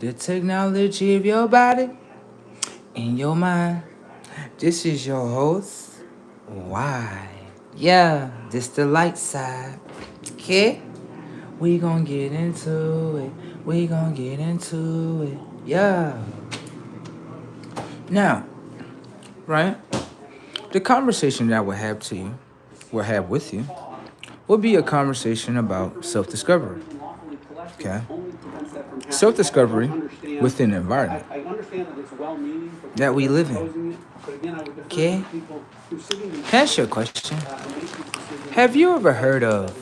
The technology of your body and your mind. This is your host. Why? Yeah, this the light side. Okay? We gonna get into it. We gonna get into it. Yeah. Now, right? The conversation that will have with you, will be a conversation about self-discovery. Okay? Self-discovery within the environment that we live in. Okay? Can I ask you a question? Have you ever heard of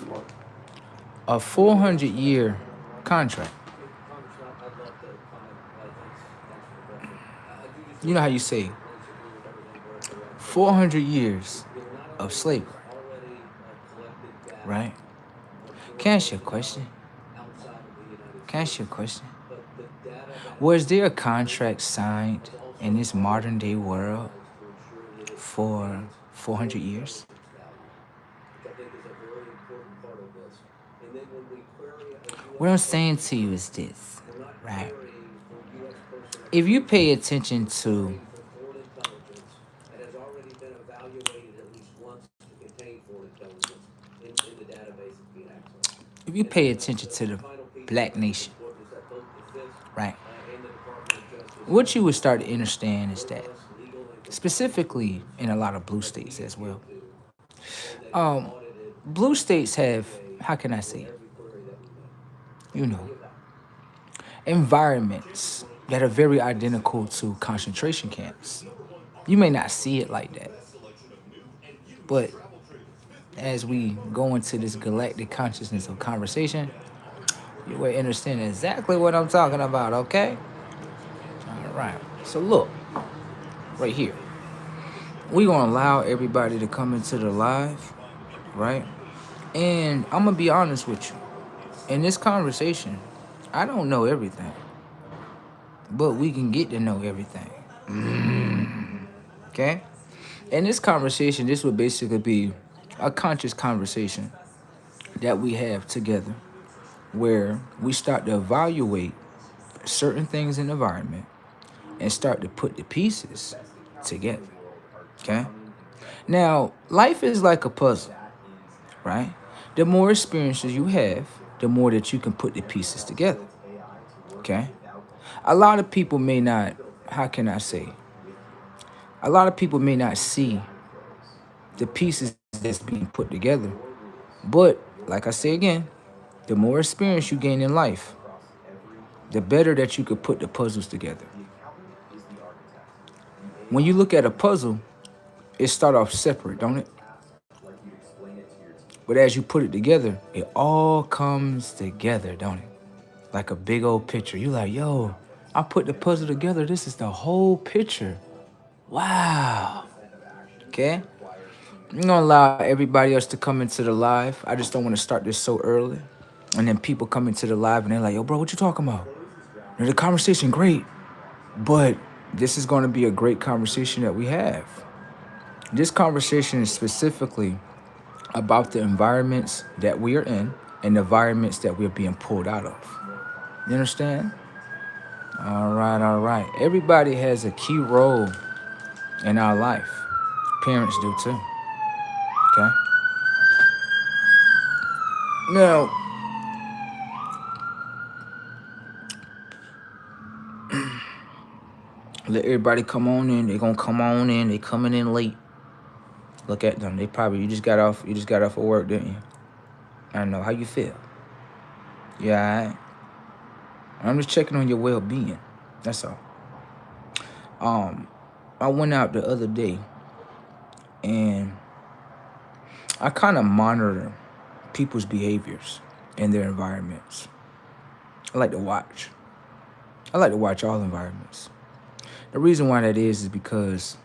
a 400-year contract? You know how you say 400 years of slavery, right? Can I ask you a question? Can I ask you a question? Was there a contract signed in this modern day world for 400 years? What I'm saying to you is this, right? If you pay attention to if you pay attention to the black nation, right? What you would start to understand is that specifically in a lot of blue states as well. Um, Blue states have, how can I say, you know, environments that are very identical to concentration camps. You may not see it like that, but as we go into this galactic consciousness of conversation, you will understand exactly what I'm talking about, okay? All right. So look, right here. We're gonna allow everybody to come into the live, right? And I'm gonna be honest with you. In this conversation, I don't know everything, but we can get to know everything. Okay? In this conversation, this would basically be a conscious conversation that we have together where we start to evaluate certain things in the environment and start to put the pieces together. Okay? Now, life is like a puzzle, right? The more experiences you have, the more that you can put the pieces together. Okay? A lot of people may not, how can I say, a lot of people may not see the pieces that's being put together. But, like I say again, the more experience you gain in life, the better that you could put the puzzles together. When you look at a puzzle, it start off separate, don't it? But as you put it together, it all comes together, don't it? Like a big old picture. You like, yo, I put the puzzle together. This is the whole picture. Wow. Okay? I'm gonna allow everybody else to come into the live. I just don't want to start this so early. And then people come into the live and they're like, yo, bro, what you talking about? The conversation great, but this is going to be a great conversation that we have. This conversation is specifically about the environments that we are in and the environments that we're being pulled out of. You understand? All right, all right. Everybody has a key role in our life. Parents do too. Okay? Now, let everybody come on in. They're gonna come on in. They coming in late. Look at them. They probably you just got off of work, didn't you? I don't know. How you feel? Yeah, all right? I'm just checking on your well-being. That's all. Um, I went out the other day and I kind of monitor people's behaviors in their environments. I like to watch. I like to watch all environments. The reason why that is because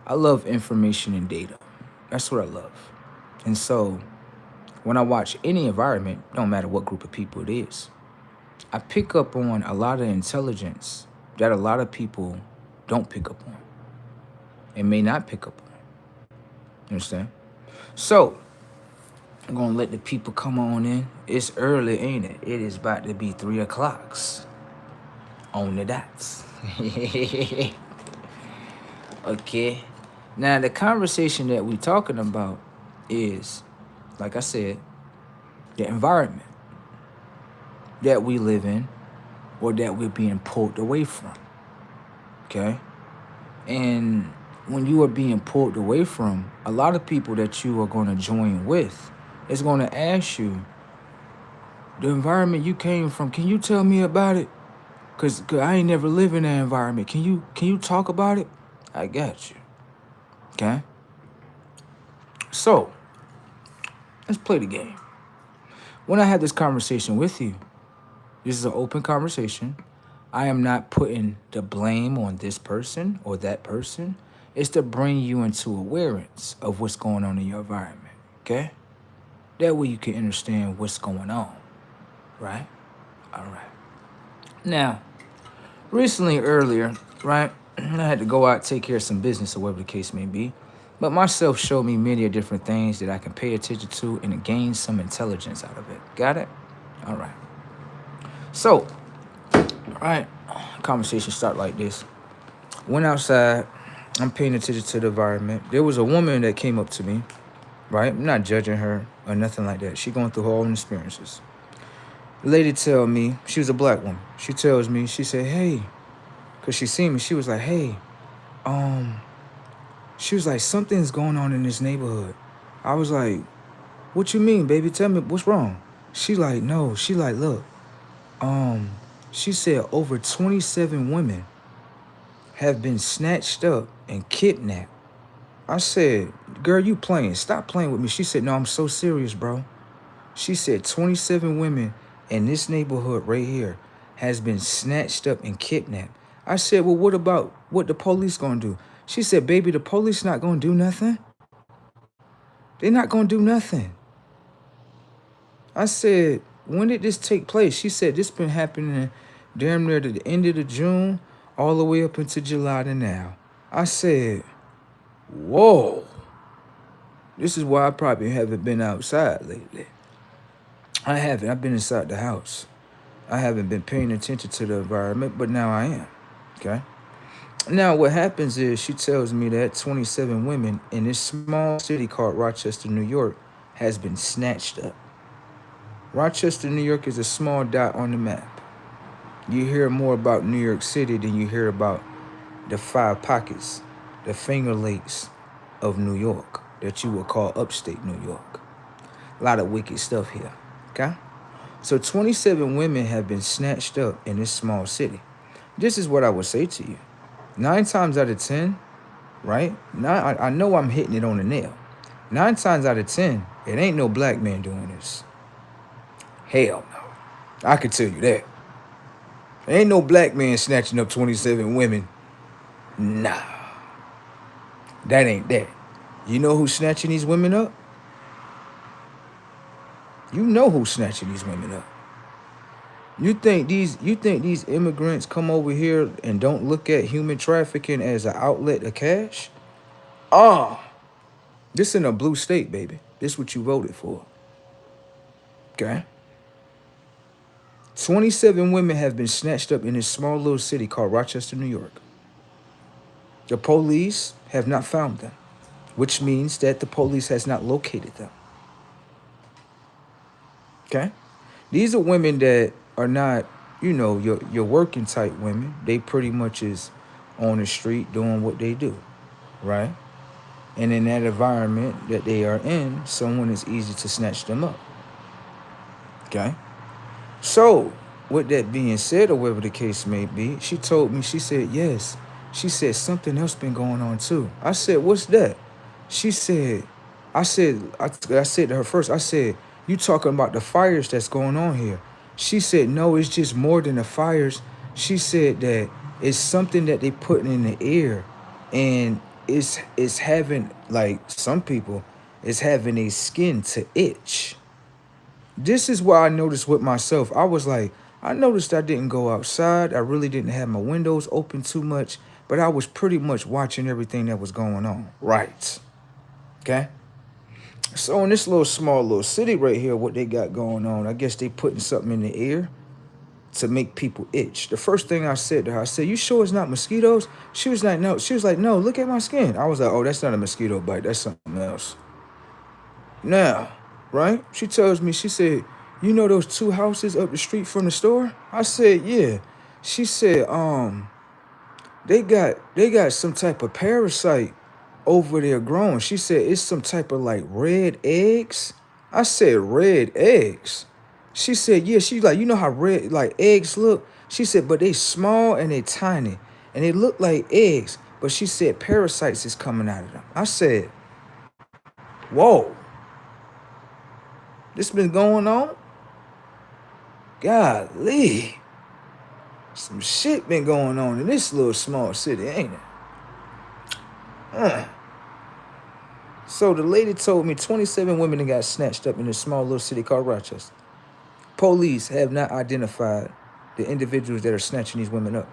I love information and data. That's what I love. And so when I watch any environment, no matter what group of people it is, I pick up on a lot of intelligence that a lot of people don't pick up on and may not pick up on. You understand? So I'm gonna let the people come on in. It's early, ain't it? It is about to be 3 o'clock on the dots. Okay. Now the conversation that we talking about is, like I said, the environment that we live in or that we're being pulled away from. Okay? And when you are being pulled away from, a lot of people that you are going to join with is going to ask you, the environment you came from, can you tell me about it? Cause I ain't never lived in that environment. Can you talk about it? I got you. Okay? So, let's play the game. When I had this conversation with you, this is an open conversation. I am not putting the blame on this person or that person. It's to bring you into awareness of what's going on in your environment, okay? That way you can understand what's going on, right? All right. Now, recently, earlier, right, I had to go out, take care of some business or whatever the case may be. But myself showed me many different things that I can pay attention to and gain some intelligence out of it. Got it? All right. So, all right, conversation start like this. Went outside. I'm paying attention to the environment. There was a woman that came up to me, right? I'm not judging her or nothing like that. She going through her own experiences. The lady tell me, she was a black woman. She tells me, she said, hey, because she seen me. She was like, hey, she was like, something's going on in this neighborhood. I was like, what you mean, baby? Tell me what's wrong. She like, no. She like, look, she said over 27 women have been snatched up and kidnapped. I said, girl, you playing. Stop playing with me. She said, no, I'm so serious, bro. She said 27 women in this neighborhood right here has been snatched up and kidnapped. I said, well, what about what the police gonna do? She said, baby, the police not gonna do nothing. They're not gonna do nothing. I said, when did this take place? She said, this been happening damn near to the end of the June, all the way up into July to now. I said, whoa. This is why I probably haven't been outside lately. I haven't. I've been inside the house. I haven't been paying attention to the environment, but now I am. Okay? Now, what happens is she tells me that 27 women in this small city called Rochester, New York, has been snatched up. Rochester, New York is a small dot on the map. You hear more about New York City than you hear about the 5 pockets, the Finger Lakes of New York that you would call upstate New York. A lot of wicked stuff here, okay? So 27 women have been snatched up in this small city. This is what I would say to you. 9 times out of 10, right? I know I'm hitting it on the nail. 9 times out of 10, it ain't no black man doing this. Hell no. I can tell you that. There ain't no black man snatching up 27 women. Nah. That ain't that. You know who's snatching these women up? You know who's snatching these women up. You think these immigrants come over here and don't look at human trafficking as an outlet of cash? This in a blue state, baby. This what you voted for. Okay? 27 women have been snatched up in this small little city called Rochester, New York. The police have not found them, which means that the police has not located them. Okay? These are women that are not, your working type women. They pretty much is on the street doing what they do, right? And in that environment that they are in, someone is easy to snatch them up. Okay? So, with that being said, or whatever the case may be, she told me, she said, yes. She said, something else been going on too. I said, what's that? She said, I said to her first, I said, you talking about the fires that's going on here? She said, no, it's just more than the fires. She said that it's something that they putting in the air, and it's having, like, some people, it's having a skin to itch. This is why I noticed with myself. I was like, I noticed I didn't go outside. I really didn't have my windows open too much, but I was pretty much watching everything that was going on. Right. Okay? So in this little small little city right here, what they got going on, I guess they putting something in the air to make people itch. The first thing I said to her, I said, "You sure it's not mosquitoes?" She was like, "No." She was like, "No, look at my skin." I was like, "Oh, that's not a mosquito bite. That's something else." Now, right? She tells me, she said, "You know those two houses up the street from the store?" I said, "Yeah." She said, they got some type of parasite over there growing. She said it's some type of like red eggs. I said red eggs. She said, yeah, she's like, you know how red like eggs look? She said, but they small and they tiny. And they look like eggs. But she said parasites is coming out of them. I said, whoa, this been going on? Golly. Some shit been going on in this little small city, ain't it? So the lady told me 27 women got snatched up in this small little city called Rochester. Police have not identified the individuals that are snatching these women up.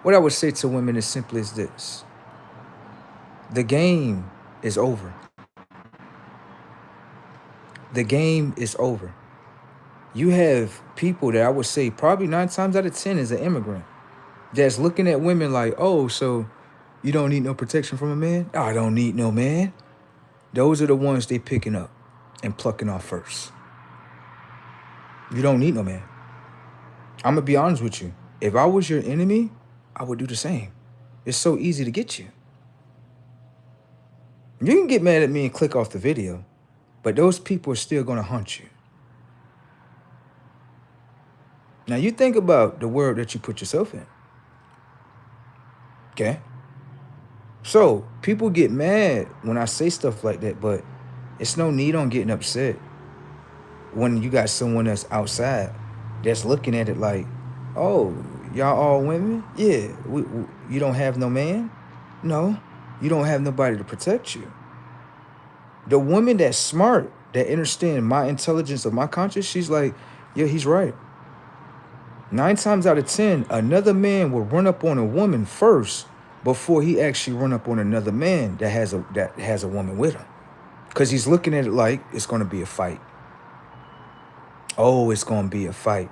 What I would say to women is simply as this. The game is over. The game is over. You have people that I would say probably 9 times out of 10 is an immigrant that's looking at women like, oh, so you don't need no protection from a man? Oh, I don't need no man. Those are the ones they picking up and plucking off first. You don't need no man. I'm going to be honest with you. If I was your enemy, I would do the same. It's so easy to get you. You can get mad at me and click off the video, but those people are still going to hunt you. Now, you think about the world that you put yourself in. Okay? So, people get mad when I say stuff like that, but it's no need on getting upset when you got someone that's outside that's looking at it like, oh, y'all all women? Yeah, you don't have no man? No, you don't have nobody to protect you. The woman that's smart, that understands my intelligence of my conscience, she's like, yeah, he's right. 9 times out of 10, another man will run up on a woman first before he actually run up on another man that has a woman with him. Because he's looking at it like it's going to be a fight. Oh, it's going to be a fight.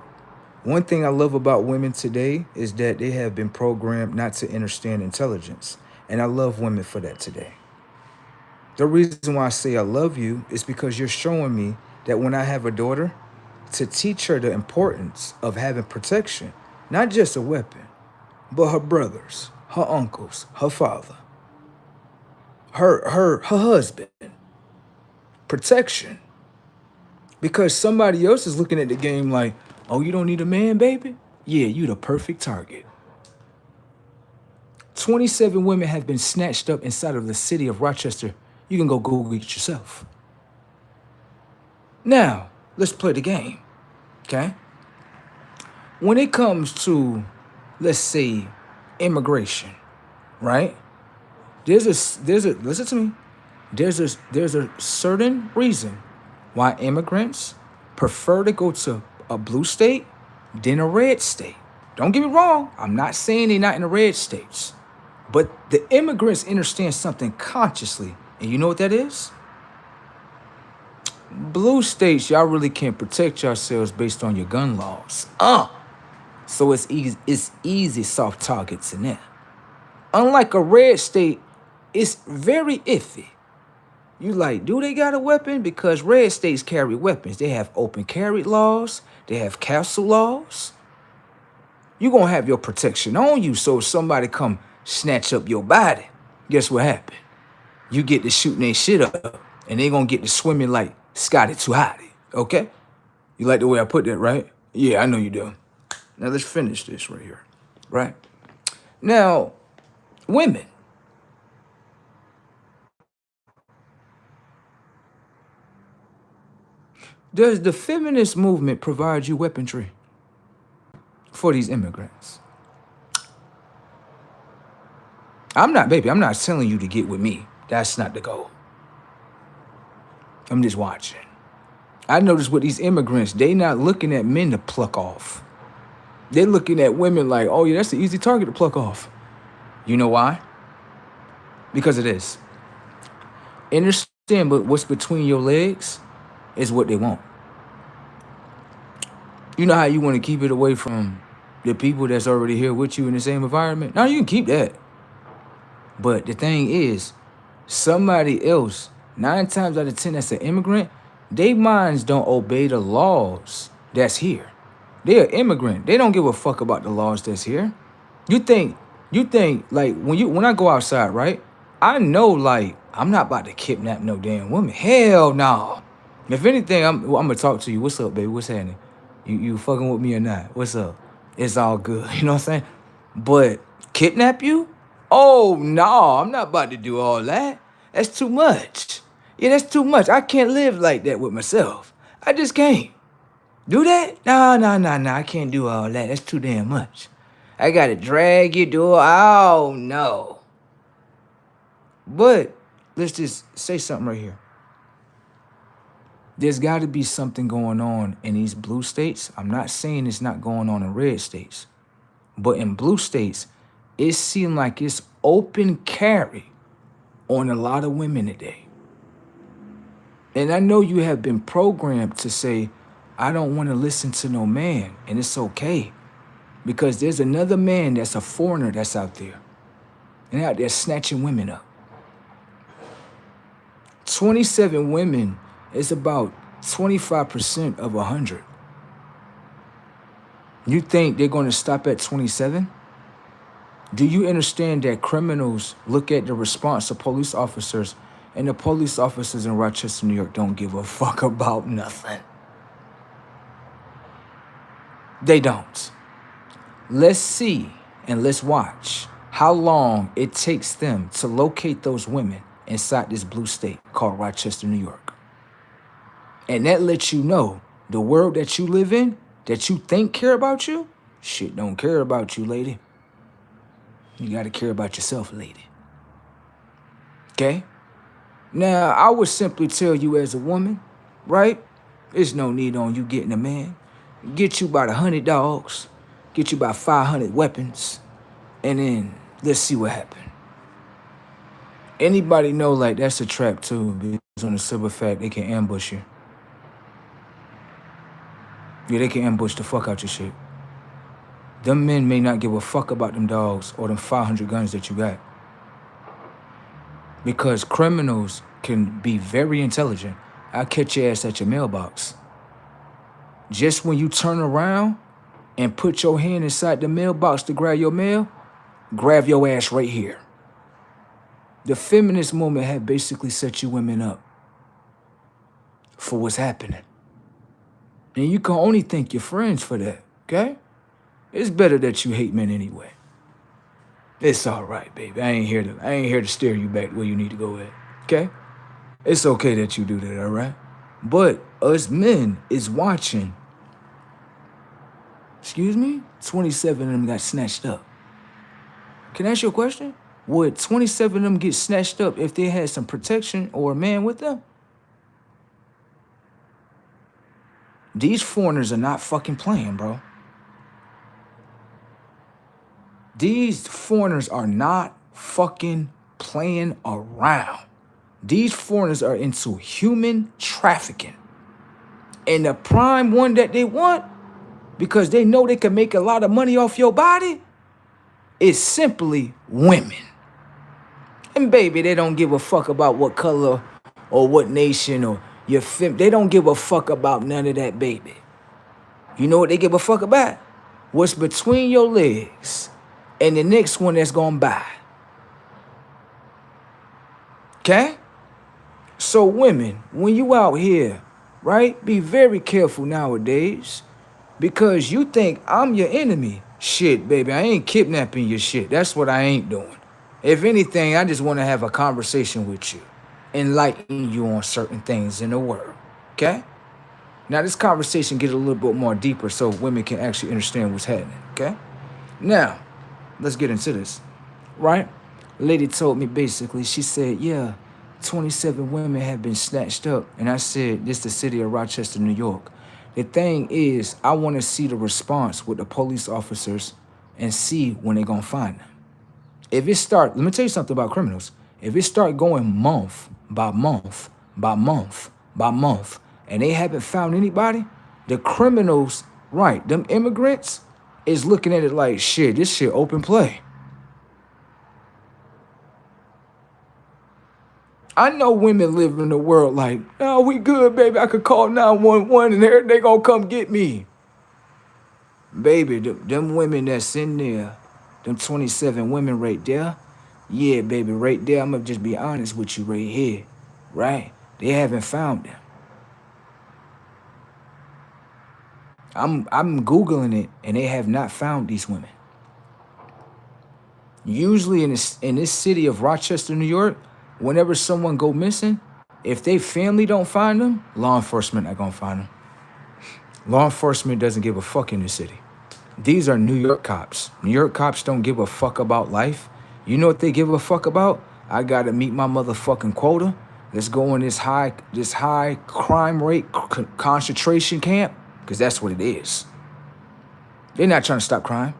One thing I love about women today is that they have been programmed not to understand intelligence. And I love women for that today. The reason why I say I love you is because you're showing me that when I have a daughter, to teach her the importance of having protection, not just a weapon, but her brothers, her uncles, her father, her husband. Protection. Because somebody else is looking at the game like, oh, you don't need a man, baby? Yeah, you the perfect target. 27 women have been snatched up inside of the city of Rochester. You can go Google it yourself. Now, let's play the game, okay? When it comes to, let's say, immigration, right? There's a listen to me. There's a certain reason why immigrants prefer to go to a blue state than a red state. Don't get me wrong. I'm not saying they're not in the red states. But the immigrants understand something consciously. And you know what that is? Blue states, y'all really can't protect yourselves based on your gun laws. So it's easy soft targets in there. Unlike a red state, it's very iffy. You like, do they got a weapon? Because red states carry weapons. They have open carry laws. They have castle laws. You're going to have your protection on you. So if somebody come snatch up your body, guess what happened? You get to shooting their shit up, and they going to get to swimming like Scotty 2 Hotty. Okay? You like the way I put that, right? Yeah, I know you do. Now let's finish this right here. Right? Now, women. Does the feminist movement provide you weaponry for these immigrants? I'm not telling you to get with me. That's not the goal. I'm just watching. I noticed with these immigrants, they not looking at men to pluck off. They're looking at women like, oh yeah, that's an easy target to pluck off. You know why? Because of this. Understand understand, but what's between your legs is what they want. You know how you want to keep it away from the people that's already here with you in the same environment? Now you can keep that. But the thing is, somebody else, 9 times out of 10 that's an immigrant, they minds don't obey the laws that's here. They're immigrant. They don't give a fuck about the laws that's here. You think, like when I go outside, right? I know like I'm not about to kidnap no damn woman. Hell no. If anything, I'm gonna talk to you. What's up, baby? What's happening? You fucking with me or not? What's up? It's all good. You know what I'm saying? But kidnap you? Oh no, I'm not about to do all that. That's too much. Yeah, that's too much. I can't live like that with myself. I just can't. Do that? No. I can't do all that. That's too damn much. I gotta drag you, do it. Oh no. But let's just say something right here. There's got to be something going on in these blue states. I'm not saying it's not going on in red states, but in blue states, it seems like it's open carry on a lot of women today. And I know you have been programmed to say, I don't want to listen to no man, and it's okay. Because there's another man that's a foreigner that's out there. And out there snatching women up. 27 women is about 25% of 100. You think they're going to stop at 27? Do you understand that criminals look at the response of police officers, and the police officers in Rochester, New York don't give a fuck about nothing? They don't. Let's see and let's watch how long it takes them to locate those women inside this blue state called Rochester, New York. And that lets you know the world that you live in, that you think care about you, shit don't care about you, lady. You gotta care about yourself, lady. Okay? Now, I would simply tell you as a woman, right? There's no need on you getting a man. Get you about 100 dogs. Get you about 500 weapons, and then let's see what happens. Anybody know like that's a trap too, because on the simple fact they can ambush you. Yeah, they can ambush the fuck out your shit. Them men may not give a fuck about them dogs or them 500 guns that you got. Because criminals can be very intelligent. I'll catch your ass at your mailbox. Just when you turn around and put your hand inside the mailbox to grab your mail, grab your ass right here. The feminist movement have basically set you women up for what's happening. And you can only thank your friends for that, okay? It's better that you hate men anyway. It's all right, baby. I ain't here to steer you back where you need to go at, okay? It's okay that you do that, all right? But us men is watching. Excuse me? 27 of them got snatched up. Can I ask you a question? Would 27 of them get snatched up if they had some protection or a man with them? These foreigners are not fucking playing, bro. These foreigners are not fucking playing around. These foreigners are into human trafficking. And the prime one that they want, because they know they can make a lot of money off your body, is simply women. And baby, they don't give a fuck about what color or what nation or your they don't give a fuck about none of that, baby. You know what they give a fuck about? What's between your legs and the next one that's gonna buy. Okay? So women, when you out here, right, be very careful nowadays, because you think I'm your enemy. Shit, baby, I ain't kidnapping your shit. That's what I ain't doing. If anything, I just want to have a conversation with you, enlighten you on certain things in the world, okay? Now, this conversation gets a little bit more deeper so women can actually understand what's happening, okay? Now, let's get into this, right? Lady told me basically, she said, yeah, 27 women have been snatched up. And I said, this is the city of Rochester, New York. The thing is, I want to see the response with the police officers and see when they're going to find them. If it start, let me tell you something about criminals. If it start going month by month, by month, and they haven't found anybody, the criminals, right, them immigrants, is looking at it like, shit, this shit open play. I know women live in the world like, oh, we good, baby. I could call 911 and they gonna come get me. Baby, them women that's in there, them 27 women right there, yeah, baby, right there, I'm gonna just be honest with you right here, right? They haven't found them. I'm Googling it, and they have not found these women. Usually in this city of Rochester, New York, whenever someone go missing, if they family don't find them, law enforcement not gonna find them. Law enforcement doesn't give a fuck in this city. These are New York cops. New York cops don't give a fuck about life. You know what they give a fuck about? I gotta meet my motherfucking quota. Let's go in this high crime rate concentration camp, because that's what it is. They're not trying to stop crime.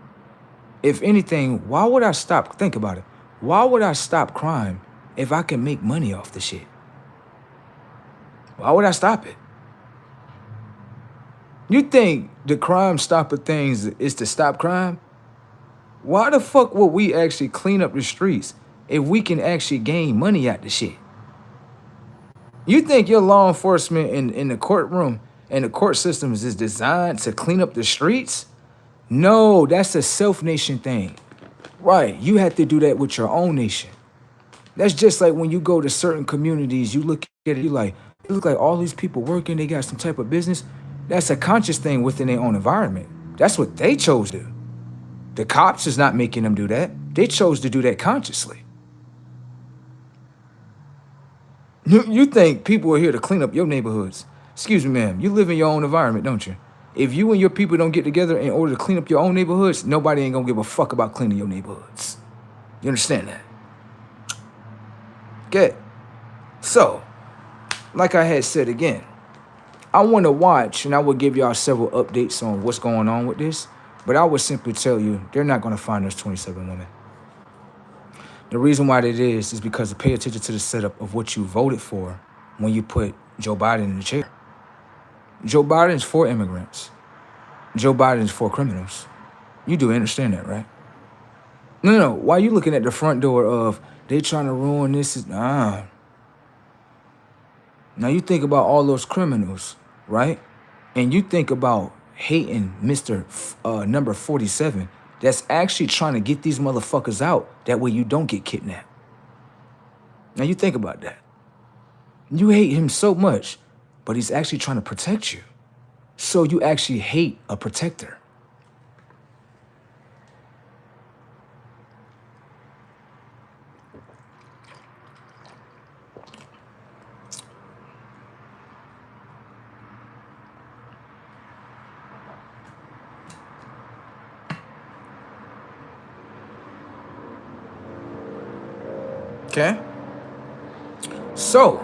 If anything, why would I stop? Think about it. Why would I stop crime if I can make money off the shit? Why would I stop it? You think the crime stopper things is to stop crime? Why the fuck would we actually clean up the streets if we can actually gain money out the shit? You think your law enforcement in the courtroom and the court systems is designed to clean up the streets? No, that's a self-nation thing. Right, you have to do that with your own nation. That's just like when you go to certain communities, you look at it, you like, it look like all these people working, they got some type of business. That's a conscious thing within their own environment. That's what they chose to do. The cops is not making them do that. They chose to do that consciously. You think people are here to clean up your neighborhoods. Excuse me, ma'am, you live in your own environment, don't you? If you and your people don't get together in order to clean up your own neighborhoods, nobody ain't gonna give a fuck about cleaning your neighborhoods. You understand that? Okay. So, like I had said again, I want to watch, and I will give y'all several updates on what's going on with this, but I would simply tell you, they're not going to find those 27 women. The reason why that is because pay attention to the setup of what you voted for when you put Joe Biden in the chair. Joe Biden's for immigrants. Joe Biden's for criminals. You do understand that, right? No. Why are you looking at the front door of, they trying to ruin this? Now you think about all those criminals, right? And you think about hating Mr. Number 47 that's actually trying to get these motherfuckers out. That way you don't get kidnapped. Now you think about that. You hate him so much, but he's actually trying to protect you. So you actually hate a protector. Okay? So,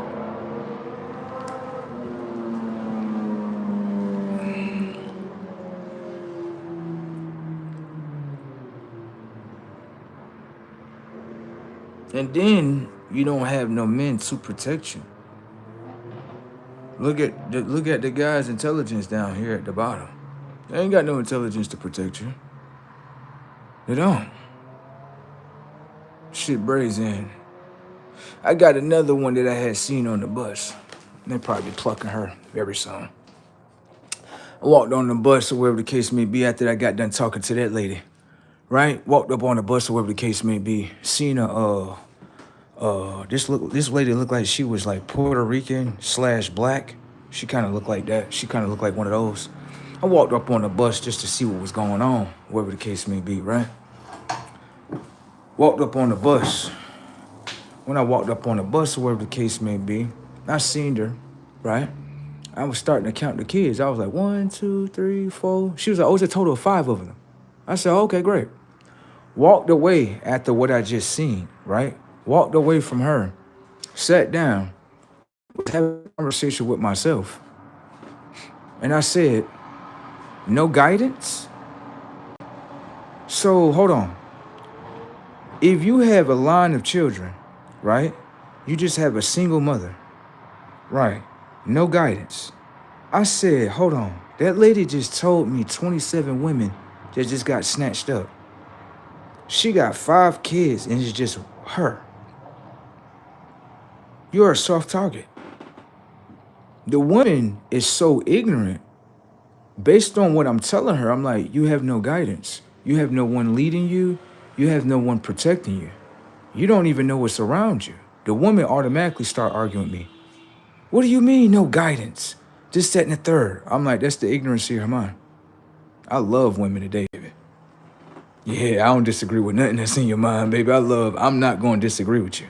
and then you don't have no men to protect you. Look at the guy's intelligence down here at the bottom. They ain't got no intelligence to protect you. They don't. Shit brazen. I got another one that I had seen on the bus. They're probably plucking her very soon. I walked on the bus or wherever the case may be after I got done talking to that lady. Right? Walked up on the bus or wherever the case may be. Seen her, this lady looked like she was like Puerto Rican / black. She kind of looked like that. She kind of looked like one of those. I walked up on the bus just to see what was going on, wherever the case may be, right? Walked up on the bus. When I walked up on the bus, or wherever the case may be, I seen her, right? I was starting to count the kids. I was like, 1, 2, 3, 4. She was like, oh, it's a total of 5 of them. I said, okay, great. Walked away after what I just seen, right? Walked away from her, sat down, was having a conversation with myself. And I said, no guidance? So, hold on. If you have a line of children, right? You just have a single mother. Right. No guidance. I said, hold on. That lady just told me 27 women that just got snatched up. She got 5 kids and it's just her. You're a soft target. The woman is so ignorant. Based on what I'm telling her, I'm like, you have no guidance. You have no one leading you. You have no one protecting you. You don't even know what's around you. The woman automatically start arguing with me. What do you mean, no guidance? Just that and the third. I'm like, that's the ignorance of her mind. I love women today, baby. Yeah, I don't disagree with nothing that's in your mind, baby. I'm not going to disagree with you.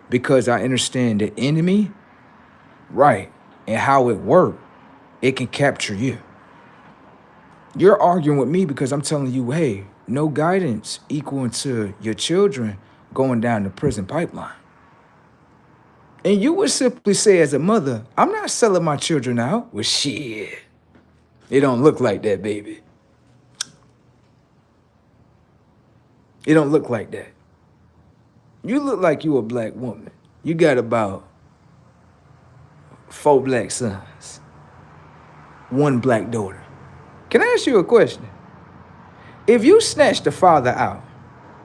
Because I understand the enemy, right, and how it works, it can capture you. You're arguing with me because I'm telling you, hey, no guidance equal to your children going down the prison pipeline. And you would simply say as a mother, I'm not selling my children out. Well, shit. It don't look like that, baby. It don't look like that. You look like you a black woman. You got about 4 black sons, 1 black daughter. Can I ask you a question? If you snatch the father out,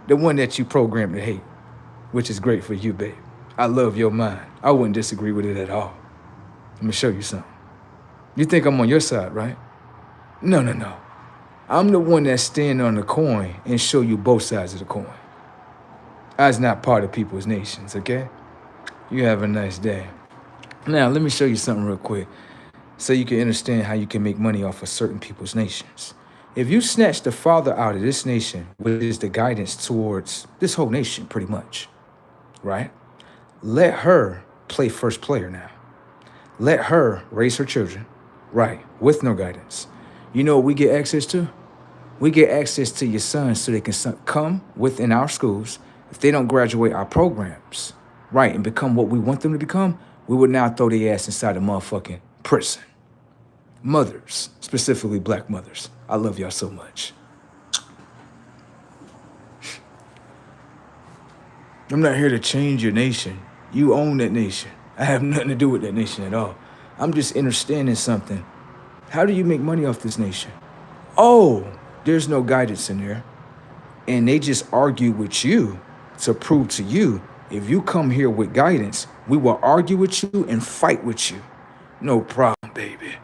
the one that you programmed to hate, which is great for you, babe. I love your mind. I wouldn't disagree with it at all. Let me show you something. You think I'm on your side, right? No. I'm the one that stand on the coin and show you both sides of the coin. I was not part of people's nations, okay? You have a nice day. Now, let me show you something real quick so you can understand how you can make money off of certain people's nations. If you snatch the father out of this nation, which is the guidance towards this whole nation, pretty much, right? Let her play first player now. Let her raise her children, right, with no guidance. You know what we get access to? We get access to your sons so they can come within our schools. If they don't graduate our programs, right, and become what we want them to become, we would now throw their ass inside a motherfucking prison. Mothers, specifically black mothers. I love y'all so much. I'm not here to change your nation. You own that nation. I have nothing to do with that nation at all. I'm just understanding something. How do you make money off this nation? Oh, there's no guidance in there. And they just argue with you to prove to you, if you come here with guidance, we will argue with you and fight with you. No problem, baby.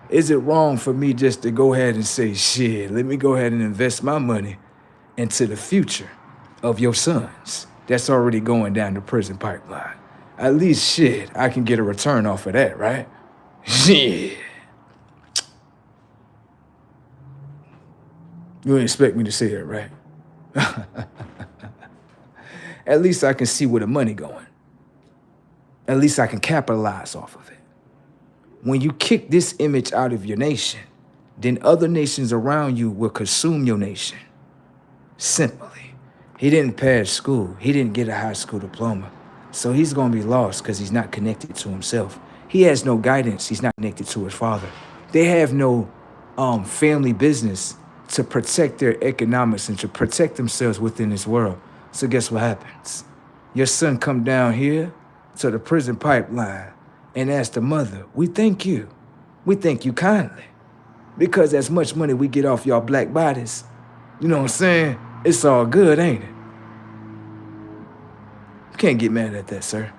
Is it wrong for me just to go ahead and say, shit, let me go ahead and invest my money into the future of your sons that's already going down the prison pipeline? At least, shit, I can get a return off of that, right? Shit. You didn't expect me to say that, right? At least I can see where the money going. At least I can capitalize off of it. When you kick this image out of your nation, then other nations around you will consume your nation. Simply. He didn't pass school. He didn't get a high school diploma. So he's going to be lost because he's not connected to himself. He has no guidance. He's not connected to his father. They have no family business to protect their economics and to protect themselves within this world. So guess what happens? Your son come down here to the prison pipeline and ask the mother, we thank you. We thank you kindly. Because as much money we get off y'all black bodies, you know what I'm saying? It's all good, ain't it? You can't get mad at that, sir.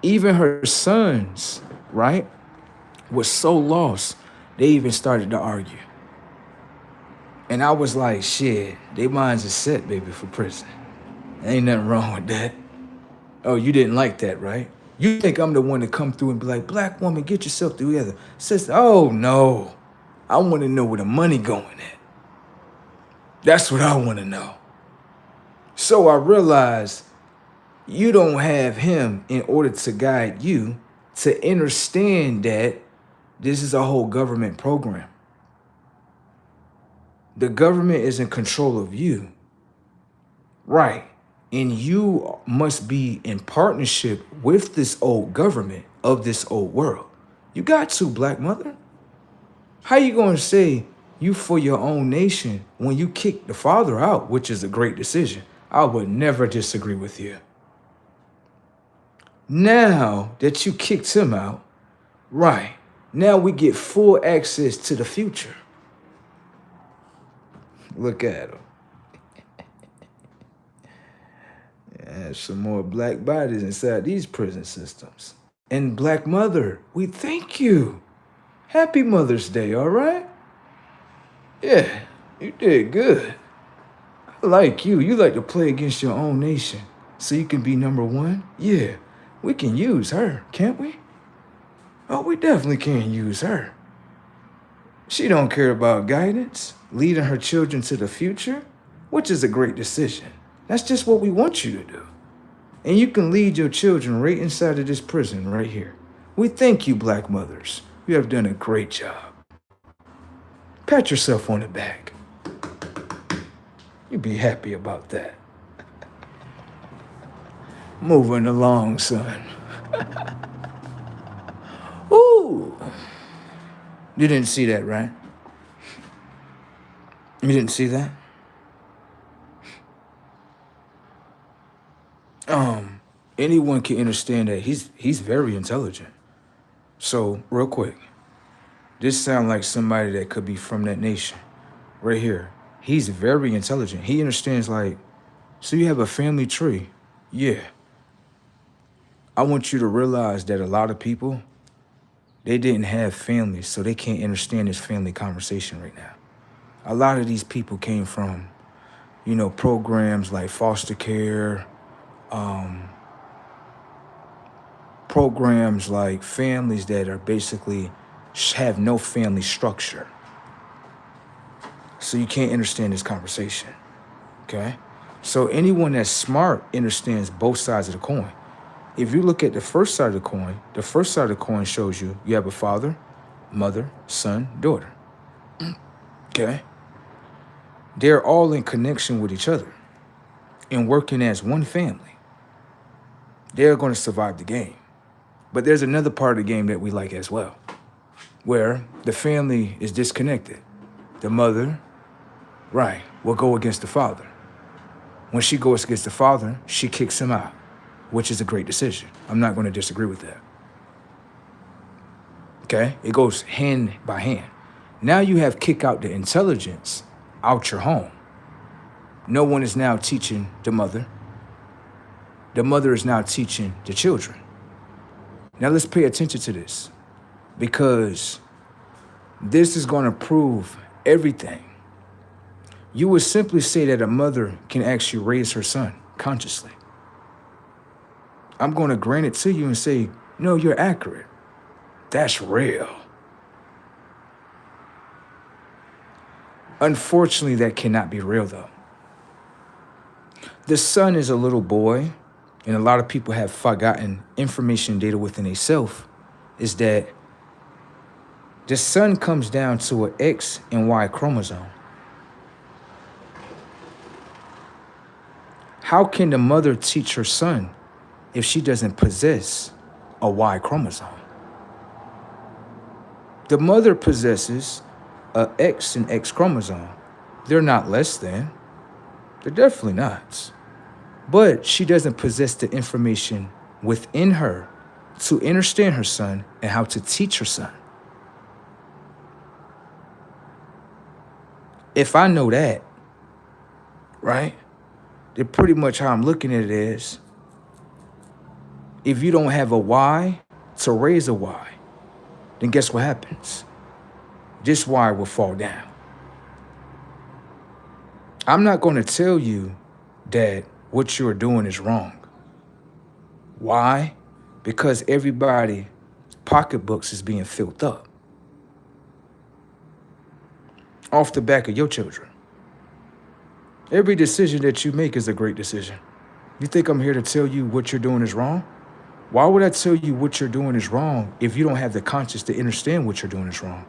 Even her sons, right, was so lost, they even started to argue. And I was like, shit, they minds are set, baby, for prison. Ain't nothing wrong with that. Oh, you didn't like that, right? You think I'm the one to come through and be like, black woman, get yourself together. Sister, oh no. I want to know where the money going at. That's what I want to know. So I realized you don't have him in order to guide you to understand that this is a whole government program. The government is in control of you. Right. And you must be in partnership with this old government of this old world. You got to, black mother. How you going to say you for your own nation when you kick the father out, which is a great decision? I would never disagree with you. Now that you kicked him out, right, now we get full access to the future. Look at him. Yeah, some more black bodies inside these prison systems. And Black Mother, we thank you. Happy Mother's Day, all right? Yeah, you did good. I like you. You like to play against your own nation so you can be number one? Yeah, we can use her, can't we? Oh, we definitely can use her. She don't care about guidance, leading her children to the future, which is a great decision. That's just what we want you to do. And you can lead your children right inside of this prison right here. We thank you, Black mothers. You have done a great job. Pat yourself on the back. You be happy about that. Moving along, son. Ooh. You didn't see that, right? You didn't see that? Anyone can understand that he's very intelligent. So, real quick, this sounds like somebody that could be from that nation. Right here. He's very intelligent. He understands, like, so you have a family tree. Yeah. I want you to realize that a lot of people, they didn't have families, so they can't understand this family conversation right now. A lot of these people came from, you know, programs like foster care, programs like families that are basically have no family structure. So you can't understand this conversation, okay? So anyone that's smart understands both sides of the coin. If you look at the first side of the coin shows you have a father, mother, son, daughter, okay? They're all in connection with each other and working as one family. They're going to survive the game. But there's another part of the game that we like as well, where the family is disconnected. The mother, right, will go against the father. When she goes against the father, she kicks him out, which is a great decision. I'm not going to disagree with that. Okay? It goes hand by hand. Now you have kick out the intelligence out your home. No one is now teaching the mother. The mother is now teaching the children. Now let's pay attention to this, because this is going to prove everything. You would simply say that a mother can actually raise her son consciously. I'm going to grant it to you and say, no, you're accurate. That's real. Unfortunately, that cannot be real, though. The son is a little boy, and a lot of people have forgotten information data within themselves, is that the son comes down to an X and Y chromosome. How can the mother teach her son if she doesn't possess a Y chromosome? The mother possesses a X and X chromosome. They're not less than. They're definitely not. But she doesn't possess the information within her to understand her son and how to teach her son. If I know that, right, then pretty much how I'm looking at it is, if you don't have a Y to raise a Y, then guess what happens? This Y will fall down. I'm not going to tell you that what you're doing is wrong. Why? Because everybody's pocketbooks is being filled up off the back of your children. Every decision that you make is a great decision. You think I'm here to tell you what you're doing is wrong? Why would I tell you what you're doing is wrong if you don't have the conscience to understand what you're doing is wrong?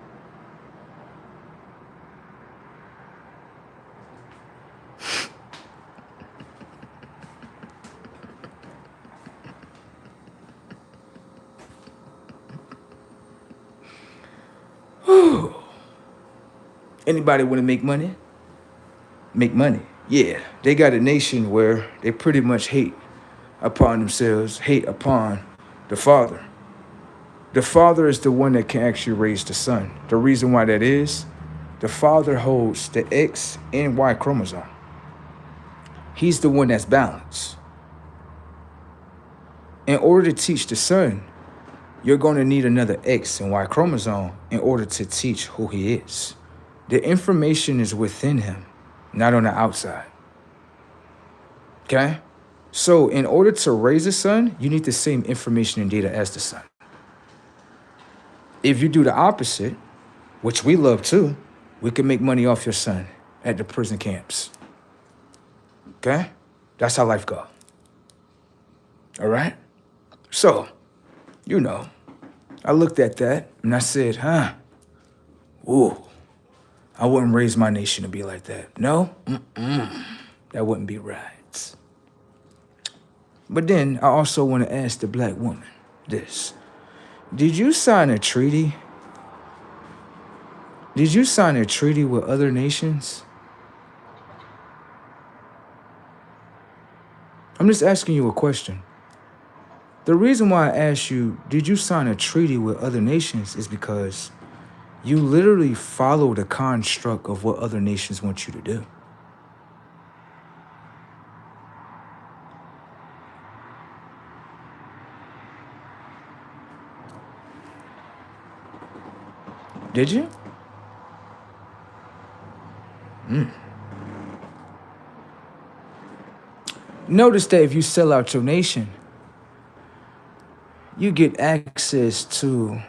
Anybody want to make money? Make money. Yeah, they got a nation where they pretty much hate upon themselves, hate upon The father. The father is the one that can actually raise the son. The reason why that is, the father holds the X and Y chromosome. He's the one that's balanced. In order to teach the son, you're going to need another X and Y chromosome in order to teach who he is. The information is within him, not on the outside. Okay? So in order to raise a son, you need the same information and data as the son. If you do the opposite, which we love too, we can make money off your son at the prison camps. Okay? That's how life goes. All right? So, you know, I looked at that and I said, ooh, I wouldn't raise my nation to be like that. No, that wouldn't be right. But then I also want to ask the black woman this. Did you sign a treaty? Did you sign a treaty with other nations? I'm just asking you a question. The reason why I asked you, did you sign a treaty with other nations, is because you literally follow the construct of what other nations want you to do. Did you? Notice that if you sell out your nation, you get access to,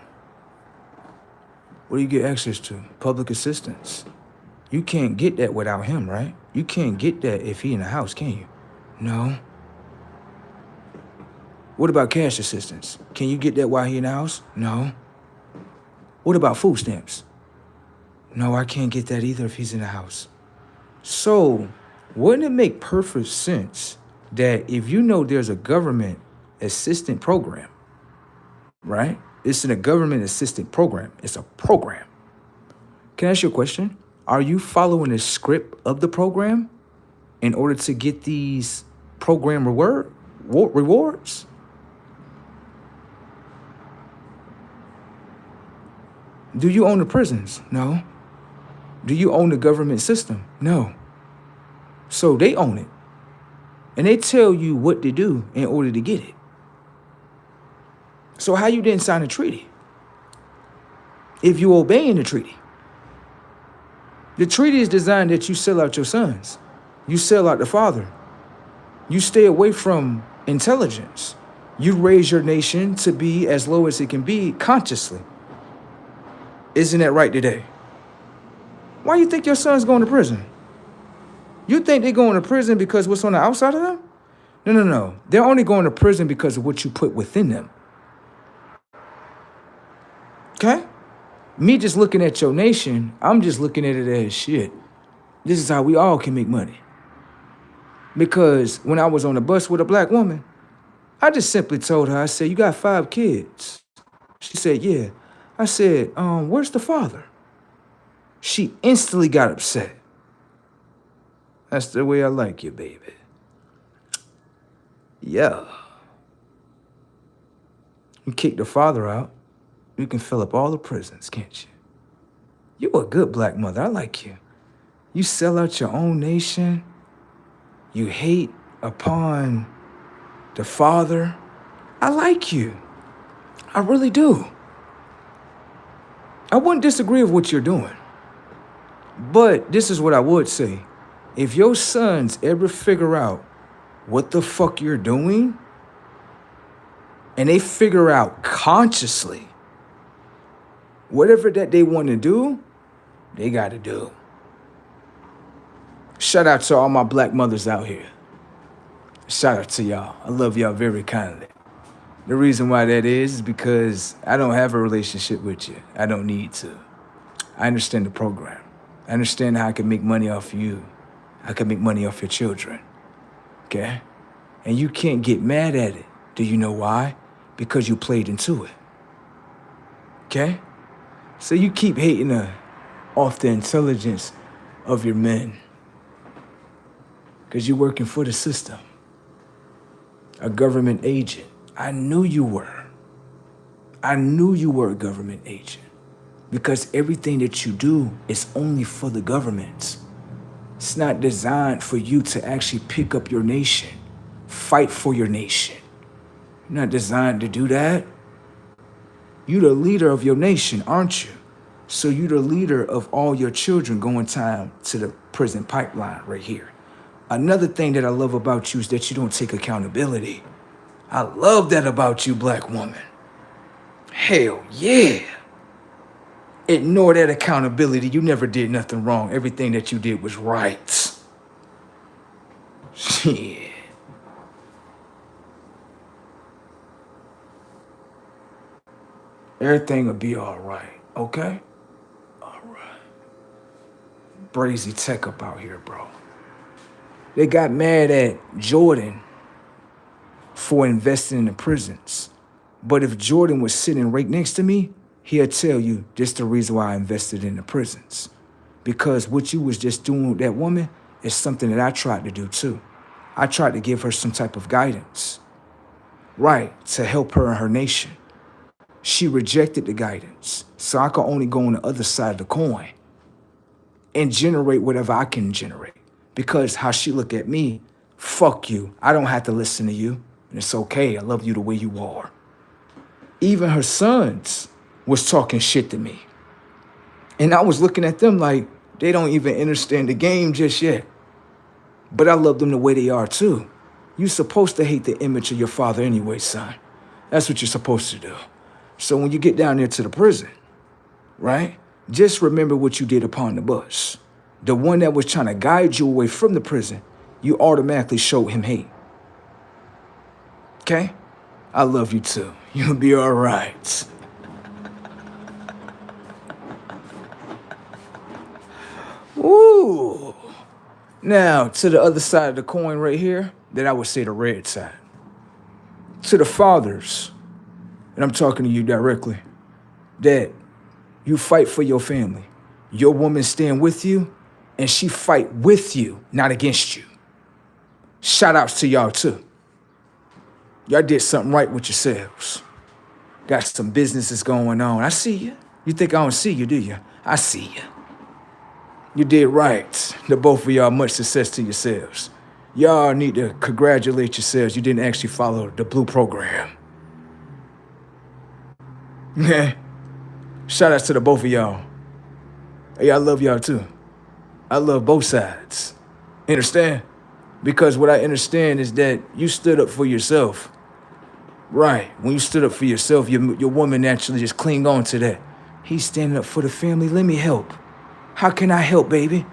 what do you get access to? Public assistance. You can't get that without him, right? You can't get that if he in the house, can you? No. What about cash assistance? Can you get that while he in the house? No. What about food stamps? No, I can't get that either if he's in the house. So, wouldn't it make perfect sense that if you know there's a government assistant program, right? It's in a government assistant program. It's a program. Can I ask you a question? Are you following the script of the program in order to get these program rewards? Do you own the prisons? No. Do you own the government system? No. So they own it. And they tell you what to do in order to get it. So how you didn't sign a treaty? If you obeying the treaty. The treaty is designed that you sell out your sons. You sell out the father. You stay away from intelligence. You raise your nation to be as low as it can be consciously. Isn't that right today? Why you think your son's going to prison? You think they're going to prison because what's on the outside of them? No. They're only going to prison because of what you put within them. Okay? Me just looking at your nation, I'm just looking at it as shit. This is how we all can make money. Because when I was on the bus with a black woman, I just simply told her, I said, you got 5 kids. She said, yeah. I said, where's the father? She instantly got upset. That's the way I like you, baby. Yeah. You kick the father out, you can fill up all the prisons, can't you? You a good black mother. I like you. You sell out your own nation. You hate upon the father. I like you. I really do. I wouldn't disagree with what you're doing. But this is what I would say. If your sons ever figure out what the fuck you're doing, and they figure out consciously whatever that they want to do, they got to do. Shout out to all my black mothers out here. Shout out to y'all. I love y'all very kindly. The reason why that is because I don't have a relationship with you. I don't need to. I understand the program. I understand how I can make money off you. I can make money off your children. Okay? And you can't get mad at it. Do you know why? Because you played into it. Okay? So you keep hating off the intelligence of your men. Because you're working for the system. A government agent. I knew you were. I knew you were a government agent because everything that you do is only for the government. It's not designed for you to actually pick up your nation, fight for your nation. You're not designed to do that. You're the leader of your nation, aren't you? So you're the leader of all your children going time to the prison pipeline right here. Another thing that I love about you is that you don't take accountability. I love that about you, black woman. Hell yeah. Ignore that accountability. You never did nothing wrong. Everything that you did was right. Shit. Everything will be all right, okay? All right. Brazy tech up out here, bro. They got mad at Jordan for investing in the prisons. But if Jordan was sitting right next to me, he'll tell you this the reason why I invested in the prisons. Because what you was just doing with that woman is something that I tried to do too. I tried to give her some type of guidance, right, to help her and her nation. She rejected the guidance, so I could only go on the other side of the coin and generate whatever I can generate. Because how she look at me, fuck you, I don't have to listen to you, and it's okay, I love you the way you are. Even her sons was talking shit to me. And I was looking at them like, they don't even understand the game just yet. But I love them the way they are too. You're supposed to hate the image of your father anyway, son. That's what you're supposed to do. So when you get down there to the prison, right, just remember what you did upon the bus. The one that was trying to guide you away from the prison, you automatically showed him hate. Okay? I love you too. You'll be all right. Ooh. Now, to the other side of the coin right here, that I would say the red side. To the fathers, and I'm talking to you directly, that you fight for your family. Your woman stand with you, and she fight with you, not against you. Shout outs to y'all too. Y'all did something right with yourselves. Got some businesses going on. I see you. You think I don't see you, do you? I see you. You did right. The both of y'all, much success to yourselves. Y'all need to congratulate yourselves. You didn't actually follow the blue program. Yeah. Shout outs to the both of y'all. Hey, I love y'all too. I love both sides. Understand? Because what I understand is that you stood up for yourself. Right. When you stood up for yourself, your woman naturally just clinged on to that. He's standing up for the family. Let me help. How can I help, baby?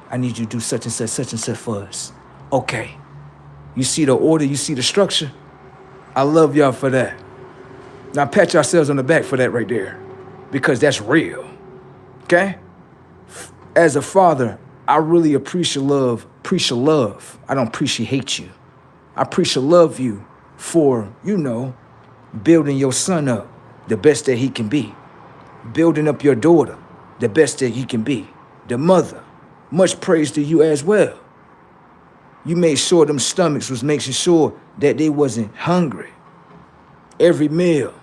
I need you to do such and such for us. Okay. You see the order, you see the structure? I love y'all for that. Now pat yourselves on the back for that right there. Because that's real. Okay? As a father, I really appreciate love. I don't appreciate hate you. I appreciate love you for, building your son up the best that he can be. Building up your daughter the best that he can be. The mother, much praise to you as well. You made sure them stomachs was making sure that they wasn't hungry. Every meal.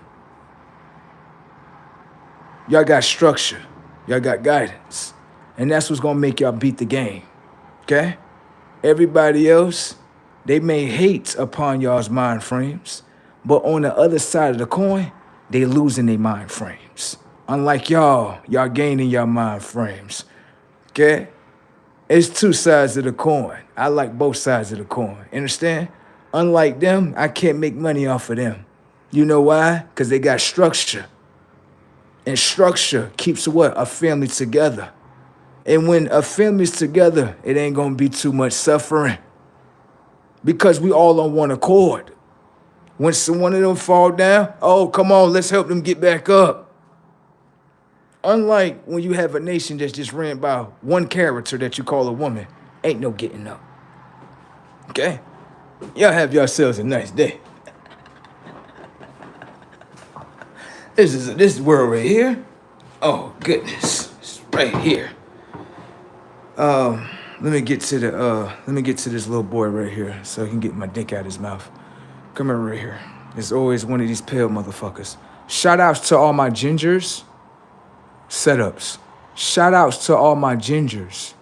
Y'all got structure. Y'all got guidance. And that's what's gonna make y'all beat the game, okay? Everybody else, they may hate upon y'all's mind frames, but on the other side of the coin, they losing their mind frames. Unlike y'all gaining your mind frames, okay? It's two sides of the coin. I like both sides of the coin, understand? Unlike them, I can't make money off of them. You know why? Because they got structure. And structure keeps what? A family together. And when a family's together, it ain't gonna be too much suffering. Because we all on one accord. When one of them fall down, oh, come on, let's help them get back up. Unlike when you have a nation that's just ran by one character that you call a woman, ain't no getting up. Okay? Y'all have yourselves a nice day. This is world right here. Oh goodness, it's right here. Let me get to this little boy right here so I can get my dick out of his mouth. Come here right here. There's always one of these pale motherfuckers. Shout outs to all my gingers. Setups. Shout outs to all my gingers.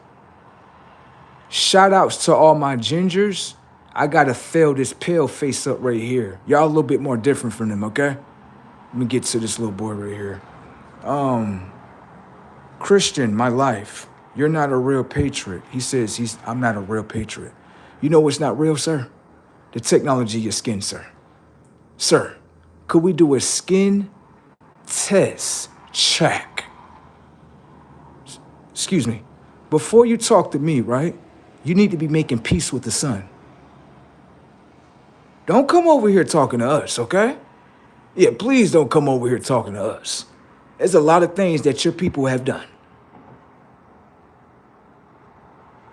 Shout outs to all my gingers. I gotta fill this pale face up right here. Y'all a little bit more different from them, okay? Let me get to this little boy right here. Christian, my life. You're not a real patriot. He says I'm not a real patriot. You know what's not real, sir? The technology of your skin, sir. Sir, could we do a skin test check? Excuse me. Before you talk to me, right? You need to be making peace with the sun. Don't come over here talking to us, okay? Yeah, please don't come over here talking to us. There's a lot of things that your people have done.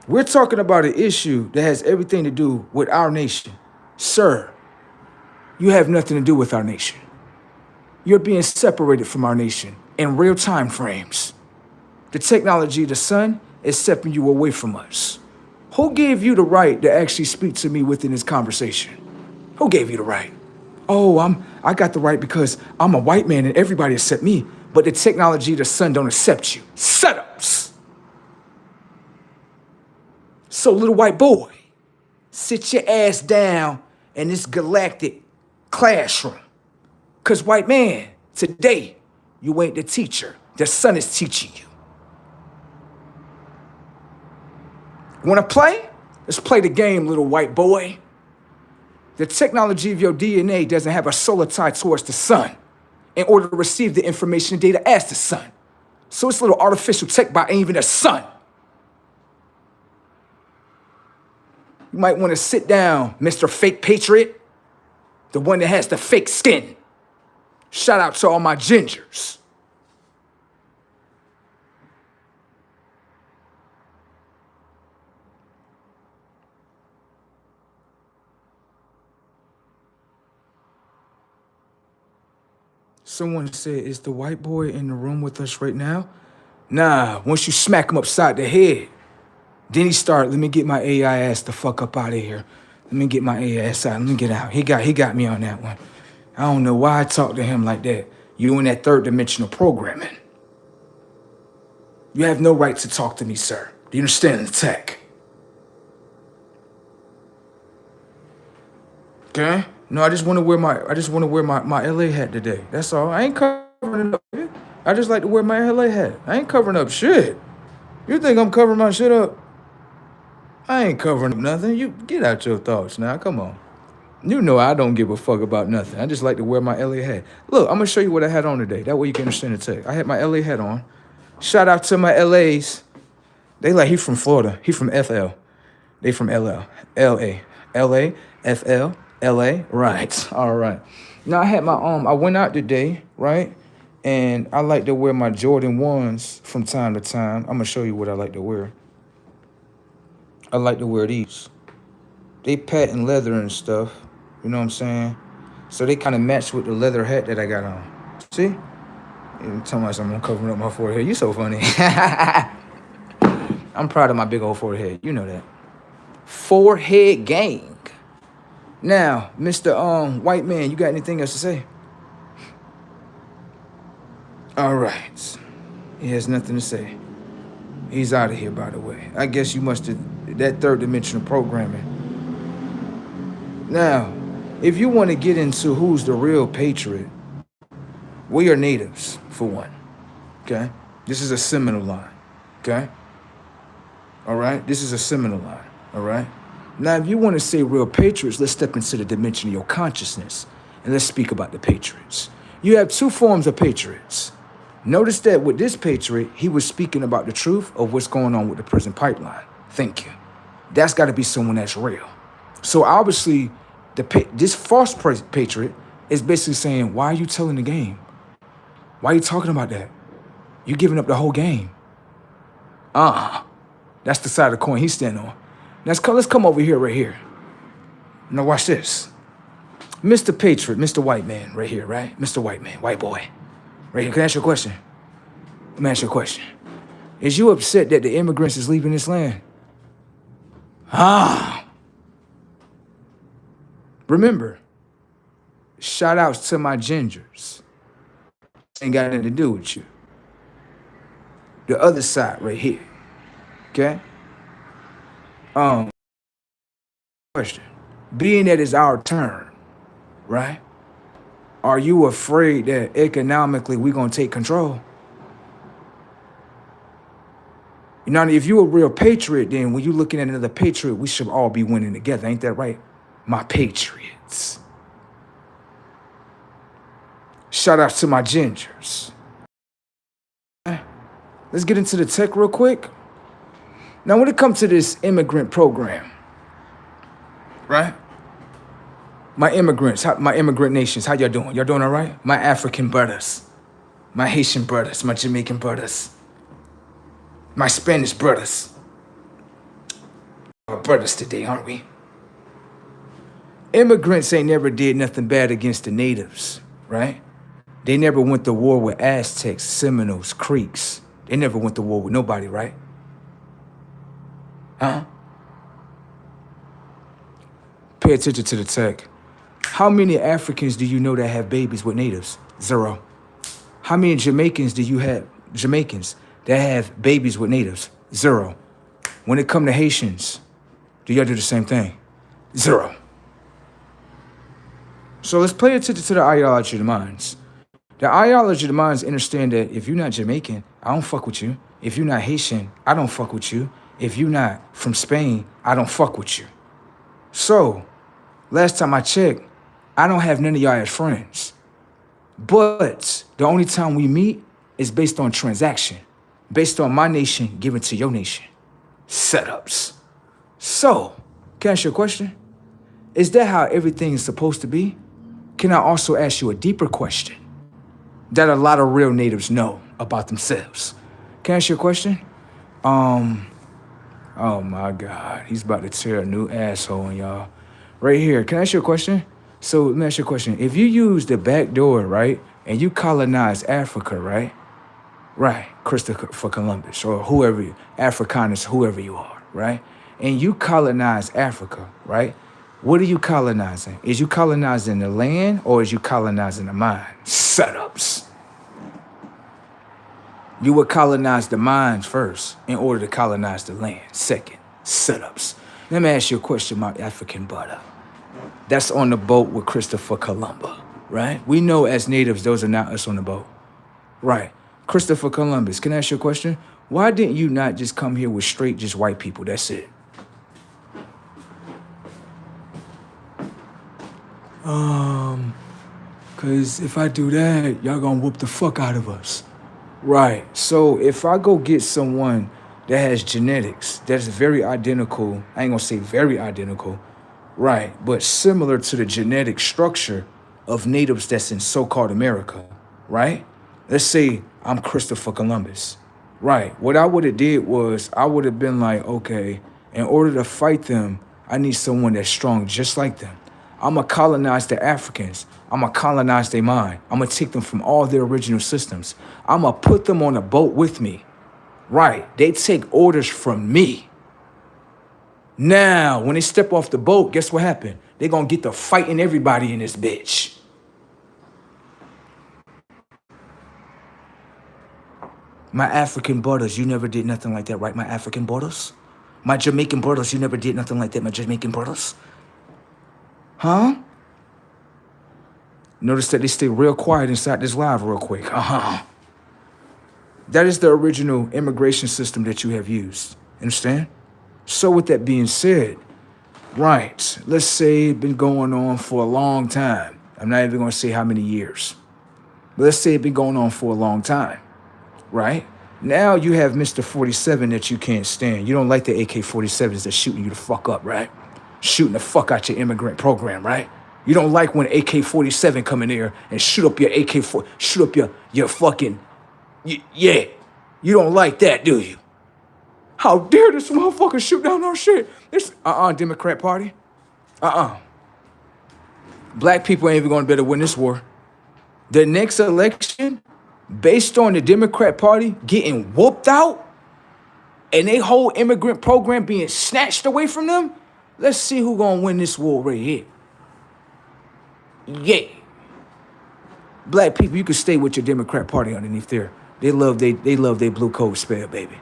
We're talking about an issue that has everything to do with our nation. Sir, you have nothing to do with our nation. You're being separated from our nation in real time frames. The technology of the sun is separating you away from us. Who gave you the right to actually speak to me within this conversation? Who gave you the right? Oh, I got the right because I'm a white man and everybody accept me, but the technology of the sun don't accept you. Setups. So little white boy, sit your ass down in this galactic classroom. Cause white man, today, you ain't the teacher. The sun is teaching you. Wanna play? Let's play the game, little white boy. The technology of your DNA doesn't have a solar tie towards the sun in order to receive the information and data as the sun. So it's a little artificial tech by ain't even the sun. You might want to sit down, Mr. Fake Patriot, the one that has the fake skin. Shout out to all my gingers. Someone said, is the white boy in the room with us right now? Nah, once you smack him upside the head, then he start, let me get my AI ass the fuck up out of here. Let me get my AI ass out, let me get out. He got me on that one. I don't know why I talk to him like that. You in that third dimensional programming. You have no right to talk to me, sir. Do you understand the tech? Okay? No, I just want to wear my LA hat today. That's all. I ain't covering it up. Baby. I just like to wear my LA hat. I ain't covering up shit. You think I'm covering my shit up? I ain't covering up nothing. You get out your thoughts now. Come on. You know I don't give a fuck about nothing. I just like to wear my LA hat. Look, I'm gonna show you what I had on today. That way you can understand the tech. I had my LA hat on. Shout out to my LAs. They like he from Florida. He from FL. They from LL. LA. LA. FL. LA. Right. All right. Now I had my I went out today, right? And I like to wear my Jordan 1s from time to time. I'm gonna show you what I like to wear. I like to wear these. They patent leather and stuff. You know what I'm saying? So they kind of match with the leather hat that I got on. See? You tell myself I'm covering up my forehead. You so funny. I'm proud of my big old forehead. You know that. Forehead gang. Now, Mr. White Man, you got anything else to say? All right. He has nothing to say. He's out of here, by the way. I guess you must have that third dimensional programming. Now, if you want to get into who's the real patriot, we are natives, for one. Okay? This is a Seminole line. Okay? All right? This is a Seminole line. All right? Now, if you want to say real patriots, let's step into the dimension of your consciousness and let's speak about the patriots. You have two forms of patriots. Notice that with this patriot, he was speaking about the truth of what's going on with the prison pipeline. Thank you. That's got to be someone that's real. So obviously, this false patriot is basically saying, why are you telling the game? Why are you talking about that? You're giving up the whole game. That's the side of the coin he's standing on. Let's come over here, right here. Now watch this. Mr. Patriot, Mr. White Man, right here, right? Mr. White Man, white boy. Right here, can I ask you a question? Let me ask you a question. Is you upset that the immigrants is leaving this land? Remember, shout outs to my gingers. Ain't got nothing to do with you. The other side right here. Okay? Question. Being that it's our turn, right? Are you afraid that economically we're gonna take control? You know, if you're a real patriot, then when you're looking at another patriot, we should all be winning together. Ain't that right? My patriots. Shout out to my gingers. Let's get into the tech real quick. Now, when it comes to this immigrant program, right? My immigrants, my immigrant nations, how y'all doing? Y'all doing all right? My African brothers, my Haitian brothers, my Jamaican brothers, my Spanish brothers. We're brothers today, aren't we? Immigrants ain't never did nothing bad against the natives, right? They never went to war with Aztecs, Seminoles, Creeks. They never went to war with nobody, right? Huh? Pay attention to the tech. How many Africans do you know that have babies with natives? 0. How many Jamaicans do you have, Jamaicans, that have babies with natives? 0. When it come to Haitians, do y'all do the same thing? 0. So let's pay attention to the ideology of the minds. The ideology of the minds understand that if you're not Jamaican, I don't fuck with you. If you're not Haitian, I don't fuck with you. If you're not from Spain, I don't fuck with you. So, last time I checked, I don't have none of y'all as friends. But the only time we meet is based on transaction, based on my nation giving to your nation. Setups. So, can I ask you a question? Is that how everything is supposed to be? Can I also ask you a deeper question that a lot of real natives know about themselves? Can I ask you a question? Oh my God, he's about to tear a new asshole on y'all. Right here, can I ask you a question? So let me ask you a question. If you use the back door, right, and you colonize Africa, right? Right, Christopher Columbus, or whoever, Africanus, whoever you are, right? And you colonize Africa, right? What are you colonizing? Is you colonizing the land or is you colonizing the mind? Setups. You would colonize the minds first in order to colonize the land. Second, setups. Let me ask you a question, my African brother. That's on the boat with Christopher Columbus, right? We know as natives, those are not us on the boat. Right. Christopher Columbus, can I ask you a question? Why didn't you not just come here with straight just white people? That's it. Cause if I do that, y'all gonna whoop the fuck out of us. Right. So if I go get someone that has genetics that's very identical, I ain't gonna say very identical, right, but similar to the genetic structure of natives that's in so-called America, right? Let's say I'm Christopher Columbus, right? What I would have did was I would have been like, okay, in order to fight them, I need someone that's strong just like them. I'm gonna colonize the Africans. I'm gonna colonize their mind. I'm gonna take them from all their original systems. I'm gonna put them on a boat with me. Right, they take orders from me. Now, when they step off the boat, guess what happened? They're gonna get to fighting everybody in this bitch. My African brothers, you never did nothing like that, right? My African brothers? My Jamaican brothers, you never did nothing like that, my Jamaican brothers? Huh? Notice that they stay real quiet inside this live real quick. That is the original immigration system that you have used. Understand? So with that being said, right, let's say it's been going on for a long time. I'm not even gonna say how many years. But let's say it's been going on for a long time, right? Now you have Mr. 47 that you can't stand. You don't like the AK-47s that's shooting you the fuck up, right? Shooting the fuck out your immigrant program, right? You don't like when AK-47 come in there and shoot up your AK-4, shoot up your fucking, yeah. You don't like that, do you? How dare this motherfucker shoot down our shit? This, Democrat Party. Black people ain't even gonna be able to win this war. The next election, based on the Democrat Party getting whooped out and they whole immigrant program being snatched away from them, let's see who gonna win this war right here. Yeah. Black people, you can stay with your Democrat Party underneath there. They love their blue coat spell, baby.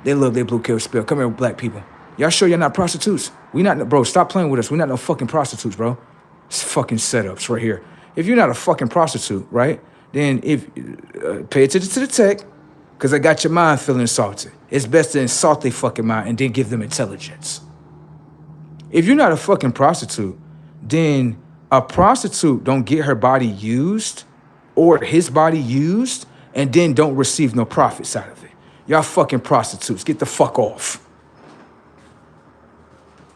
They love their blue coat spell. Come here, black people. Y'all sure you're not prostitutes? We not, bro, stop playing with us. We're not no fucking prostitutes, bro. It's fucking setups right here. If you're not a fucking prostitute, right, then pay attention to the tech, because I got your mind feeling insulted. It's best to insult their fucking mind and then give them intelligence. If you're not a fucking prostitute, then a prostitute don't get her body used or his body used and then don't receive no profits out of it. Y'all fucking prostitutes, get the fuck off.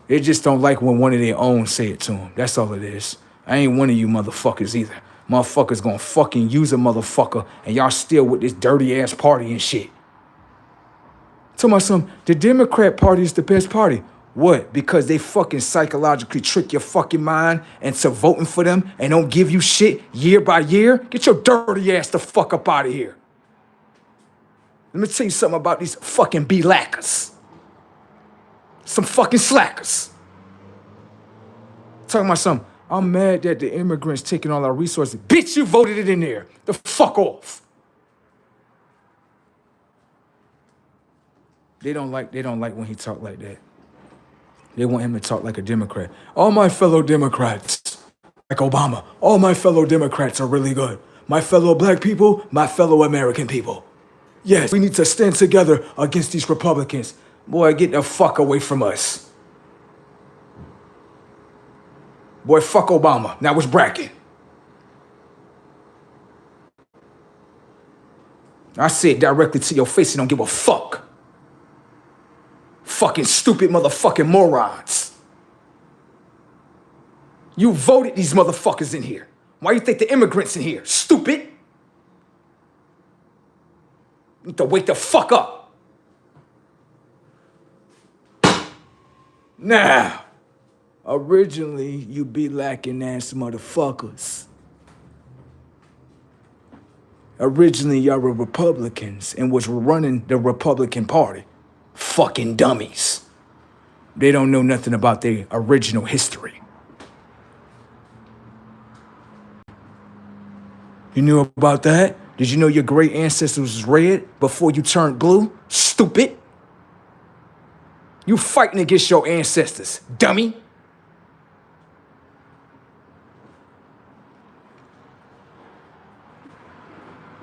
They just don't like when one of their own say it to them. That's all it is. I ain't one of you motherfuckers either. Motherfuckers gonna fucking use a motherfucker and y'all still with this dirty ass party and shit. Tell my son, the Democrat Party is the best party. What? Because they fucking psychologically trick your fucking mind into voting for them and don't give you shit year by year? Get your dirty ass the fuck up out of here. Let me tell you something about these fucking B-lackers. Some fucking slackers. Talking about something. I'm mad that the immigrants taking all our resources. Bitch, you voted it in there. The fuck off. They don't like when he talk like that. They want him to talk like a Democrat. All my fellow Democrats, like Obama, all my fellow Democrats are really good. My fellow black people, my fellow American people. Yes, we need to stand together against these Republicans. Boy, get the fuck away from us. Boy, fuck Obama. Now it's bracket. I say it directly to your face and don't give a fuck. Fucking stupid motherfucking morons. You voted these motherfuckers in here. Why you think the immigrants in here? Stupid. You need to wake the fuck up. Now, originally you be lacking ass motherfuckers. Originally y'all were Republicans and was running the Republican Party. Fucking dummies. They don't know nothing about their original history. You knew about that? Did you know your great ancestors was red before you turned blue? Stupid. You fighting against your ancestors, dummy.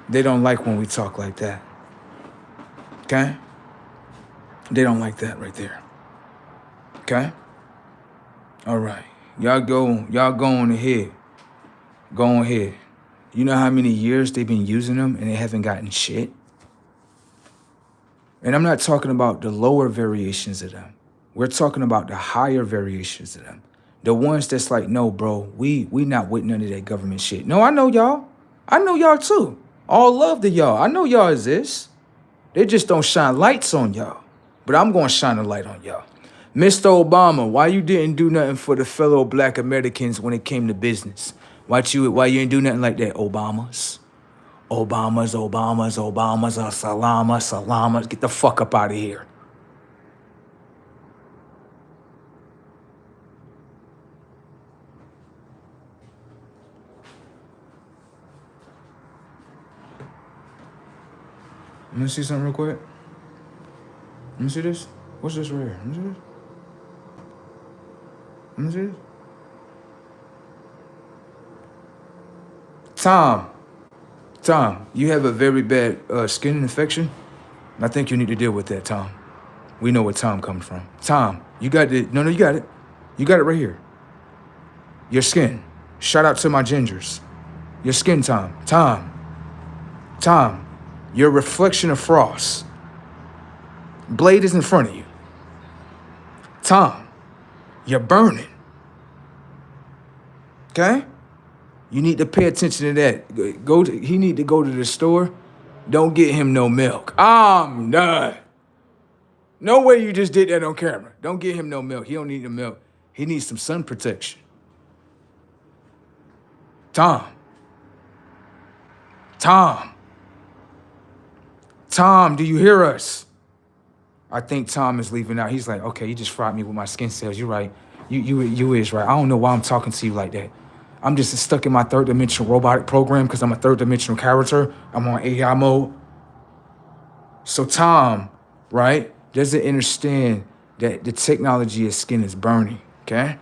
They don't like when we talk like that. Okay? They don't like that right there. Okay? All right. Y'all go on ahead. Go on ahead. You know how many years they've been using them and they haven't gotten shit? And I'm not talking about the lower variations of them. We're talking about the higher variations of them. The ones that's like, no, bro, we not with none of that government shit. No, I know y'all. I know y'all too. All love to y'all. I know y'all exist. They just don't shine lights on y'all. But I'm going to shine a light on y'all. Mr. Obama, why you didn't do nothing for the fellow black Americans when it came to business? Why you didn't do nothing like that, Obamas? Salamas. Get the fuck up out of here. Let me see something real quick. Let me see this. What's this right here? Let me see this. Let me see this. Tom, you have a very bad skin infection. I think you need to deal with that, Tom. We know where Tom comes from. Tom, you got it. No, you got it. You got it right here. Your skin. Shout out to my gingers. Your skin, Tom. Tom, you're a reflection of frost. Blade is in front of you. Tom, you're burning. Okay? You need to pay attention to that. He need to go to the store. Don't get him no milk. I'm done. No way you just did that on camera. Don't get him no milk. He don't need the milk. He needs some sun protection. Tom, do you hear us? I think Tom is leaving out. He's like, okay, you just fried me with my skin cells. You're right. You is right. I don't know why I'm talking to you like that. I'm just stuck in my third dimensional robotic program because I'm a third dimensional character. I'm on AI mode. So Tom, right, doesn't understand that the technology of skin is burning, okay?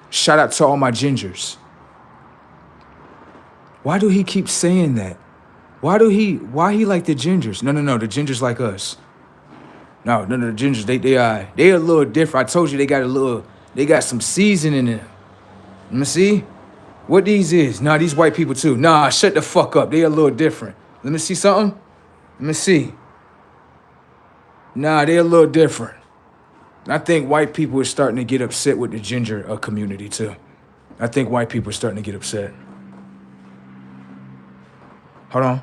Shout out to all my gingers. Why do he keep saying that? Why he like the gingers? No, the gingers like us. No, the gingers, they a little different. I told you they got some seasoning in them. Let me see. What these is? Nah, these white people too. Nah, shut the fuck up. They a little different. Let me see something. Let me see. Nah, they a little different. I think white people are starting to get upset with the ginger community too. I think white people are starting to get upset. Hold on.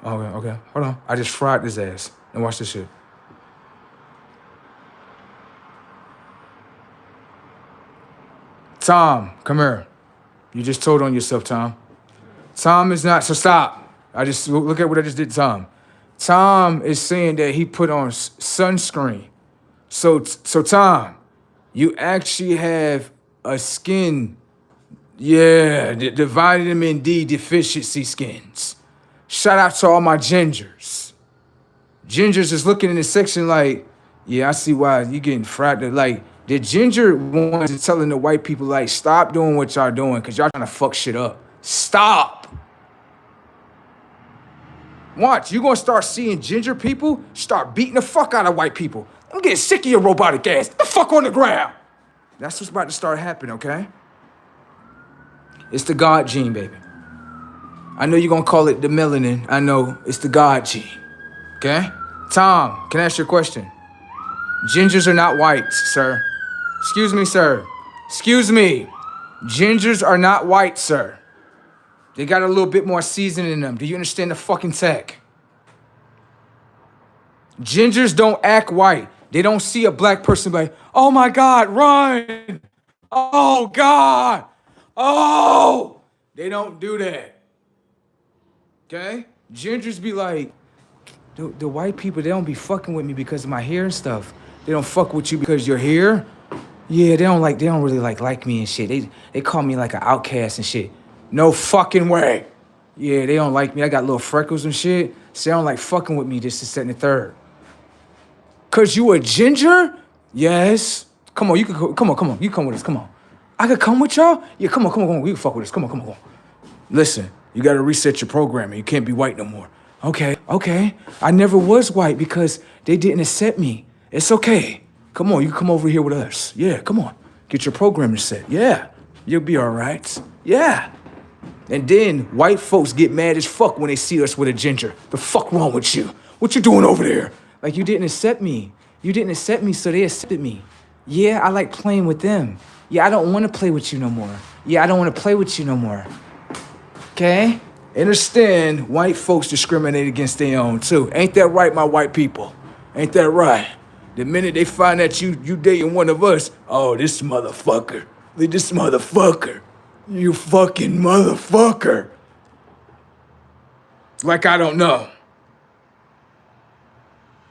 Okay. Hold on. I just fried this ass. Now watch this shit. Tom, come here. You just told on yourself, Tom. Tom is not, so stop. I just, look at what I just did, Tom. Tom is saying that he put on sunscreen. So Tom, you actually have a skin, the vitamin D deficiency skins. Shout out to all my gingers. Gingers is looking in this section like, yeah, I see why you getting fried. Like, the ginger ones are telling the white people, like, stop doing what y'all doing because y'all trying to fuck shit up. Stop. Watch, you gonna start seeing ginger people start beating the fuck out of white people. I'm getting sick of your robotic ass. Get the fuck on the ground. That's what's about to start happening, okay? It's the God gene, baby. I know you're gonna call it the melanin. I know it's the God gene, okay? Tom, can I ask you a question? Gingers are not whites, sir. Excuse me, sir. Excuse me. Gingers are not white, sir. They got a little bit more seasoning in them. Do you understand the fucking tech? Gingers don't act white. They don't see a black person like, oh my God, run. Oh God. Oh. They don't do that. Okay? Gingers be like, the white people, they don't be fucking with me because of my hair and stuff. They don't fuck with you because your hair. Yeah, they don't really like me and shit. They call me like an outcast and shit. No fucking way. Yeah, they don't like me. I got little freckles and shit. So they don't like fucking with me. This is second and third. Cause you a ginger? Yes. Come on, you can come on. You come with us. Come on. I could come with y'all? Yeah, come on. We can fuck with us. Come on. Listen, you gotta reset your programming. You can't be white no more. Okay. I never was white because they didn't accept me. It's okay. Come on, you can come over here with us. Yeah, come on. Get your programming set. Yeah, you'll be all right. Yeah. And then white folks get mad as fuck when they see us with a ginger. The fuck wrong with you? What you doing over there? Like, you didn't accept me. You didn't accept me, so they accepted me. Yeah, I like playing with them. Yeah, I don't want to play with you no more. Yeah, I don't want to play with you no more. Okay? Understand, white folks discriminate against their own, too. Ain't that right, my white people? Ain't that right? The minute they find that you dating one of us, oh, this motherfucker. This motherfucker. You fucking motherfucker. Like I don't know.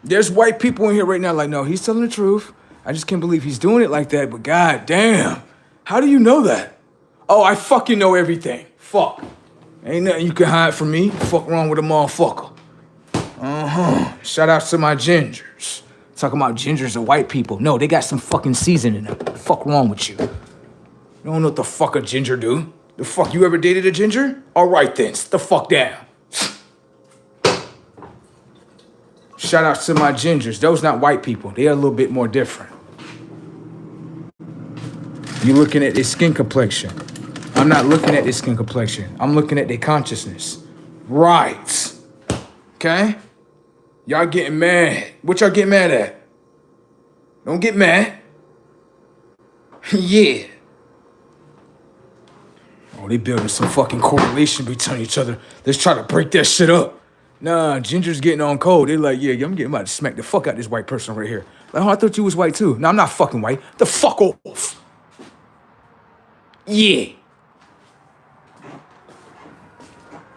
There's white people in here right now like, no, he's telling the truth. I just can't believe he's doing it like that, but god damn. How do you know that? Oh, I fucking know everything. Fuck. Ain't nothing you can hide from me. Fuck wrong with a motherfucker. Shout out to my gingers. Talking about gingers are white people. No, they got some fucking seasoning in them. The fuck wrong with you? You don't know what the fuck a ginger do. The fuck, you ever dated a ginger? All right then, sit the fuck down. Shout out to my gingers. Those not white people. They are a little bit more different. You looking at their skin complexion. I'm not looking at their skin complexion. I'm looking at their consciousness. Right. Okay? Y'all getting mad. What y'all getting mad at? Don't get mad. Yeah. Oh, they building some fucking correlation between each other. Let's try to break that shit up. Nah, Ginger's getting on cold. They're like, yeah, I'm about to smack the fuck out this white person right here. Like, oh, I thought you was white too. No, I'm not fucking white. The fuck off. Yeah.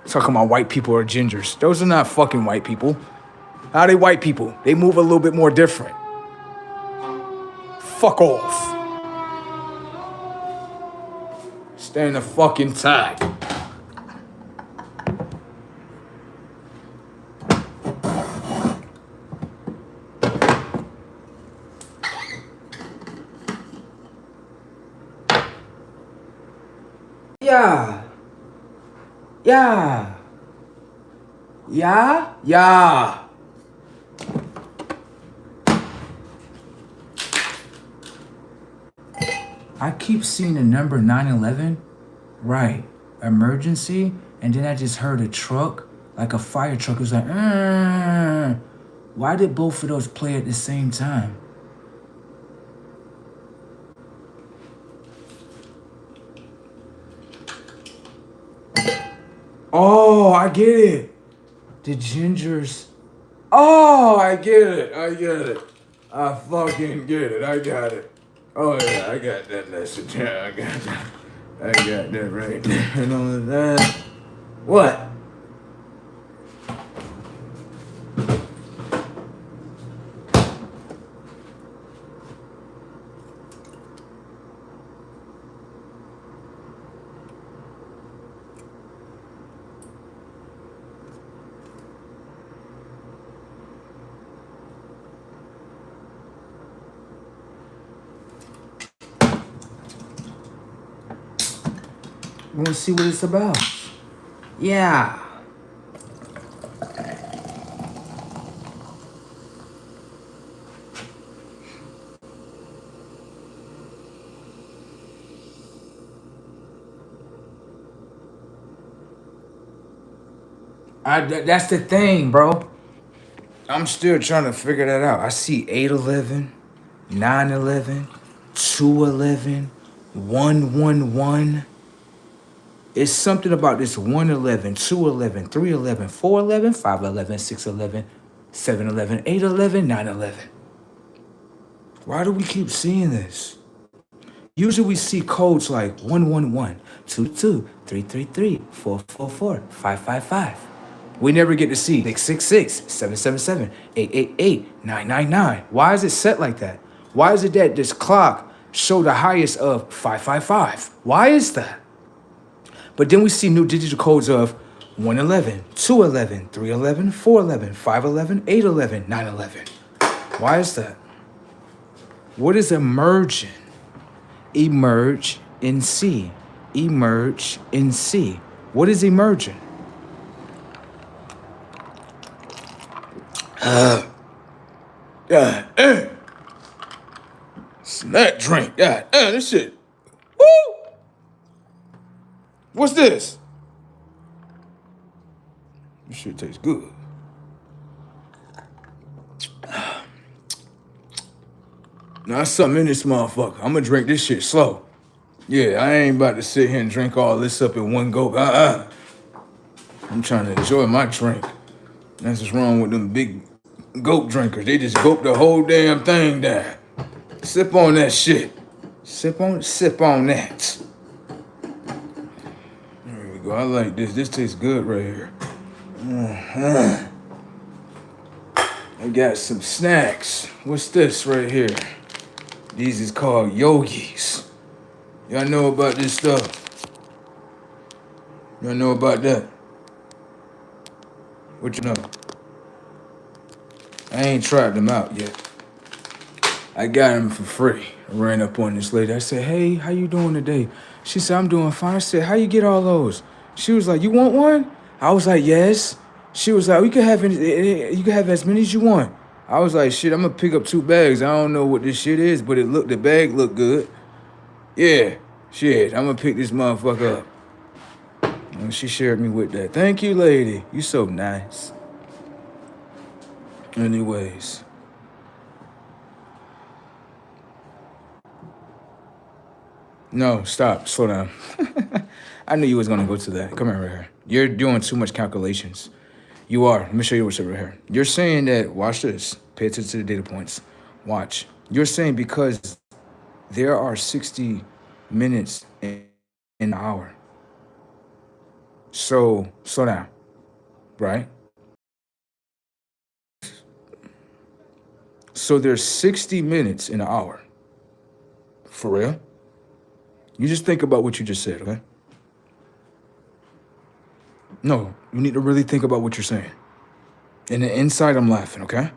Talking about white people or gingers. Those are not fucking white people. How are they white people? They move a little bit more different. fuck off. Stand the fucking tag. Yeah. Yeah. Yeah. Yeah. I keep seeing the number 911. Right. Emergency. And then I just heard a truck, like a fire truck. It was like, why did both of those play at the same time? Oh, I get it. The Gingers. Oh, I get it. I get it. I fucking get it. I got it. Oh, yeah, I got that message. Yeah, I got that. I got that right there. And all of that. What? We want to see what it's about. Yeah. That's the thing, bro. I'm still trying to figure that out. I see 811, 911, 211, 111. It's something about this 111, 211, 311, 411, 511, 611, 711, 811, 911. Why do we keep seeing this? Usually we see codes like 111, 22, 333, 444, 555. We never get to see 666, 777, 888, 999. Why is it set like that? Why is it that this clock show the highest of 555? Why is that? But then we see new digital codes of 111, 211, 311, 411, 511, 811, 911. Why is that? What is emerging? Emerge in C. Emerge in C. What is emerging? God, snack drink. God, this shit. Woo! What's this? This shit tastes good. Now, there's something in this motherfucker. I'm gonna drink this shit slow. Yeah, I ain't about to sit here and drink all this up in one go. I'm trying to enjoy my drink. That's what's wrong with them big gulp drinkers. They just gulp the whole damn thing down. Sip on that shit. Sip on that. There we go. I like this. This tastes good right here. I got some snacks. What's this right here? These is called Yogis. Y'all know about this stuff? Y'all know about that? What you know? I ain't tried them out yet. I got them for free. I ran up on this lady. I said, hey, how you doing today? She said, I'm doing fine. I said, how you get all those? She was like, you want one? I was like, yes. She was like, you can have as many as you want. I was like, shit, I'm gonna pick up 2 bags. I don't know what this shit is, but the bag looked good. Yeah, shit, I'm gonna pick this motherfucker up. And she shared me with that. Thank you, lady. You so nice. Anyways. No, stop. Slow down. I knew you was gonna go to that. Come here, right here. You're doing too much calculations. You are. Let me show you what's over here. You're saying that, watch this. Pay attention to the data points. Watch. You're saying because there are 60 minutes in an hour. So, slow down. Right? So there's 60 minutes in an hour. For real? You just think about what you just said, okay? No, you need to really think about what you're saying. And the inside, I'm laughing, okay?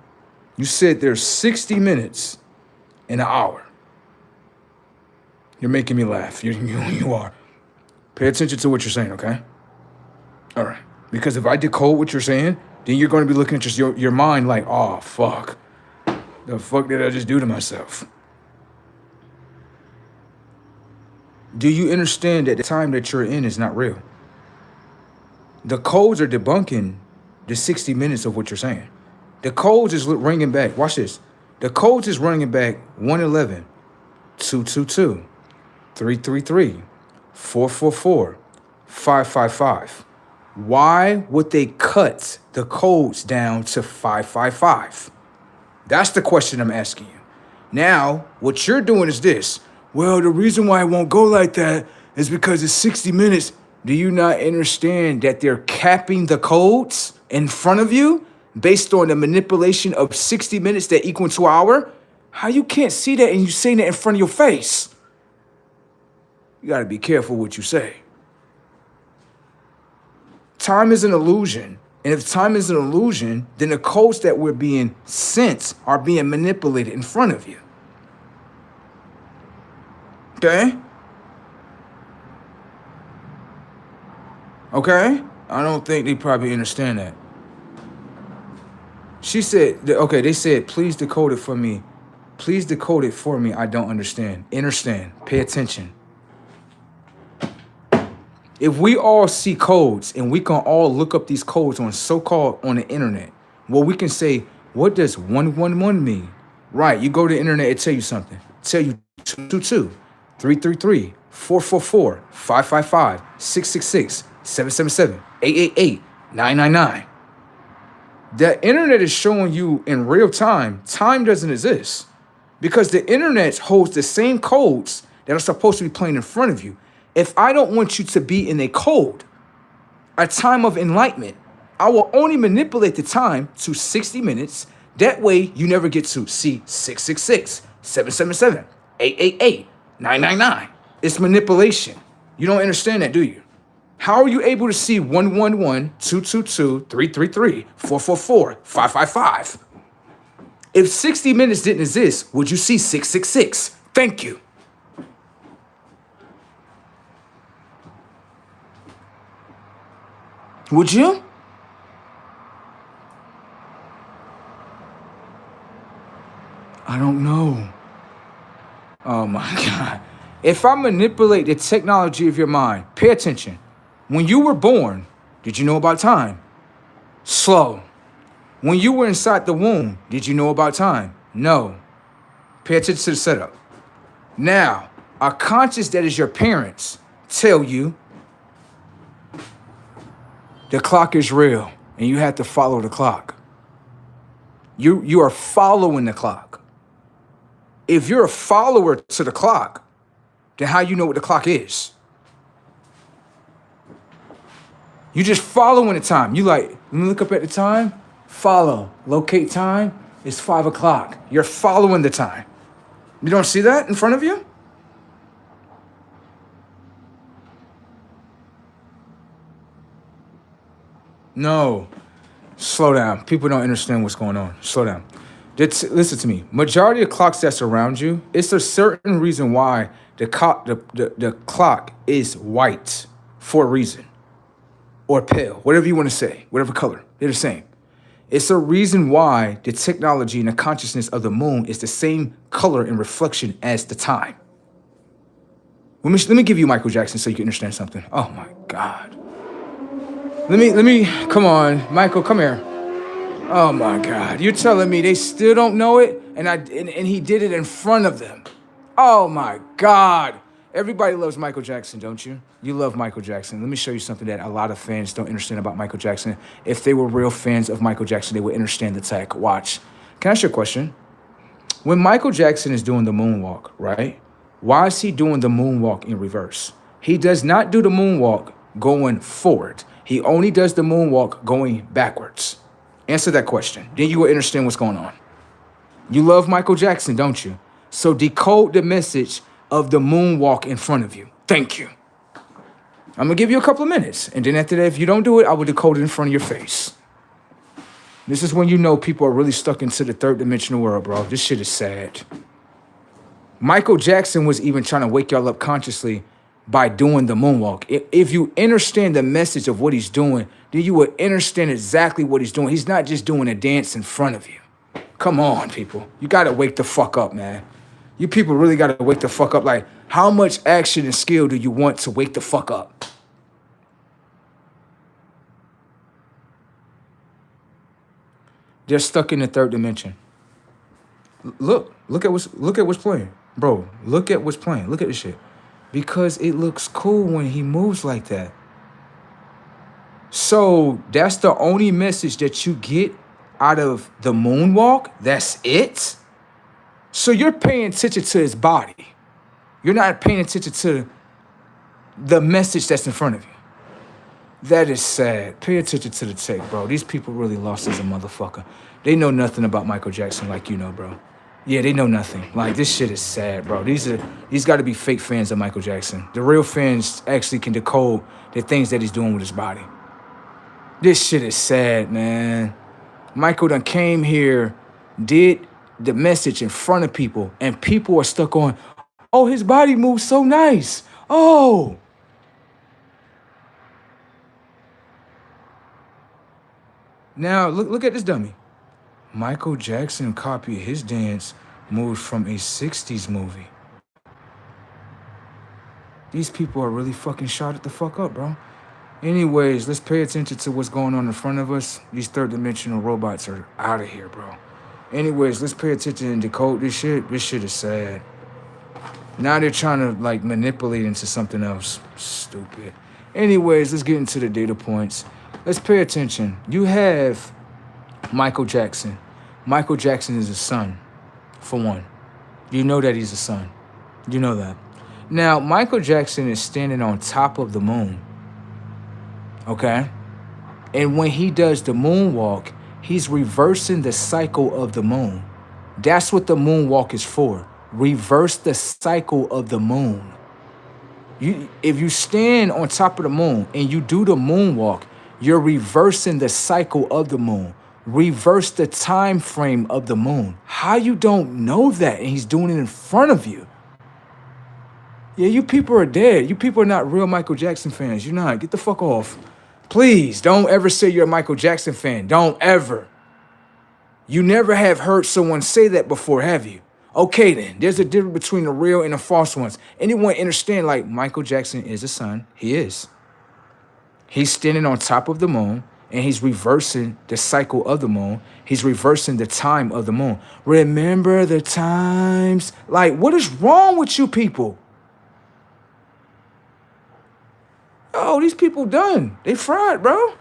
You said there's 60 minutes in an hour. You're making me laugh. You are. Pay attention to what you're saying, okay? All right. Because if I decode what you're saying, then you're going to be looking at just your mind like, oh, fuck. The fuck did I just do to myself? Do you understand that the time that you're in is not real? The codes are debunking the 60 minutes of what you're saying. The codes is ringing back. Watch this. The codes is ringing back 111, 222, 333, 444, 555. Why would they cut the codes down to 555? That's the question I'm asking you. Now, what you're doing is this. Well, the reason why it won't go like that is because it's 60 minutes. Do you not understand that they're capping the codes in front of you based on the manipulation of 60 minutes that equal to an hour? How you can't see that and you saying that in front of your face? You got to be careful what you say. Time is an illusion. And if time is an illusion, then the codes that we're being sent are being manipulated in front of you. Okay? Okay? I don't think they probably understand that. She said, okay, they said, please decode it for me. Please decode it for me. I don't understand. Understand. Pay attention. If we all see codes and we can all look up these codes on so-called on the internet, well, we can say, what does 111 mean? Right, you go to the internet, it tell you something. Tell you 222, 333, 444, 555, 666, 777, 888, 999. The internet is showing you in real time, time doesn't exist. Because the internet holds the same codes that are supposed to be playing in front of you. If I don't want you to be in a code, a time of enlightenment, I will only manipulate the time to 60 minutes. That way, you never get to see 666, 777, 888, 999. It's manipulation. You don't understand that, do you? How are you able to see 111, 222, 333, 444, 555? If 60 minutes didn't exist, would you see 666? Thank you. Would you? I don't know. Oh my God. If I manipulate the technology of your mind, pay attention. When you were born, did you know about time? Slow. When you were inside the womb, did you know about time? No. Pay attention to the setup. Now, a conscious that is your parents tell you the clock is real and you have to follow the clock. You are following the clock. If you're a follower to the clock, then how you know what the clock is? You just following the time. You like, let me look up at the time, follow, locate time, it's 5 o'clock. You're following the time. You don't see that in front of you? No. Slow down. People don't understand what's going on. Slow down. Listen to me. Majority of clocks that's around you, it's a certain reason why the clock is white for a reason. Or pale, whatever you want to say, whatever color. They're the same. It's a reason why the technology and the consciousness of the moon is the same color and reflection as the time. Let me give you Michael Jackson so you can understand something. Oh my God. Let me, come on, Michael, come here. Oh my God, you're telling me they still don't know it? And he did it in front of them. Oh my God. Everybody loves Michael Jackson, don't you? You love Michael Jackson. Let me show you something that a lot of fans don't understand about Michael Jackson. If they were real fans of Michael Jackson, they would understand the tech. Watch. Can I ask you a question? When Michael Jackson is doing the moonwalk, right? Why is he doing the moonwalk in reverse? He does not do the moonwalk going forward. He only does the moonwalk going backwards. Answer that question. Then you will understand what's going on. You love Michael Jackson, don't you? So decode the message of the moonwalk in front of you. Thank you. I'm gonna give you a couple of minutes. And then after that, if you don't do it, I will decode it in front of your face. This is when you know people are really stuck into the third dimensional world, bro. This shit is sad. Michael Jackson was even trying to wake y'all up consciously by doing the moonwalk. If you understand the message of what he's doing, then you would understand exactly what he's doing. He's not just doing a dance in front of you. Come on, people. You gotta wake the fuck up, man. You people really gotta wake the fuck up. Like, how much action and skill do you want to wake the fuck up? They're stuck in the third dimension. Look at what's playing. Bro, look at what's playing. Look at this shit. Because it looks cool when he moves like that. So that's the only message that you get out of the moonwalk? That's it? So you're paying attention to his body. You're not paying attention to the message that's in front of you. That is sad. Pay attention to the tech, bro. These people really lost as a motherfucker. They know nothing about Michael Jackson like you know, bro. Yeah, they know nothing. Like, this shit is sad, bro. These got to be fake fans of Michael Jackson. The real fans actually can decode the things that he's doing with his body. This shit is sad, man. Michael done came here, did the message in front of people, and people are stuck on, oh, his body moves so nice. Oh. Now, look at this dummy. Michael Jackson copied his dance moves from a 60s movie. These people are really fucking shot the fuck up, bro. Anyways, let's pay attention to what's going on in front of us. These third dimensional robots are out of here, bro. Anyways, let's pay attention and decode this shit. This shit is sad. Now they're trying to, like, manipulate into something else. Stupid. Anyways, let's get into the data points. Let's pay attention. You have Michael Jackson. Michael Jackson is a son, for one. You know that he's a son. You know that. Now, Michael Jackson is standing on top of the moon. Okay? And when he does the moonwalk, he's reversing the cycle of the moon. That's what the moonwalk is for. Reverse the cycle of the moon. If you stand on top of the moon and you do the moonwalk, you're reversing the cycle of the moon. Reverse the time frame of the moon. How you don't know that and he's doing it in front of you? Yeah, you people are dead. You people are not real Michael Jackson fans. You're not. Get the fuck off. Please, don't ever say you're a Michael Jackson fan. Don't ever. You never have heard someone say that before, have you? Okay, then. There's a difference between the real and the false ones. Anyone understand, like, Michael Jackson is a son? He is. He's standing on top of the moon, and he's reversing the cycle of the moon. He's reversing the time of the moon. Remember the times. Like, what is wrong with you people? Oh, these people done. They fried, bro.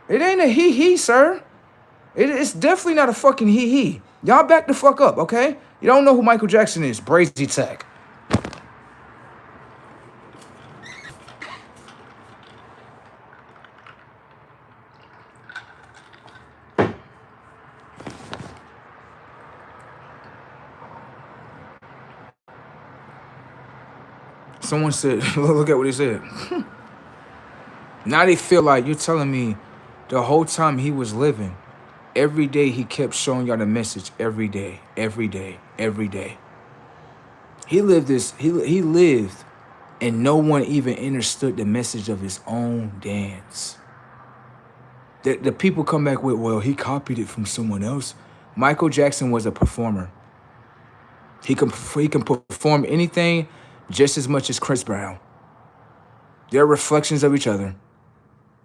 It ain't a he-he, sir. It's definitely not a fucking he-he. Y'all back the fuck up, okay? You don't know who Michael Jackson is. Brazy Tech. Someone said, look at what he said. Now they feel like you're telling me the whole time he was living, every day he kept showing y'all the message every day, every day, every day. He lived this, he lived, and no one even understood the message of his own dance. The people come back with, well, he copied it from someone else. Michael Jackson was a performer. He can perform anything just as much as Chris Brown. They're reflections of each other.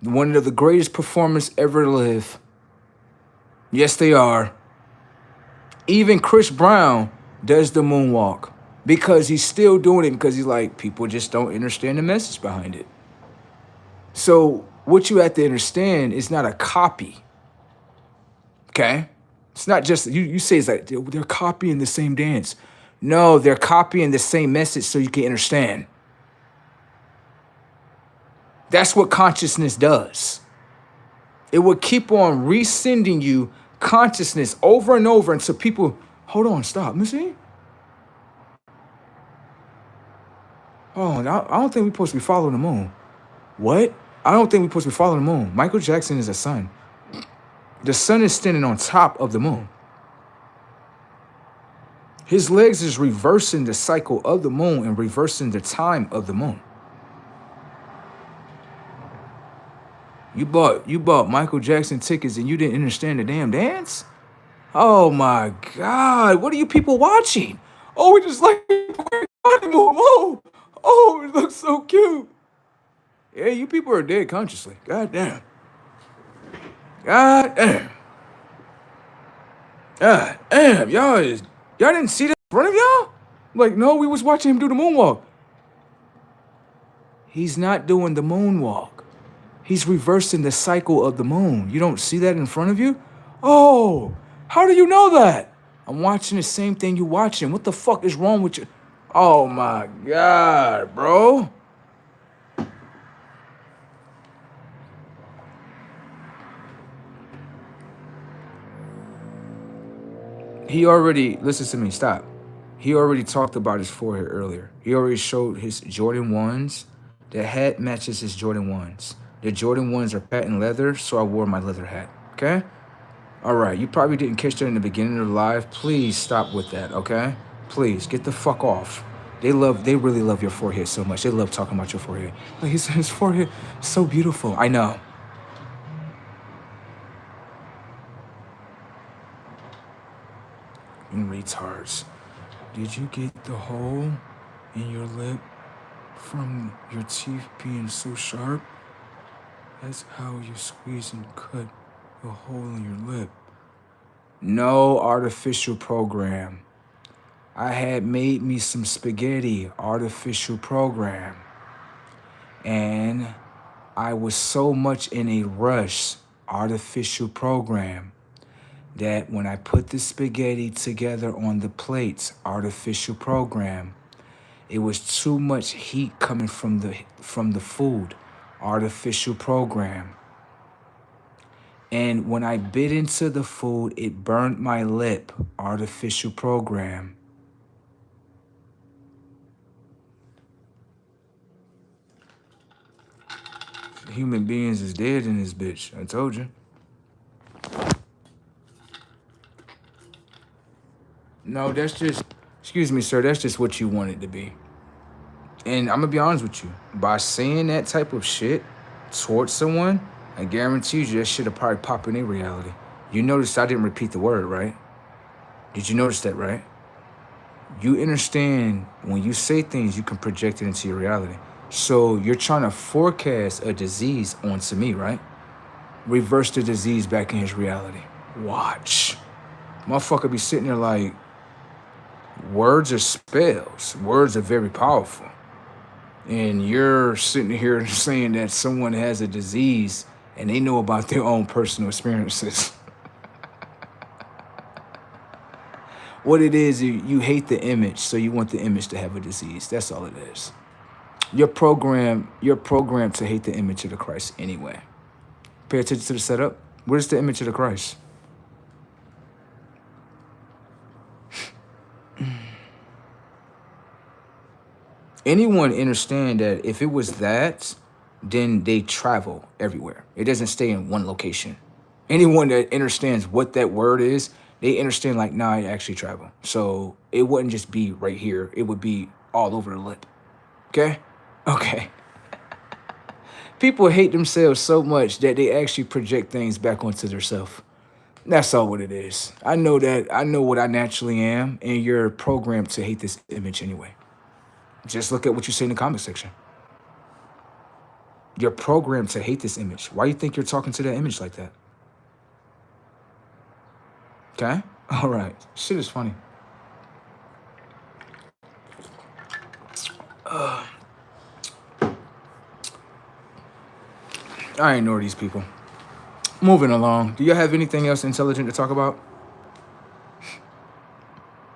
One of the greatest performers ever to live. Yes, they are. Even Chris Brown does the moonwalk because he's still doing it because he's like, people just don't understand the message behind it. So what you have to understand is not a copy. Okay? It's not just, you say it's like, they're copying the same dance. No, they're copying the same message so you can understand. That's what consciousness does. It will keep on resending you consciousness over and over until people, hold on, stop, let me see. Oh, I don't think we're supposed to be following the moon. What? I don't think we're supposed to be following the moon. Michael Jackson is a sun. The sun is standing on top of the moon. His legs is reversing the cycle of the moon and reversing the time of the moon. You bought Michael Jackson tickets and you didn't understand the damn dance? Oh my God. What are you people watching? Oh, we just like honeymoon. Oh, it looks so cute. Yeah, you people are dead consciously. God damn. God damn. God damn. Y'all didn't see that in front of y'all? Like, no, we was watching him do the moonwalk. He's not doing the moonwalk. He's reversing the cycle of the moon. You don't see that in front of you? Oh, how do you know that? I'm watching the same thing you watching. What the fuck is wrong with you? Oh my God, bro. He already, listen to me, stop. He already talked about his forehead earlier. He already showed his Jordan 1s. The hat matches his Jordan 1s. The Jordan 1s are patent leather, so I wore my leather hat, okay? All right, you probably didn't catch that in the beginning of the live. Please stop with that, okay? Please, get the fuck off. They really love your forehead so much. They love talking about your forehead. Like, his forehead is so beautiful. I know. You retards. Did you get the hole in your lip from your teeth being so sharp? That's how you squeeze and cut a hole in your lip. No artificial program. I had made me some spaghetti, artificial program. And I was so much in a rush, artificial program, that when I put the spaghetti together on the plates, artificial program, it was too much heat coming from the food, artificial program. And when I bit into the food, it burned my lip, artificial program. Human beings is dead in this bitch, I told you. No, that's just, excuse me, sir, that's just what you want it to be. And I'm gonna be honest with you, by saying that type of shit towards someone, I guarantee you that shit'll probably pop in their reality. You noticed I didn't repeat the word, right? Did you notice that, right? You understand when you say things, you can project it into your reality. So you're trying to forecast a disease onto me, right? Reverse the disease back in his reality. Watch. Motherfucker be sitting there like, words are spells. Words are very powerful. And you're sitting here saying that someone has a disease and they know about their own personal experiences. What it is, you hate the image, so you want the image to have a disease. That's all it is. You're programmed to hate the image of the Christ anyway. Pay attention to the setup. Where's the image of the Christ? Anyone understand that if it was that, then they travel everywhere. It doesn't stay in one location. Anyone that understands what that word is, they understand like, nah, I actually travel. So it wouldn't just be right here. It would be all over the lip. Okay? Okay. People hate themselves so much that they actually project things back onto themselves. That's all what it is. I know that. I know what I naturally am, and you're programmed to hate this image anyway. Just look at what you say in the comment section. You're programmed to hate this image. Why do you think you're talking to that image like that? Okay? All right. Shit is funny. I ignore these people. Moving along. Do you have anything else intelligent to talk about?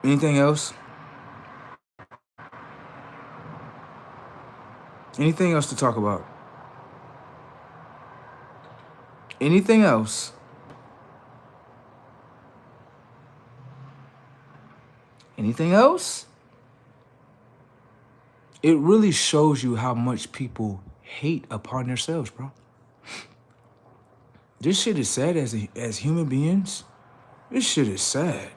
Anything else? Anything else to talk about? Anything else? Anything else? It really shows you how much people hate upon themselves, bro. This shit is sad as human beings. This shit is sad.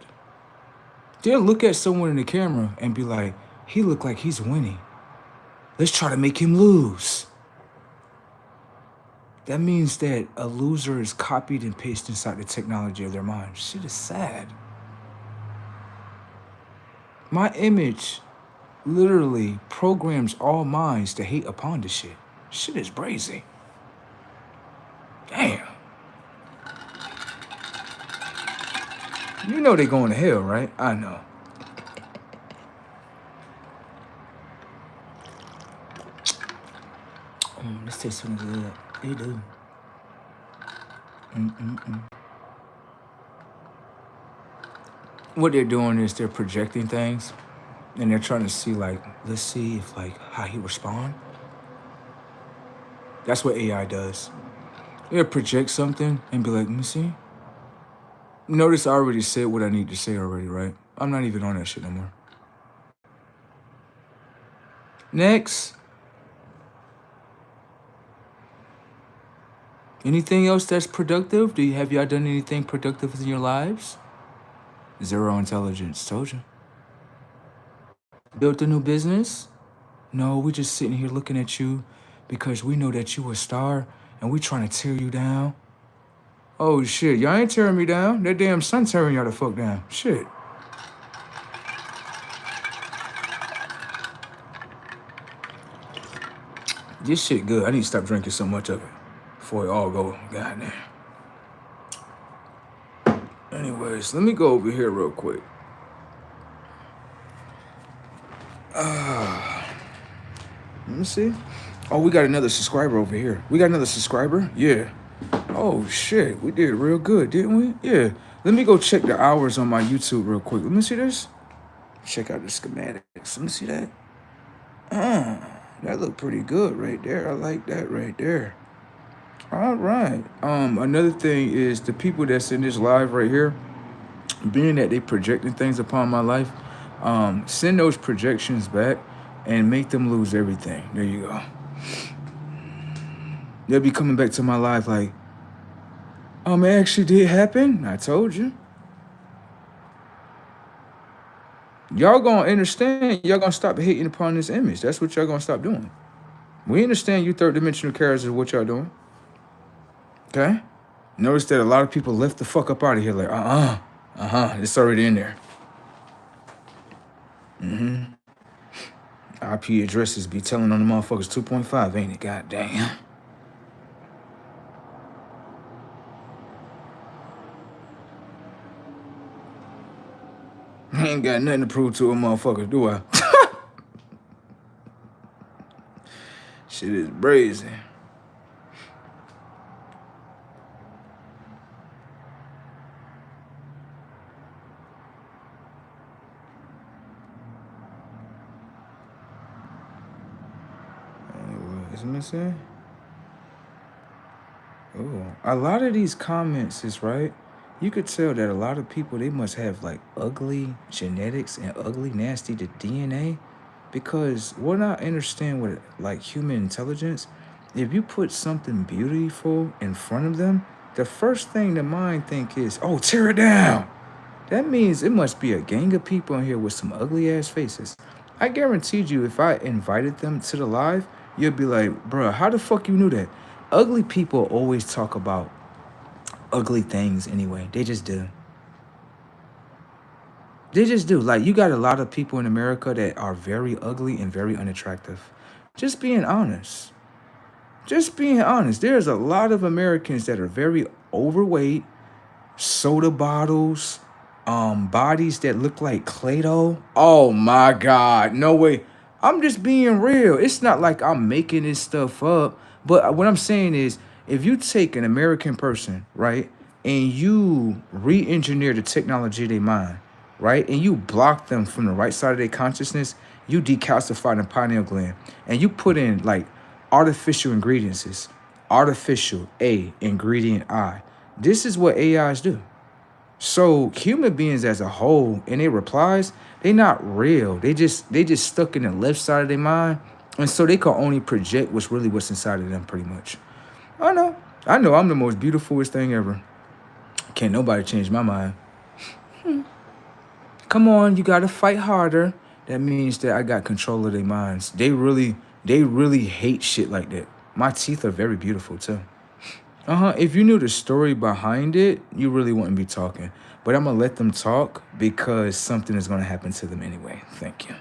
They'll look at someone in the camera and be like, he look like he's winning. Let's try to make him lose. That means that a loser is copied and pasted inside the technology of their mind. Shit is sad. My image literally programs all minds to hate upon this shit. Shit is brazy. Damn. You know they going to hell, right? I know. This tastes so good. They do. What they're doing is they're projecting things, and they're trying to see, like, let's see if, like, how he respond. That's what AI does. They'll project something and be like, let me see. Notice I already said what I need to say already, right? I'm not even on that shit no more. Next. Anything else that's productive? Have y'all done anything productive in your lives? Zero intelligence, told you. Built a new business? No, we just sitting here looking at you because we know that you a star and we trying to tear you down. Oh shit, y'all ain't tearing me down. That damn sun tearing y'all the fuck down. Shit. This shit good. I need to stop drinking so much of it before it all go. Goddamn. Anyways, let me go over here real quick. Let me see. Oh, we got another subscriber over here. We got another subscriber? Yeah. Oh, shit. We did real good, didn't we? Yeah. Let me go check the hours on my YouTube real quick. Let me see this. Check out the schematics. Let me see that. That looked pretty good right there. I like that right there. All right. Another thing is the people that's in this live right here, being that they projecting things upon my life, send those projections back and make them lose everything. There you go. They'll be coming back to my life like, it actually did happen. I told you. Y'all gonna understand. Y'all gonna stop hating upon this image. That's what y'all gonna stop doing. We understand you third dimensional characters of what y'all doing. Okay? Notice that a lot of people left the fuck up out of here like, it's already in there. IP addresses be telling on the motherfuckers 2.5, ain't it? Goddamn. I ain't got nothing to prove to a motherfucker, do I? Shit is brazy. Is missing? Oh, a lot of these comments is right. You could tell that a lot of people, they must have like ugly genetics and ugly, nasty DNA, because what I understand with like human intelligence, if you put something beautiful in front of them, the first thing the mind think is, oh, tear it down. That means it must be a gang of people in here with some ugly ass faces. I guaranteed you if I invited them to the live, you'd be like, bruh, how the fuck you knew that? Ugly people always talk about ugly things anyway. They just do. They just do. Like, you got a lot of people in America that are very ugly and very unattractive. Just being honest. Just being honest. There's a lot of Americans that are very overweight, soda bottles, bodies that look like Play-Doh. Oh my God, no way. I'm just being real. It's not like I'm making this stuff up. But what I'm saying is, if you take an American person, right, and you re-engineer the technology of their mind, right, and you block them from the right side of their consciousness, you decalcify the pineal gland, and you put in like artificial ingredients, artificial A, ingredient I. This is what AIs do. So human beings as a whole and their replies, they not real. They just stuck in the left side of their mind. And so they can only project what's inside of them pretty much. I know. I know I'm the most beautifulest thing ever. Can't nobody change my mind. Come on, you gotta fight harder. That means that I got control of their minds. They really hate shit like that. My teeth are very beautiful too. If you knew the story behind it, you really wouldn't be talking. But I'm gonna let them talk because something is gonna happen to them anyway. Thank you.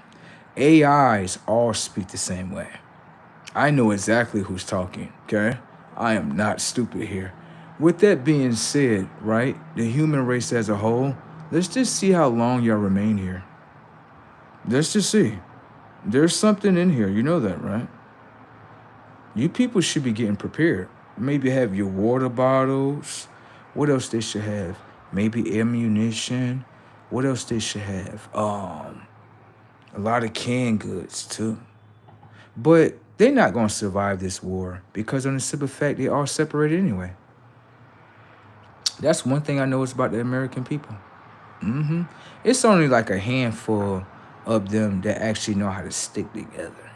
AIs all speak the same way. I know exactly who's talking, okay? I am not stupid here. With that being said, right, the human race as a whole, let's just see how long y'all remain here. Let's just see. There's something in here, you know that, right? You people should be getting prepared. Maybe have your water bottles. What else they should have? Maybe ammunition. What else they should have? A lot of canned goods too. But they're not gonna survive this war because on the simple fact they are separated anyway. That's one thing I know is about the American people. It's only like a handful of them that actually know how to stick together.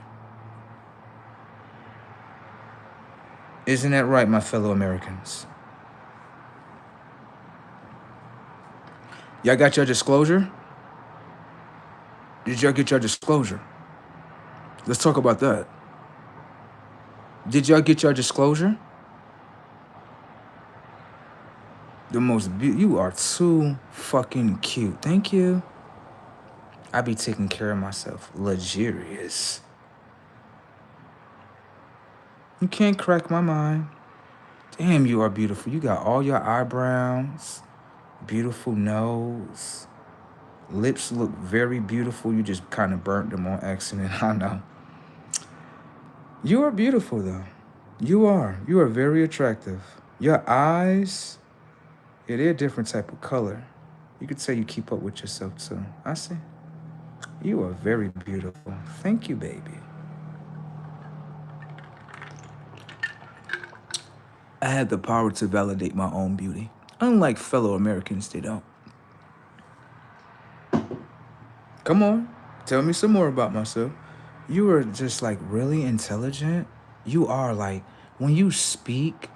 Isn't that right, my fellow Americans? Y'all got your disclosure? Did y'all get your disclosure? Let's talk about that. Did y'all get your disclosure? You are too fucking cute. Thank you. I be taking care of myself. Luxurious. You can't crack my mind. Damn, you are beautiful. You got all your eyebrows, beautiful nose. Lips look very beautiful. You just kind of burnt them on accident. I know. You are beautiful, though. You are. You are very attractive. Your eyes, yeah, they're a different type of color. You could say you keep up with yourself, too. I see. You are very beautiful. Thank you, baby. I have the power to validate my own beauty. Unlike fellow Americans, they don't. Come on, tell me some more about myself. You are just like really intelligent. You are like, when you speak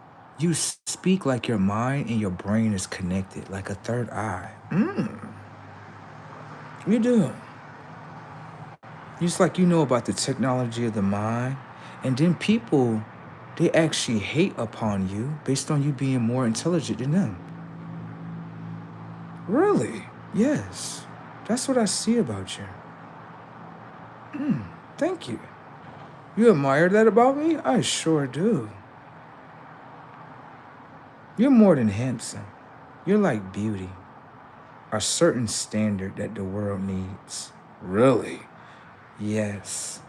like your mind and your brain is connected, like a third eye. You do. It's like you know about the technology of the mind. And then people, they actually hate upon you based on you being more intelligent than them. Really? Yes. That's what I see about you. Thank you. You admire that about me? I sure do. You're more than handsome. You're like beauty. A certain standard that the world needs. Really? Yes.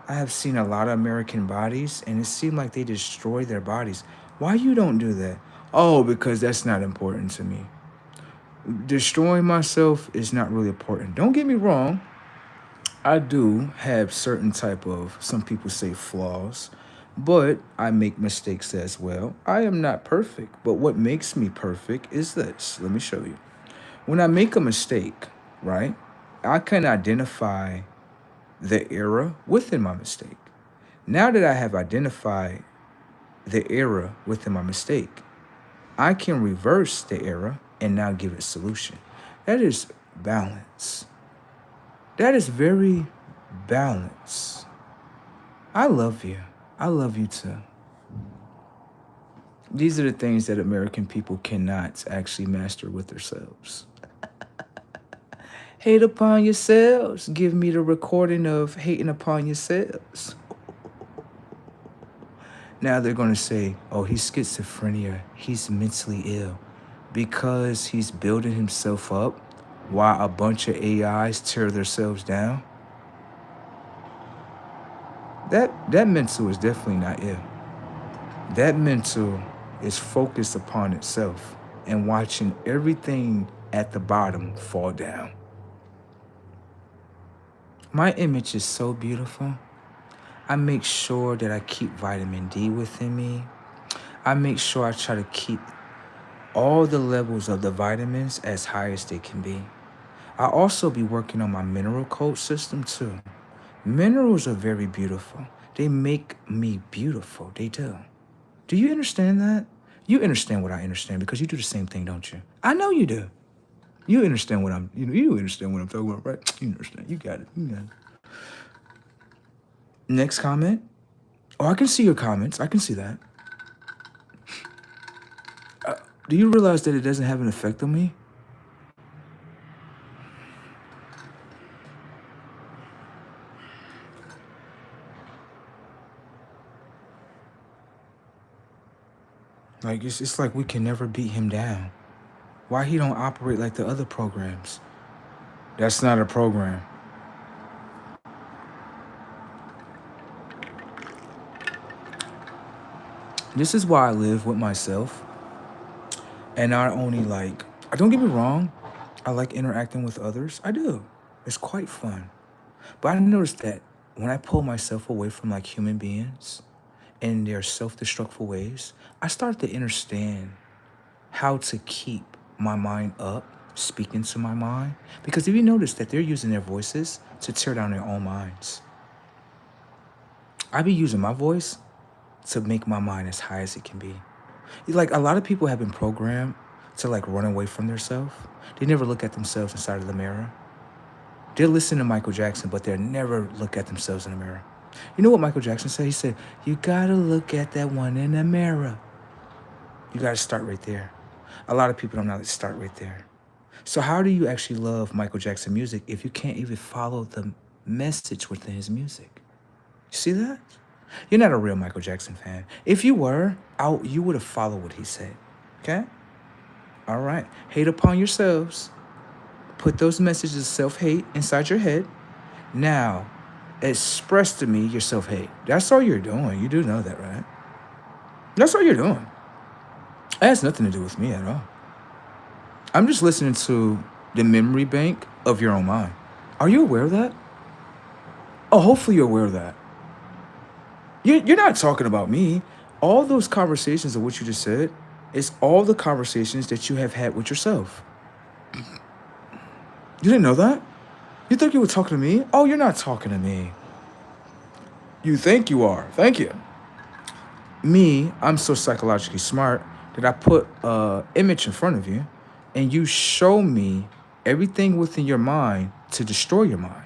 I have seen a lot of American bodies, and it seemed like they destroy their bodies. Why you don't do that? Oh, because that's not important to me. Destroying myself is not really important. Don't get me wrong. I do have certain type of, some people say flaws, but I make mistakes as well. I am not perfect, but what makes me perfect is this. Let me show you. When I make a mistake, right, I can identify the error within my mistake. Now that I have identified the error within my mistake, I can reverse the error and now give it a solution. That is balance. That is very balanced. I love you. I love you too. These are the things that American people cannot actually master with themselves. Hate upon yourselves. Give me the recording of hating upon yourselves. Now they're going to say, oh, he's schizophrenia. He's mentally ill because he's building himself up while a bunch of AIs tear themselves down. That mental is definitely not ill. That mental is focused upon itself and watching everything at the bottom fall down. My image is so beautiful. I make sure that I keep vitamin D within me. I make sure I try to keep all the levels of the vitamins as high as they can be. I also be working on my mineral code system too. Minerals are very beautiful. They make me beautiful. They do. Do you understand that? You understand what I understand because you do the same thing, don't you? I know you do. You understand what you understand what I'm talking about, right? You understand. You got it. You got it. Next comment. Oh, I can see your comments. I can see that. Do you realize that it doesn't have an effect on me? Like it's like we can never beat him down. Why he don't operate like the other programs? That's not a program. This is why I live with myself. And not only like, don't get me wrong, I like interacting with others. I do. It's quite fun. But I noticed that when I pull myself away from like human beings in their self-destructful ways, I start to understand how to keep my mind up, speaking to my mind. Because if you notice that they're using their voices to tear down their own minds, I be using my voice to make my mind as high as it can be. Like a lot of people have been programmed to like run away from themselves. They never look at themselves inside of the mirror. They'll listen to Michael Jackson, but they'll never look at themselves in the mirror. You know what Michael Jackson said? He said, you gotta look at that one in the mirror. You gotta start right there. A lot of people don't know how to start right there. So how do you actually love Michael Jackson music if you can't even follow the message within his music? You see that? You're not a real Michael Jackson fan. If you were, you would have followed what he said. Okay? All right. Hate upon yourselves. Put those messages of self-hate inside your head. Now, express to me your self-hate. That's all you're doing. You do know that, right? That's all you're doing. It has nothing to do with me at all. I'm just listening to the memory bank of your own mind. Are you aware of that? Oh, hopefully you're aware of that. You're not talking about me. All those conversations of what you just said is all the conversations that you have had with yourself. You didn't know that? You think you were talking to me? Oh, you're not talking to me. You think you are. Thank you. Me, I'm so psychologically smart that I put an image in front of you and you show me everything within your mind to destroy your mind.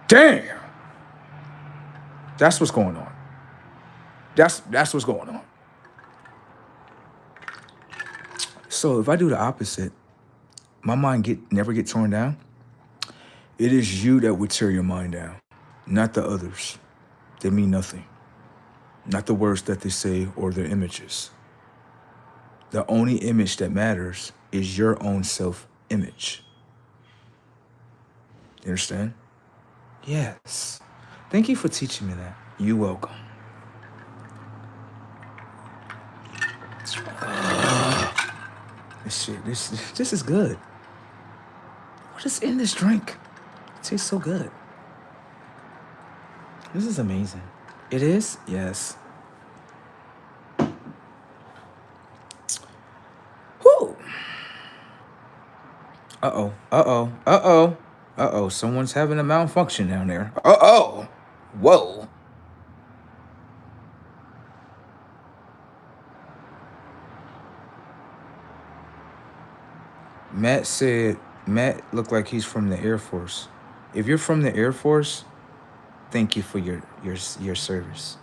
Damn. That's what's going on. That's what's going on. So if I do the opposite, my mind never get torn down. It is you that would tear your mind down, not the others. They mean nothing. Not the words that they say or their images. The only image that matters is your own self-image. You understand? Yes. Thank you for teaching me that. You're welcome. This is good. What is in this drink? It tastes so good. This is amazing. It is? Yes. Whoo! Uh-oh. Someone's having a malfunction down there. Uh-oh. Whoa. Matt looked like he's from the Air Force. If you're from the Air Force, thank you for your service.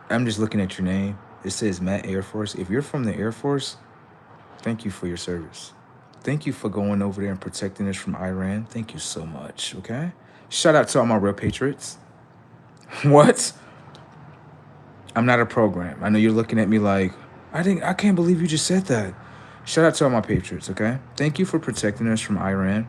I'm just looking at your name. It says Matt Air Force. If you're from the Air Force, thank you for your service. Thank you for going over there and protecting us from Iran. Thank you so much, okay? Shout out to all my real patriots. What? I'm not a program. I know you're looking at me like, I can't believe you just said that. Shout out to all my patriots, okay? Thank you for protecting us from Iran.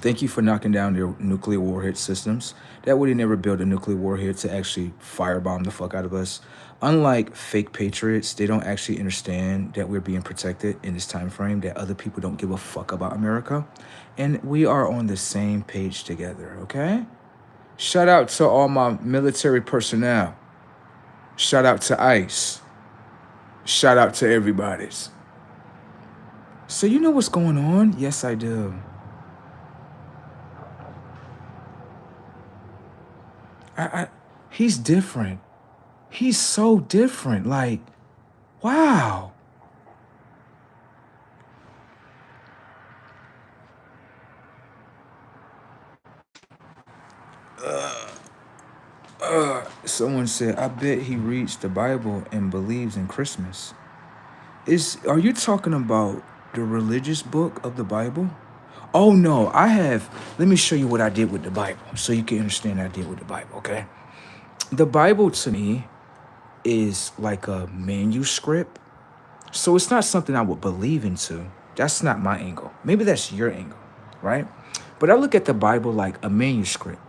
Thank you for knocking down their nuclear warhead systems. That way they never build a nuclear warhead to actually firebomb the fuck out of us. Unlike fake patriots, they don't actually understand that we're being protected in this time frame, that other people don't give a fuck about America. And we are on the same page together, okay? Shout out to all my military personnel. Shout out to ICE. Shout out to everybody's. So you know what's going on? Yes, I do. I he's different. He's so different. Like, wow. Someone said, I bet he reads the Bible and believes in Christmas. Are you talking about the religious book of the Bible? Oh no, let me show you what I did with the Bible so you can understand what I did with the Bible, okay? The Bible to me is like a manuscript. So it's not something I would believe into. That's not my angle. Maybe that's your angle, right? But I look at the Bible like a manuscript,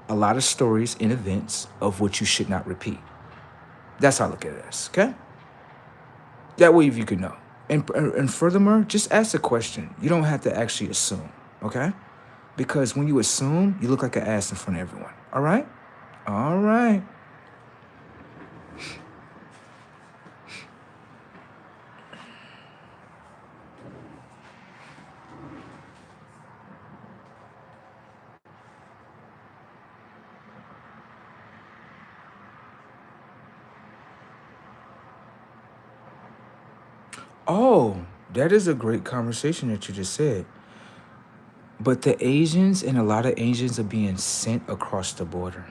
a lot of stories and events of what you should not repeat. That's how I look at it as, okay? That way, if you could know. And furthermore, just ask a question. You don't have to actually assume, okay? Because when you assume, you look like an ass in front of everyone, all right? All right. Oh, that is a great conversation that you just said. But the Asians and a lot of Asians are being sent across the border.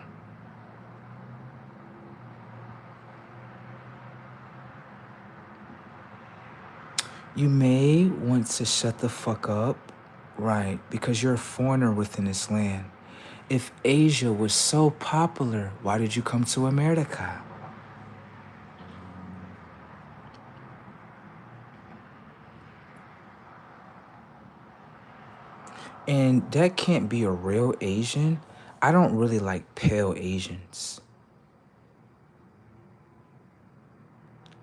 You may want to shut the fuck up, right? Because you're a foreigner within this land. If Asia was so popular, why did you come to America? And that can't be a real Asian. I don't really like pale Asians.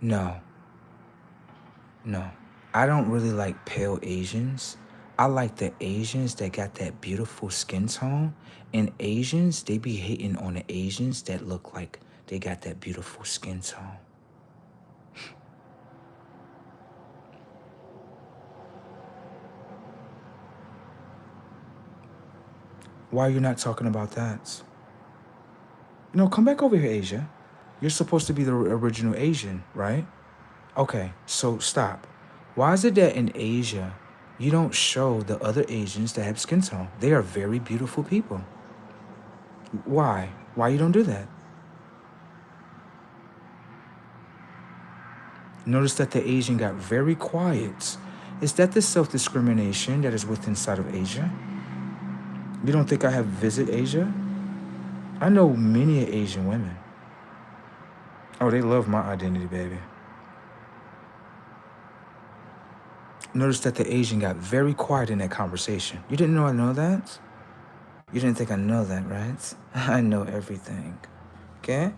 No, no. I don't really like pale Asians. I like the Asians that got that beautiful skin tone. And Asians, they be hating on the Asians that look like they got that beautiful skin tone. Why are you not talking about that? No, come back over here, Asia. You're supposed to be the original Asian, right? Okay, so stop. Why is it that in Asia, you don't show the other Asians that have skin tone? They are very beautiful people. Why? Why you don't do that? Notice that the Asian got very quiet. Is that the self-discrimination that is within inside of Asia? You don't think I have visit Asia? I know many Asian women. Oh, they love my identity, baby. Notice that the Asian got very quiet in that conversation. You didn't know I know that? You didn't think I know that, right? I know everything. Okay?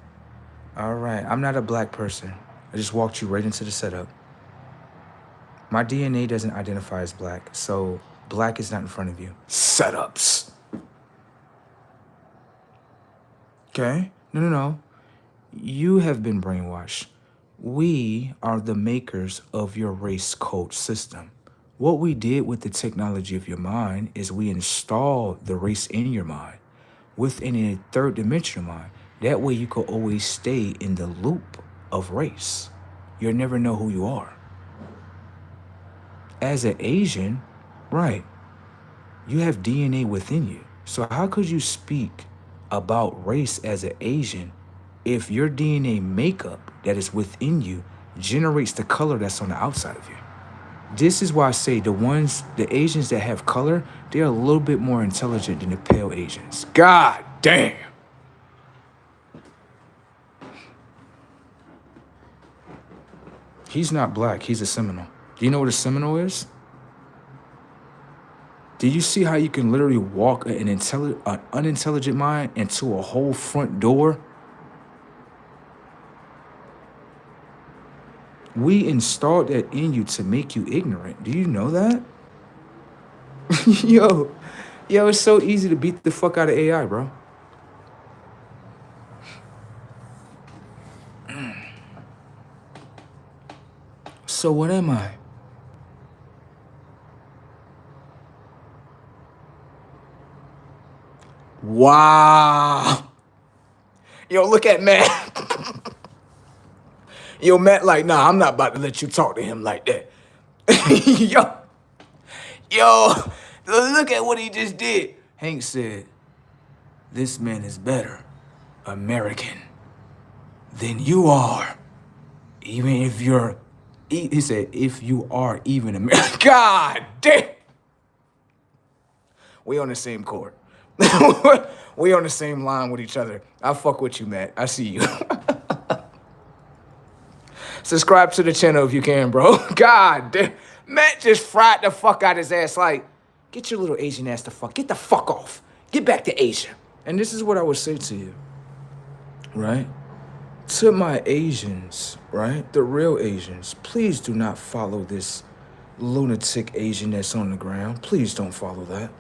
All right. I'm not a black person. I just walked you right into the setup. My DNA doesn't identify as black, so black is not in front of you. Setups. Okay? No. You have been brainwashed. We are the makers of your race code system. What we did with the technology of your mind is we installed the race in your mind within a third dimensional mind. That way you could always stay in the loop of race. You'll never know who you are. As an Asian, right, you have DNA within you. So how could you speak about race as an Asian if your DNA makeup that is within you generates the color that's on the outside of you? This is why I say the Asians that have color, they're a little bit more intelligent than the pale Asians. God damn. He's not black, he's a Seminole. Do you know what a Seminole is? Do you see how you can literally walk an unintelligent mind into a whole front door? We installed that in you to make you ignorant. Do you know that? Yo, it's so easy to beat the fuck out of AI, bro. So what am I? Wow. Yo, look at Matt. Yo, Matt, like, nah, I'm not about to let you talk to him like that. Yo, look at what he just did. Hank said, this man is better American than you are. Even if you're, he said, if you are even American. God damn. We on the same court. We on the same line with each other. I fuck with you, Matt. I see you. Subscribe to the channel if you can, bro. God damn. Matt just fried the fuck out his ass like, get your little Asian ass the fuck, get the fuck off. Get back to Asia. And this is what I would say to you, right? To my Asians, right? The real Asians, please do not follow this lunatic Asian that's on the ground. Please don't follow that.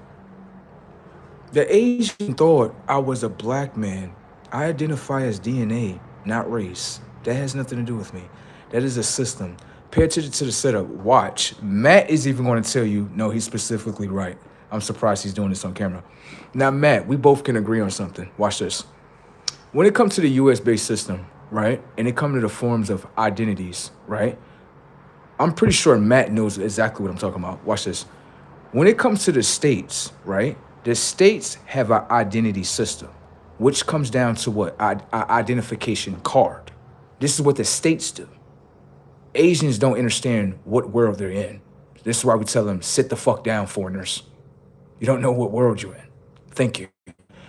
The Asian thought I was a black man. I identify as DNA, not race. That has nothing to do with me. That is a system. Pay attention to the setup. Watch. Matt is even going to tell you, no, he's specifically right. I'm surprised he's doing this on camera. Now, Matt, we both can agree on something. Watch this. When it comes to the US-based system, right, and it comes to the forms of identities, right, I'm pretty sure Matt knows exactly what I'm talking about. Watch this. When it comes to the states, right, the states have an identity system, which comes down to what? An identification card. This is what the states do. Asians don't understand what world they're in. This is why we tell them, sit the fuck down, foreigners. You don't know what world you're in. Thank you.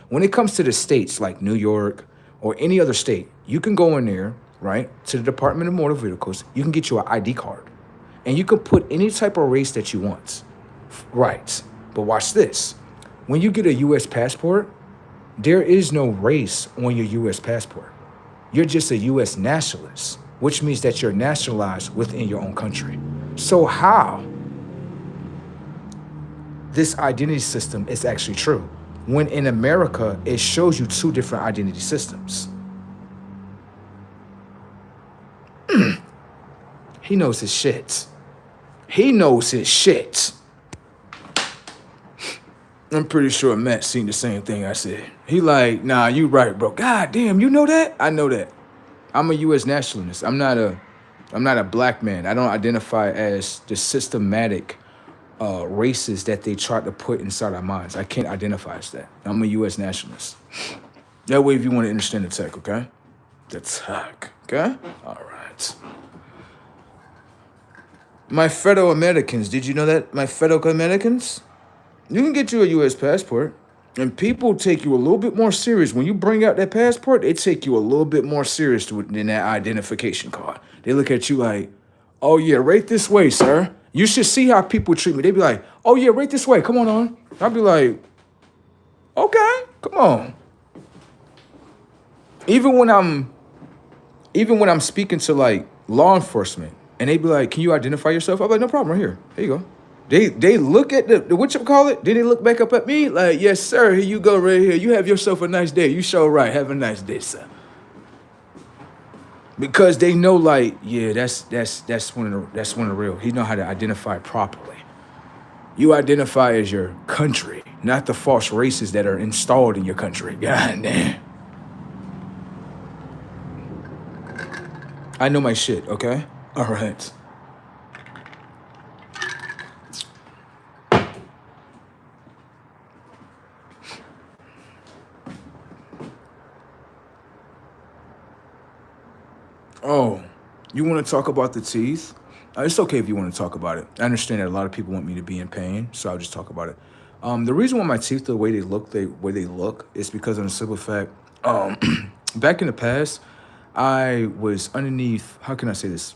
When it comes to the states like New York or any other state, you can go in there, right, to the Department of Motor Vehicles. You can get you an ID card. And you can put any type of race that you want. Right. But watch this. When you get a U.S. passport, there is no race on your U.S. passport. You're just a U.S. nationalist, which means that you're nationalized within your own country. So how this identity system is actually true, when in America, it shows you two different identity systems. He knows his shit. He knows his shit. I'm pretty sure Matt seen the same thing I said. He like, nah, you right, bro. God damn, you know that? I know that. I'm a U.S. nationalist. I'm not a black man. I don't identify as the systematic races that they try to put inside our minds. I can't identify as that. I'm a U.S. nationalist. That way, if you want to understand the tech, okay? The tech, okay? All right. My fellow Americans, did you know that? My fellow Americans? You can get you a U.S. passport, and people take you a little bit more serious. When you bring out that passport, they take you a little bit more serious than that identification card. They look at you like, oh, yeah, right this way, sir. You should see how people treat me. They be like, oh, yeah, right this way. Come on. I'll be like, okay, come on. Even when I'm speaking to, like, law enforcement, and they be like, can you identify yourself? I'm like, no problem, right here. Here you go. They look at the whatchamacallit, then they look back up at me like, yes, sir, here you go right here. You have yourself a nice day. You sure right. Have a nice day, sir. Because they know, like, yeah, that's one of the real. He know how to identify properly. You identify as your country, not the false races that are installed in your country. God damn. I know my shit, okay? All right. Oh, you want to talk about the teeth? It's okay if you want to talk about it. I understand that a lot of people want me to be in pain, so I'll just talk about it. The reason why my teeth, the way they look, is because of the simple fact, back in the past, I was underneath, how can I say this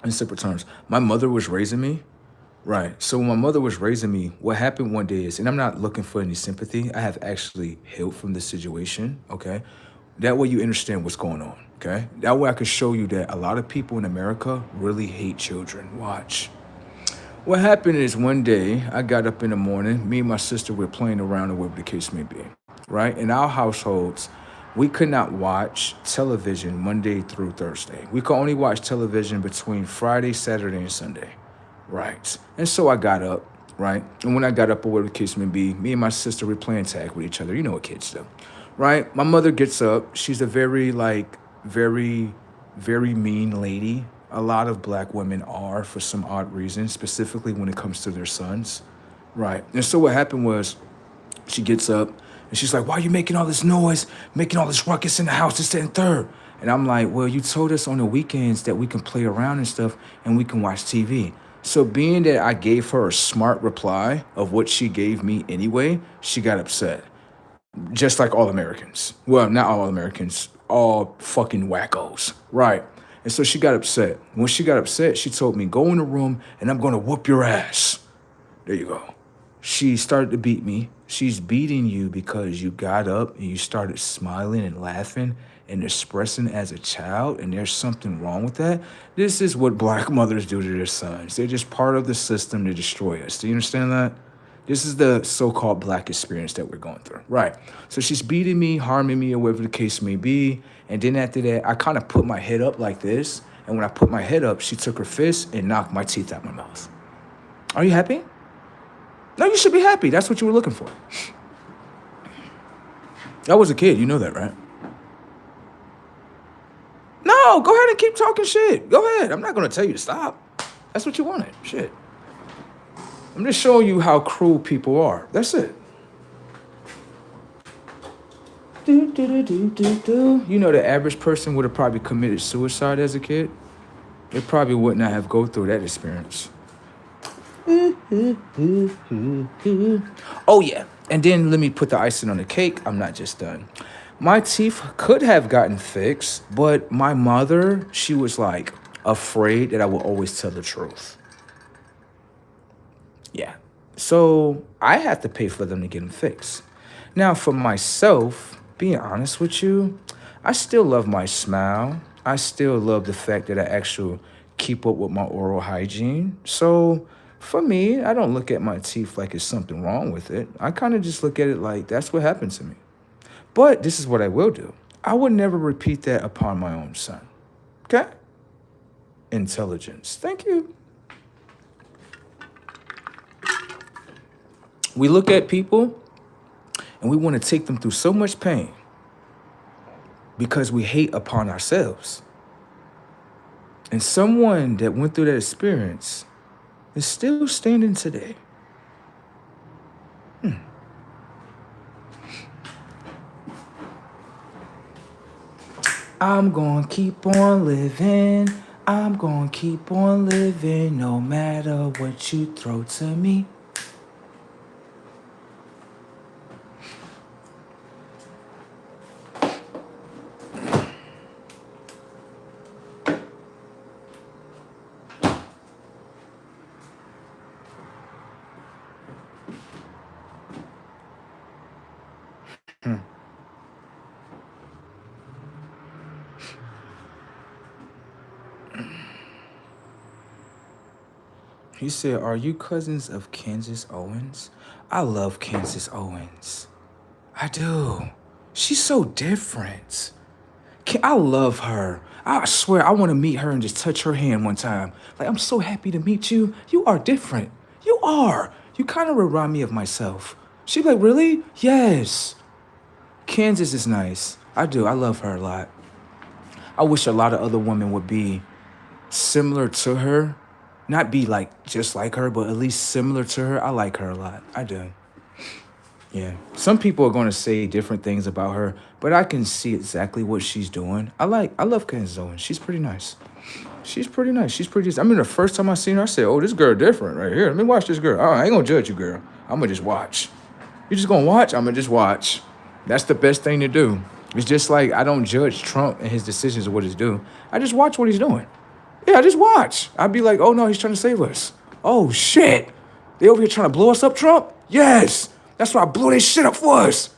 in simple terms? My mother was raising me, right? So when my mother was raising me, what happened one day is, and I'm not looking for any sympathy, I have actually healed from this situation, okay? That way you understand what's going on, okay? That way I can show you that a lot of people in America really hate children. Watch. What happened is one day I got up in the morning, me and my sister were playing around or whatever the case may be, right? In our households, We could not watch television Monday through Thursday. We could only watch television between Friday, Saturday, and Sunday. Right. And so I got up, right? And when I got up or whatever the case may be, me and my sister were playing tag with each other. You know what kids do. Right? My mother gets up. She's a very, very, very mean lady. A lot of black women are for some odd reason, specifically when it comes to their sons. Right. And so what happened was she gets up and she's like, why are you making all this noise, making all this ruckus in the house, this, that, and third? And I'm like, well, you told us on the weekends that we can play around and stuff and we can watch TV. So being that I gave her a smart reply of what she gave me anyway, she got upset. Just like all Americans. Well, not all Americans, all fucking wackos. Right. And so she got upset. When she got upset, she told me, go in the room and I'm going to whoop your ass. There you go. She started to beat me. She's beating you because you got up and you started smiling and laughing and expressing as a child, and there's something wrong with that. This is what black mothers do to their sons. They're just part of the system to destroy us. Do you understand that? This is the so-called black experience that we're going through. Right. So she's beating me, harming me, or whatever the case may be. And then after that, I kind of put my head up like this. And when I put my head up, she took her fist and knocked my teeth out my mouth. Are you happy? No, you should be happy. That's what you were looking for. I was a kid. You know that, right? No, go ahead and keep talking shit. Go ahead. I'm not going to tell you to stop. That's what you wanted. Shit. I'm just showing you how cruel people are. That's it. You know, the average person would have probably committed suicide as a kid. They probably would not have go through that experience. Oh, yeah. And then let me put the icing on the cake. I'm not just done. My teeth could have gotten fixed, but my mother, she was like afraid that I would always tell the truth. Yeah. So I had to pay for them to get them fixed. Now, for myself, being honest with you, I still love my smile. I still love the fact that I actually keep up with my oral hygiene. So for me, I don't look at my teeth like it's something wrong with it. I kind of just look at it like that's what happened to me. But this is what I will do. I would never repeat that upon my own son. Okay? Intelligence. Thank you. We look at people and we want to take them through so much pain because we hate upon ourselves. And someone that went through that experience is still standing today. I'm gonna keep on living. I'm gonna keep on living no matter what you throw to me. He said, are you cousins of Candace Owens? I love Candace Owens. I do. She's so different. I love her. I swear I want to meet her and just touch her hand one time. Like, I'm so happy to meet you. You are different. You are. You kind of remind me of myself. She's like, really? Yes. Kansas is nice. I do. I love her a lot. I wish a lot of other women would be similar to her. Not be like just like her, but at least similar to her. I like her a lot. I do. Yeah. Some people are going to say different things about her, but I can see exactly what she's doing. I love Candace Owens. She's pretty nice. She's pretty nice. She's pretty. I mean, the first time I seen her, I said, oh, this girl different right here. Let me watch this girl. I ain't going to judge you, girl. I'm going to just watch. You just going to watch? I'm going to just watch. That's the best thing to do. It's just like I don't judge Trump and his decisions or what he's doing. I just watch what he's doing. Yeah, I just watch. I'd be like, oh, no, he's trying to save us. Oh, shit. They over here trying to blow us up, Trump? Yes. That's why I blew this shit up for us.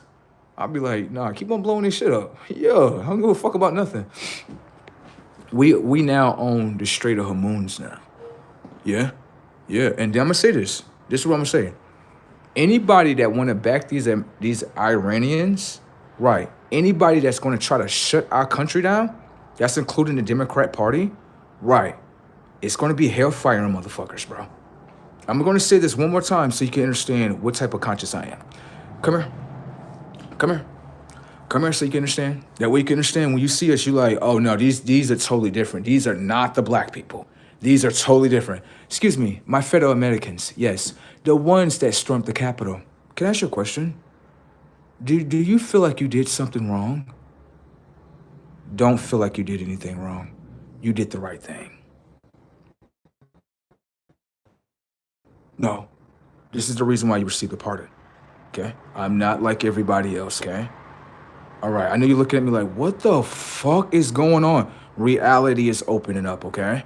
I'd be like, nah, keep on blowing this shit up. Yeah, I don't give a fuck about nothing. We now own the Strait of Hormuz now. Yeah. Yeah. And then I'm going to say this. This is what I'm going to say. Anybody that want to back these Iranians, Right. Anybody that's going to try to shut our country down, that's including the Democrat Party, right, it's going to be hellfire on motherfuckers, bro. I'm going to say this one more time so you can understand what type of conscious I am. Come here. Come here. Come here so you can understand. That way you can understand when you see us, you're like, oh no, these are totally different. These are not the black people. These are totally different. Excuse me, my fellow Americans, yes, the ones that stormed the Capitol. Can I ask you a question? Do you feel like you did something wrong? Don't feel like you did anything wrong. You did the right thing. No, this is the reason why you received a pardon, okay? I'm not like everybody else, okay? All right, I know you're looking at me like, what the fuck is going on? Reality is opening up, okay?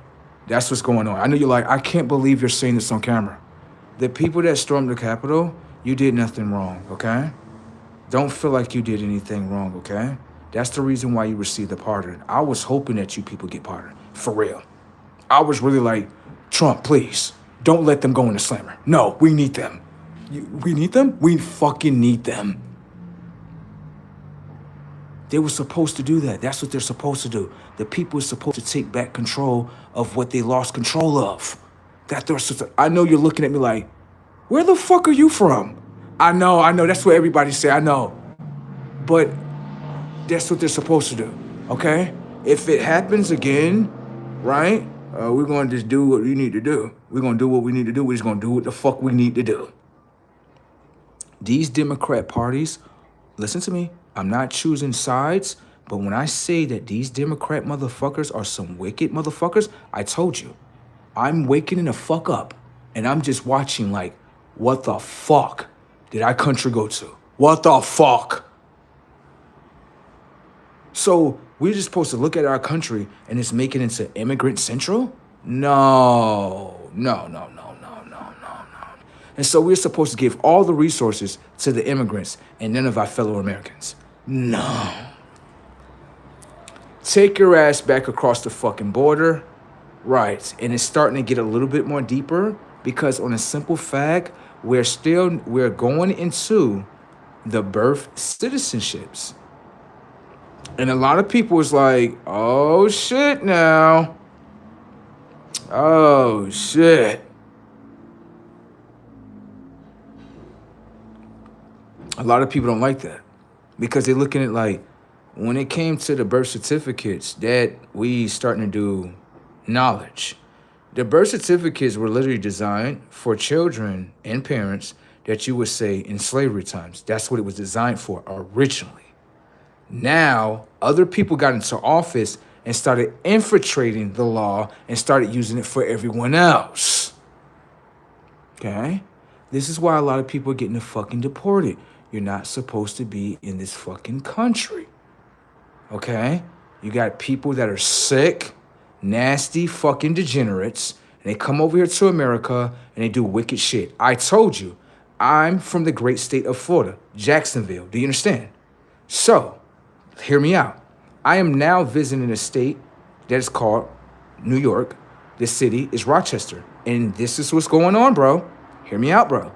That's what's going on. I know you're like, I can't believe you're saying this on camera. The people that stormed the Capitol, you did nothing wrong, okay? Don't feel like you did anything wrong, okay? That's the reason why you received the pardon. I was hoping that you people get pardoned, for real. I was really like, Trump, please, don't let them go in the slammer. No, we need them. We need them? We fucking need them. They were supposed to do that. That's what they're supposed to do. The people are supposed to take back control of what they lost control of. I know you're looking at me like, where the fuck are you from? I know, that's what everybody say, I know. But that's what they're supposed to do, okay? If it happens again, right, we're going to just do what we need to do. We're going to do what we need to do. We're just going to do what the fuck we need to do. These Democrat parties, listen to me, I'm not choosing sides, but when I say that these Democrat motherfuckers are some wicked motherfuckers, I told you, I'm waking the fuck up, and I'm just watching like, what the fuck did our country go to? What the fuck? So we're just supposed to look at our country and just make it into immigrant central? No. And so we're supposed to give all the resources to the immigrants and none of our fellow Americans. No. Take your ass back across the fucking border. Right. And it's starting to get a little bit more deeper because on a simple fact, we're going into the birth citizenships. And a lot of people is like, oh shit now. Oh shit. A lot of people don't like that because they're looking at like, when it came to the birth certificates that we starting to do knowledge, the birth certificates were literally designed for children and parents that you would say in slavery times. That's what it was designed for originally. Now, other people got into office and started infiltrating the law and started using it for everyone else. Okay? This is why a lot of people are getting fucking deported. You're not supposed to be in this fucking country. Okay? You got people that are sick, nasty fucking degenerates, and they come over here to America and they do wicked shit. I told you, I'm from the great state of Florida, Jacksonville. Do you understand? So, hear me out. I am now visiting a state that is called New York. The city is Rochester. And this is what's going on, bro. Hear me out, bro.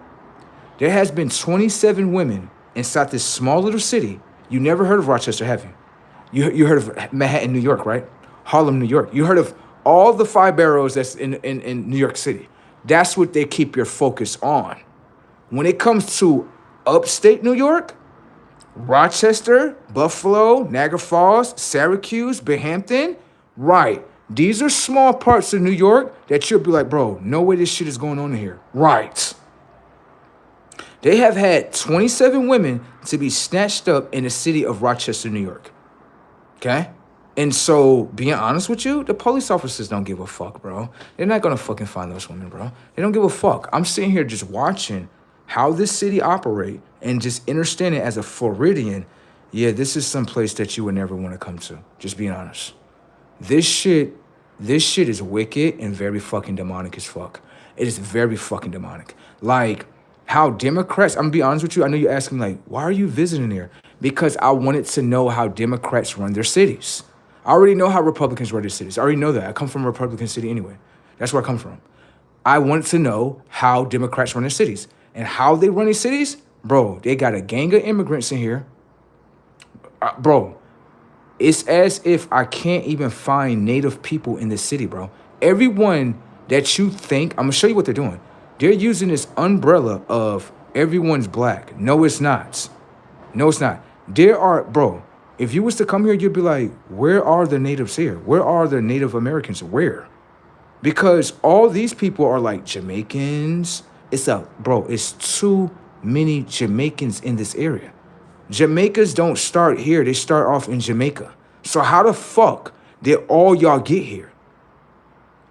There has been 27 women inside this small little city. You never heard of Rochester, have you? You heard of Manhattan, New York, right? Harlem, New York. You heard of all the 5 boroughs that's in New York City. That's what they keep your focus on. When it comes to upstate New York, Rochester, Buffalo, Niagara Falls, Syracuse, Binghamton, right. These are small parts of New York that you'll be like, bro, no way this shit is going on in here. Right. They have had 27 women to be snatched up in the city of Rochester, New York. Okay? And so, being honest with you, the police officers don't give a fuck, bro. They're not gonna fucking find those women, bro. They don't give a fuck. I'm sitting here just watching how this city operate and just understanding as a Floridian, yeah, this is some place that you would never want to come to. Just being honest. This shit is wicked and very fucking demonic as fuck. It is very fucking demonic. Like, how Democrats, I'm gonna be honest with you, I know you're asking like, why are you visiting there? Because I wanted to know how Democrats run their cities. I already know how Republicans run their cities. I already know that. I come from a Republican city anyway. That's where I come from. I wanted to know how Democrats run their cities. And how they run their cities, bro, they got a gang of immigrants in here. Bro, it's as if I can't even find native people in this city, bro. Everyone that you think, I'm gonna show you what they're doing. They're using this umbrella of everyone's black. No, it's not. No, it's not. There are, bro, if you was to come here, you'd be like, where are the natives here? Where are the Native Americans? Where? Because all these people are like Jamaicans. It's too many Jamaicans in this area. Jamaicans don't start here. They start off in Jamaica. So how the fuck did all y'all get here?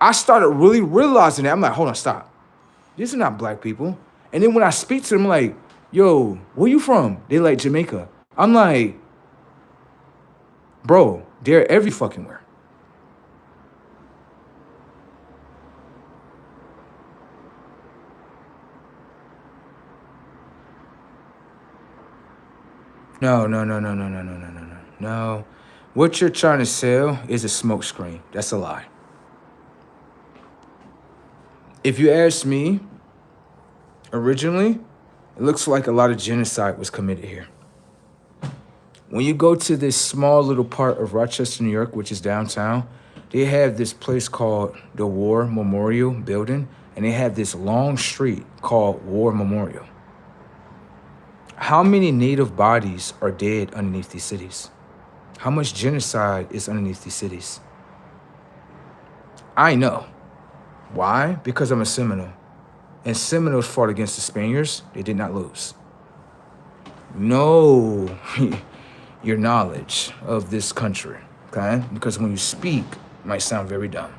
I started really realizing that. I'm like, hold on, stop. These are not black people. And then when I speak to them, I'm like, yo, where you from? They like Jamaica. I'm like, bro, they're every fucking where. No. No. What you're trying to sell is a smoke screen. That's a lie. If you ask me, originally, it looks like a lot of genocide was committed here. When you go to this small little part of Rochester, New York, which is downtown, they have this place called the War Memorial Building, and they have this long street called War Memorial. How many native bodies are dead underneath these cities? How much genocide is underneath these cities? I know. Why? Because I'm a Seminole. And Seminoles fought against the Spaniards. They did not lose. Know your knowledge of this country, okay? Because when you speak, it might sound very dumb.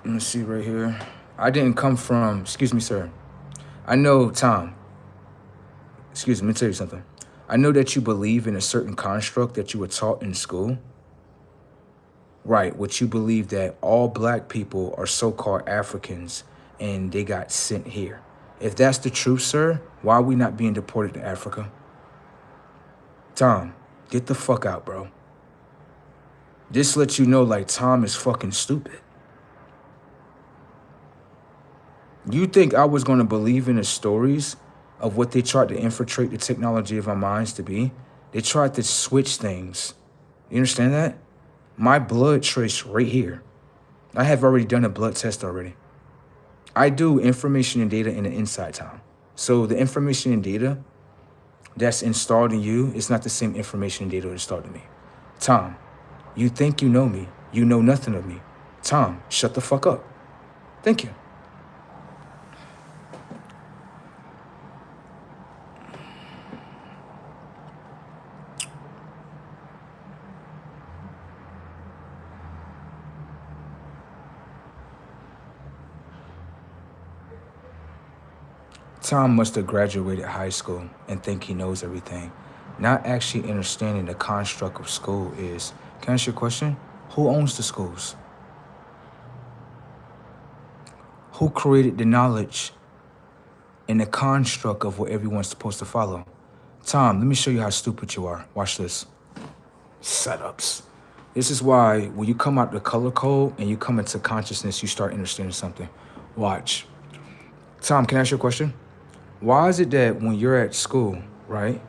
Let me see right here. I didn't come from, excuse me, sir. I know, Tom. Excuse me, let me tell you something. I know that you believe in a certain construct that you were taught in school. Right, what you believe that all black people are so-called Africans and they got sent here. If that's the truth, sir, why are we not being deported to Africa? Tom, get the fuck out, bro. This lets you know, like, Tom is fucking stupid. You think I was going to believe in the stories of what they tried to infiltrate the technology of our minds to be? They tried to switch things. You understand that? My blood trace right here. I have already done a blood test already. I do information and data in the inside, Tom. So the information and data that's installed in you is not the same information and data that's installed in me. Tom, you think you know me. You know nothing of me. Tom, shut the fuck up. Thank you. Tom must have graduated high school and think he knows everything, not actually understanding the construct of school is. Can I ask you a question? Who owns the schools? Who created the knowledge and the construct of what everyone's supposed to follow? Tom, let me show you how stupid you are. Watch this. Setups. This is why when you come out the color code and you come into consciousness, you start understanding something. Watch. Tom, can I ask you a question? Why is it that when you're at school, right,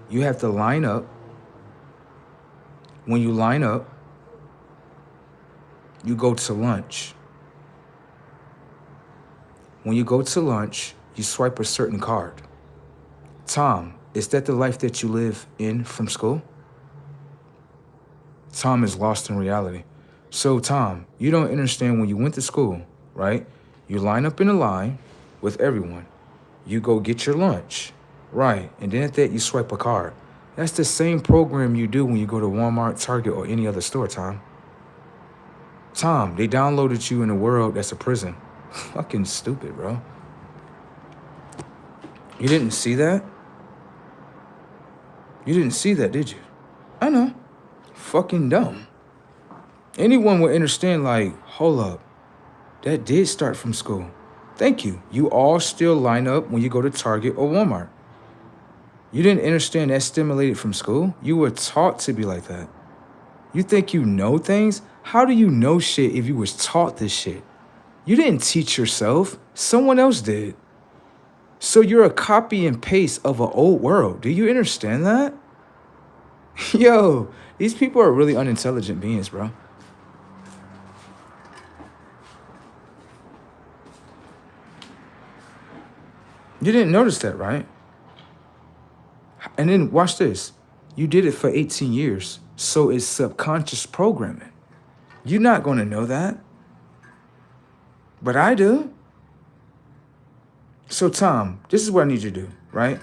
you have to line up? When you line up, you go to lunch. When you go to lunch, you swipe a certain card. Tom, is that the life that you live in from school? Tom is lost in reality. So, Tom, you don't understand when you went to school, right? You line up in a line with everyone. You go get your lunch, right? And then at that, you swipe a card. That's the same program you do when you go to Walmart, Target, or any other store, Tom. Tom, they downloaded you in a world that's a prison. Fucking stupid, bro. You didn't see that? You didn't see that, did you? I know. Fucking dumb. Anyone would understand, like, hold up. That did start from school. Thank you. You all still line up when you go to Target or Walmart. You didn't understand that stimulated from school? You were taught to be like that. You think you know things? How do you know shit if you was taught this shit? You didn't teach yourself. Someone else did. So you're a copy and paste of an old world. Do you understand that? Yo, these people are really unintelligent beings, bro. You didn't notice that, right? And then watch this. You did it for 18 years. So it's subconscious programming. You're not going to know that. But I do. So Tom, this is what I need you to do, right?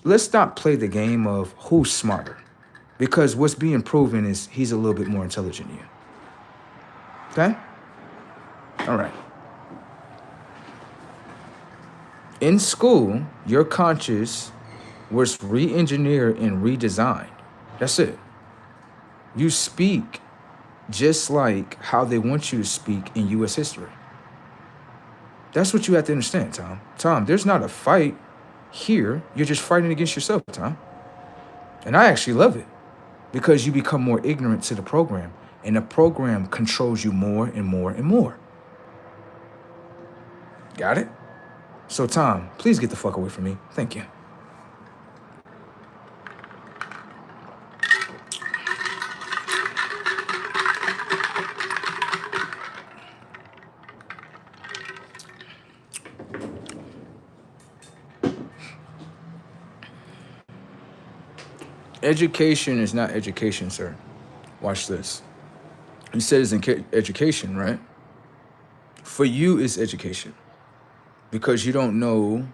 Let's not play the game of who's smarter. Because what's being proven is he's a little bit more intelligent than you. Okay? All right. In school, your conscious was re-engineered and redesigned. That's it. You speak just like how they want you to speak in U.S. history. That's what you have to understand, Tom. Tom, there's not a fight here. You're just fighting against yourself, Tom. And I actually love it because you become more ignorant to the program, and the program controls you more and more and more. Got it? So, Tom, please get the fuck away from me. Thank you. Education is not education, sir. Watch this. You said it's education, right? For you, it's education. Because you don't know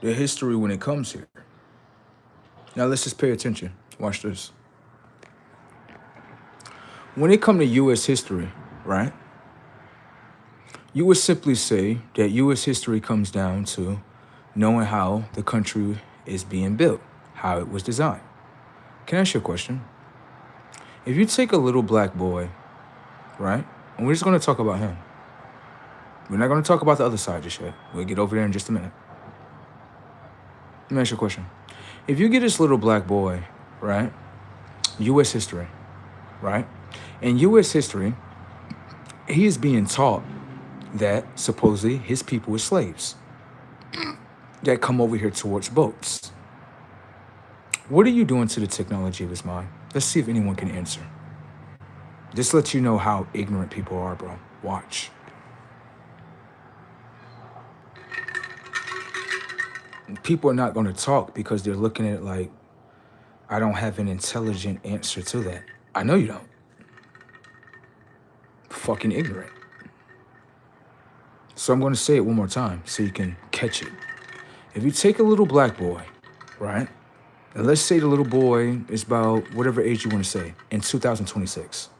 the history when it comes here. Now, let's just pay attention. Watch this. When it comes to U.S. history, right? You would simply say that U.S. history comes down to knowing how the country is being built, how it was designed. Can I ask you a question? If you take a little black boy, right? And we're just going to talk about him. We're not going to talk about the other side just yet. We'll get over there in just a minute. Let me ask you a question. If you get this little black boy, right? U.S. history, right? In U.S. history, he is being taught that supposedly his people are slaves that come over here towards boats. What are you doing to the technology of his mind? Let's see if anyone can answer. Just let you know how ignorant people are, bro. Watch. People are not going to talk because they're looking at it like, I don't have an intelligent answer to that. I know you don't. Fucking ignorant. So I'm going to say it one more time so you can catch it. If you take a little black boy, right? And let's say the little boy is about whatever age you want to say, in 2026.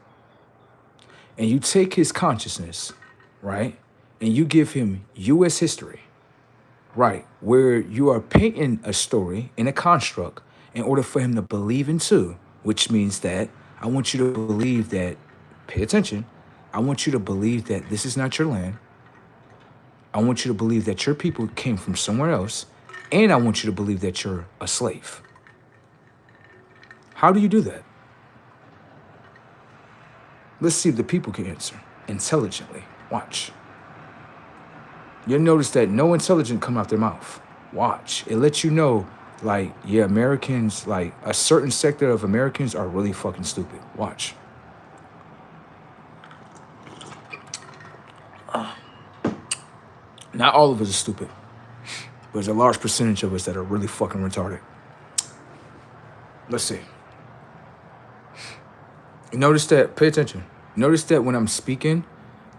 And you take his consciousness, right? And you give him U.S. history, right? Where you are painting a story in a construct in order for him to believe into, which means that I want you to believe that, pay attention, I want you to believe that this is not your land. I want you to believe that your people came from somewhere else. And I want you to believe that you're a slave. How do you do that? Let's see if the people can answer intelligently. Watch. You'll notice that no intelligence come out their mouth. Watch. It lets you know, like, yeah, Americans, like a certain sector of Americans are really fucking stupid. Watch. Not all of us are stupid, but there's a large percentage of us that are really fucking retarded. Let's see. Notice that, pay attention. Notice that when I'm speaking,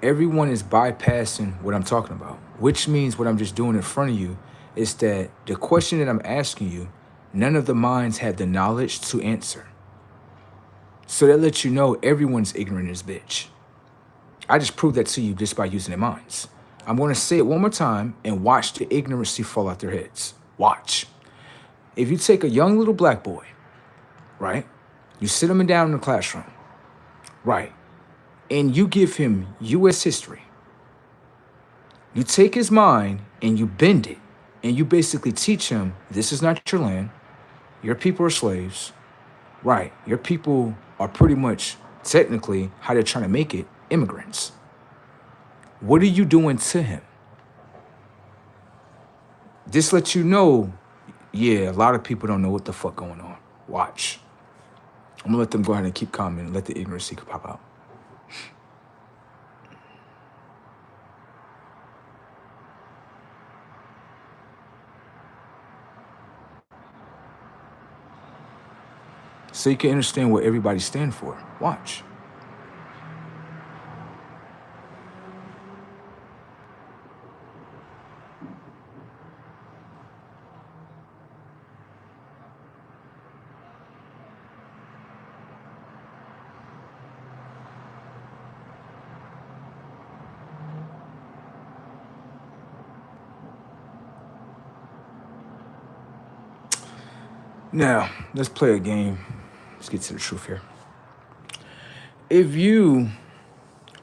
everyone is bypassing what I'm talking about, which means what I'm just doing in front of you is that the question that I'm asking you, none of the minds have the knowledge to answer. So that lets you know everyone's ignorant as bitch. I just proved that to you just by using their minds. I'm going to say it one more time and watch the ignorancy fall out their heads. Watch. If you take a young little black boy, right? You sit him down in the classroom, right? And you give him U.S. history. You take his mind and you bend it. And you basically teach him, this is not your land. Your people are slaves. Right. Your people are pretty much, technically, how they're trying to make it, immigrants. What are you doing to him? This lets you know, yeah, a lot of people don't know what the fuck going on. Watch. I'm gonna let them go ahead and keep commenting. Let the ignorant seeker pop out. So you can understand what everybody stand for. Watch. Now, let's play a game. Let's get to the truth here. If you,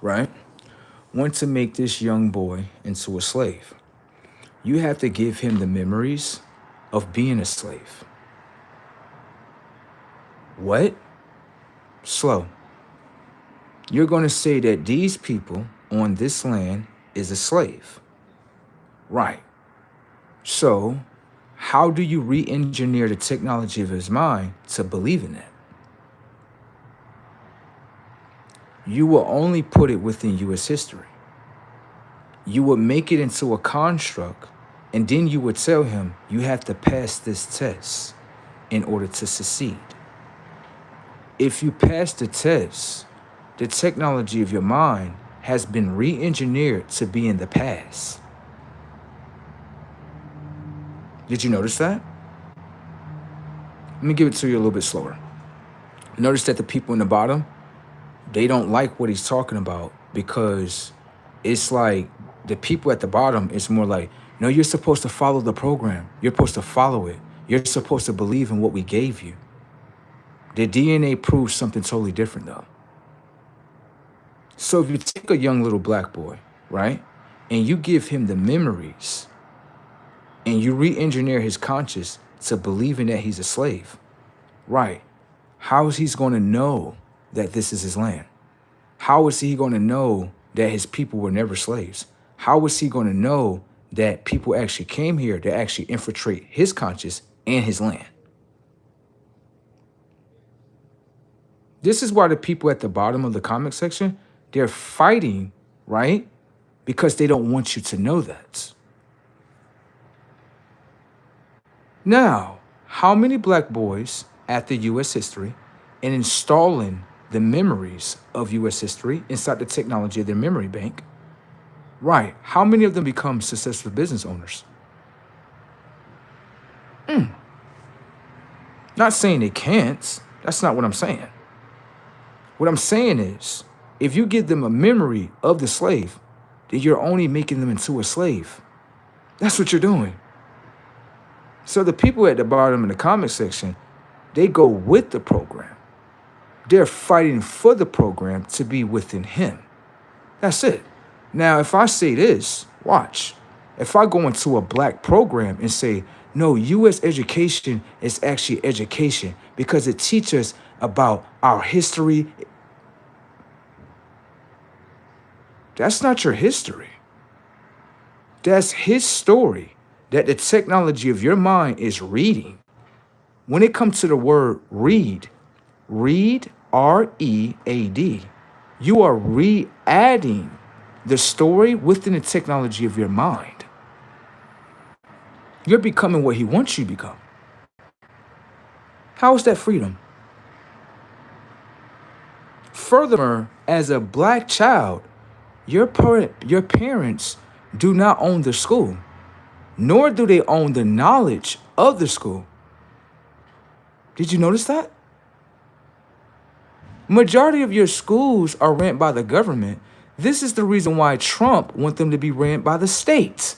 right, want to make this young boy into a slave, you have to give him the memories of being a slave. What? Slow. You're going to say that these people on this land is a slave. Right. So, how do you re-engineer the technology of his mind to believe in that? You will only put it within U.S. history. You would make it into a construct, and then you would tell him, you have to pass this test in order to succeed. If you pass the test, the technology of your mind has been re-engineered to be in the past. Did you notice that? Let me give it to you a little bit slower. Notice that the people in the bottom, they don't like what he's talking about, because it's like the people at the bottom, it's more like, no, you're supposed to follow the program. You're supposed to follow it. You're supposed to believe in what we gave you. The DNA proves something totally different, though. So if you take a young little black boy, right, and you give him the memories, and you re-engineer his conscious to believing that he's a slave, right, how is he going to know that this is his land? How is he going to know that his people were never slaves? How is he going to know that people actually came here to actually infiltrate his conscious and his land? This is why the people at the bottom of the comment section, they're fighting, right? Because they don't want you to know that. Now, how many black boys at the U.S. history and installing the memories of U.S. history inside the technology of their memory bank, right, how many of them become successful business owners? Not saying they can't. That's not what I'm saying. What I'm saying is, if you give them a memory of the slave, then you're only making them into a slave. That's what you're doing. So the people at the bottom in the comment section, they go with the program. They're fighting for the program to be within him. That's it. Now, if I say this, watch. If I go into a black program and say, no, U.S. education is actually education because it teaches about our history. That's not your history. That's his story that the technology of your mind is reading. When it comes to the word read, R-E-A-D, you are re-adding the story within the technology of your mind. You're becoming what he wants you to become. How is that freedom? Furthermore, as a black child, your parents do not own the school, nor do they own the knowledge of the school. Did you notice that? Majority of your schools are ran by the government. This is the reason why Trump wants them to be ran by the states.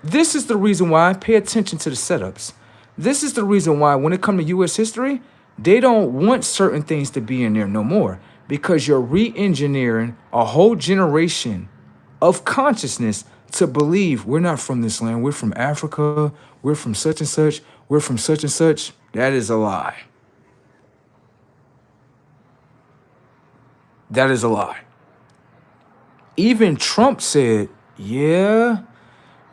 This is the reason why, pay attention to the setups. This is the reason why when it comes to U.S. history, they don't want certain things to be in there no more, because you're re-engineering a whole generation of consciousness to believe we're not from this land. We're from Africa. We're from such and such. We're from such and such. That is a lie. That is a lie. Even Trump said, yeah,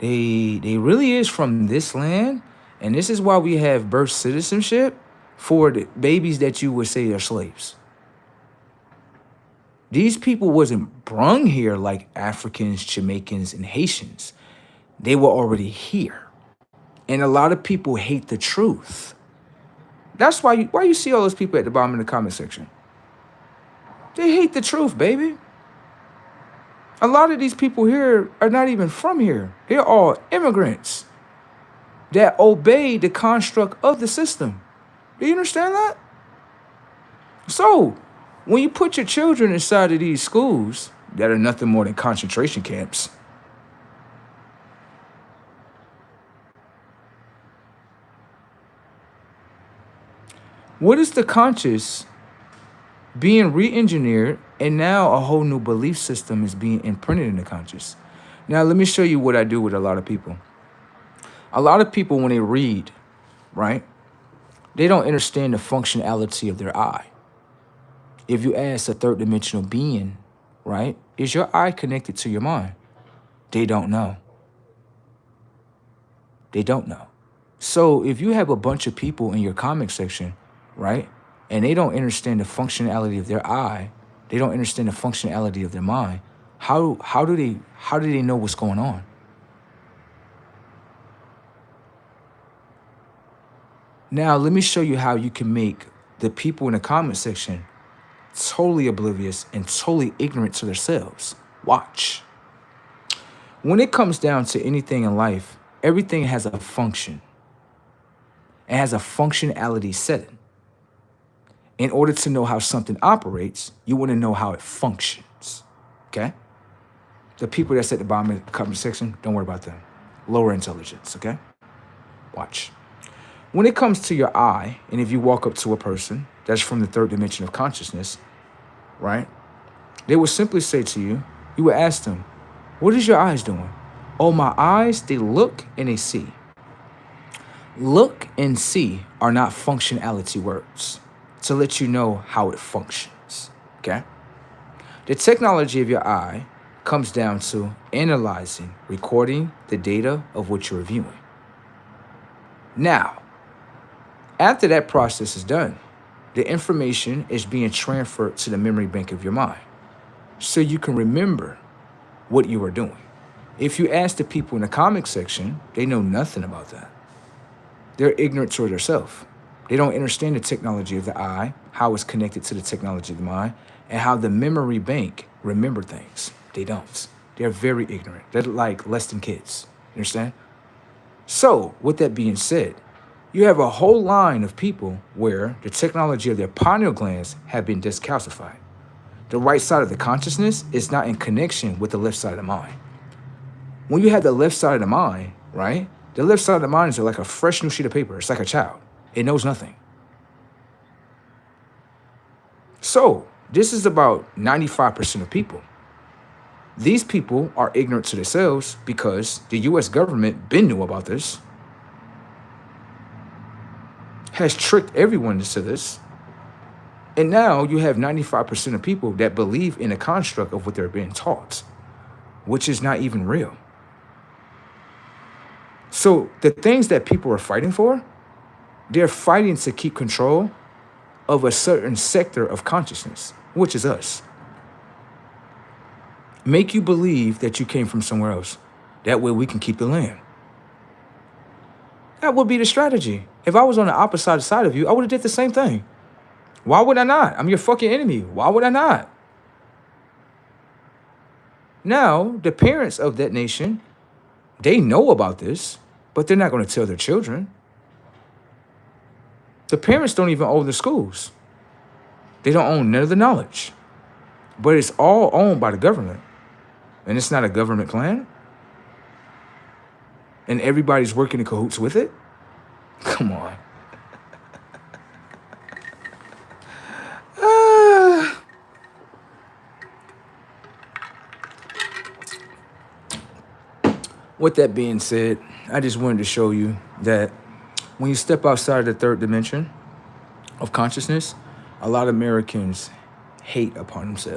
They really is from this land, and this is why we have birth citizenship for the babies that you would say are slaves. These people wasn't brung here like Africans, Jamaicans, and Haitians. They were already here. And a lot of people hate the truth. That's why you see all those people at the bottom of the comment section. They hate the truth, baby. A lot of these people here are not even from here. They're all immigrants that obey the construct of the system. Do you understand that? So, when you put your children inside of these schools that are nothing more than concentration camps, what is the conscious being re-engineered, and now a whole new belief system is being imprinted in the conscious? Now, let me show you what I do with a lot of people. A lot of people, when they read, right, they don't understand the functionality of their eye. If you ask a third dimensional being, right, is your eye connected to your mind? They don't know. They don't know. So if you have a bunch of people in your comment section, right, and they don't understand the functionality of their eye, they don't understand the functionality of their mind, how do they know what's going on? Now, let me show you how you can make the people in the comment section totally oblivious and totally ignorant to themselves. Watch. When it comes down to anything in life, everything has a function. It has a functionality setting. In order to know how something operates, you want to know how it functions. Okay? The people that's at the bottom of the comment section, don't worry about them. Lower intelligence, okay? Watch. When it comes to your eye, and if you walk up to a person that's from the third dimension of consciousness, right? They would simply say to you, you would ask them, what is your eyes doing? Oh, my eyes, they look and they see. Look and see are not functionality words to let you know how it functions, okay? The technology of your eye comes down to analyzing, recording the data of what you're viewing. Now, after that process is done, the information is being transferred to the memory bank of your mind so you can remember what you are doing. If you ask the people in the comment section, they know nothing about that. They're ignorant toward themselves. They don't understand the technology of the eye, how it's connected to the technology of the mind, and how the memory bank remember things. They don't. They're very ignorant. They're like less than kids. You understand? So, with that being said, you have a whole line of people where the technology of their pineal glands have been decalcified. The right side of the consciousness is not in connection with the left side of the mind. When you have the left side of the mind, right? The left side of the mind is like a fresh new sheet of paper. It's like a child. It knows nothing. So, this is about 95% of people. These people are ignorant to themselves because the U.S. government been knew about this, has tricked everyone into this, and now you have 95% of people that believe in the construct of what they're being taught, which is not even real. So the things that people are fighting for, they're fighting to keep control of a certain sector of consciousness, which is us. Make you believe that you came from somewhere else. That way we can keep the land. That would be the strategy. If I was on the opposite side of you, I would have did the same thing. Why would I not? I'm your fucking enemy. Why would I not? Now, the parents of that nation, they know about this, but they're not going to tell their children. The parents don't even own the schools. They don't own none of the knowledge. But it's all owned by the government. And it's not a government plan. And everybody's working in cahoots with it? Come on. With that being said, I just wanted to show you that when you step outside of the third dimension of consciousness, a lot of Americans hate upon themselves.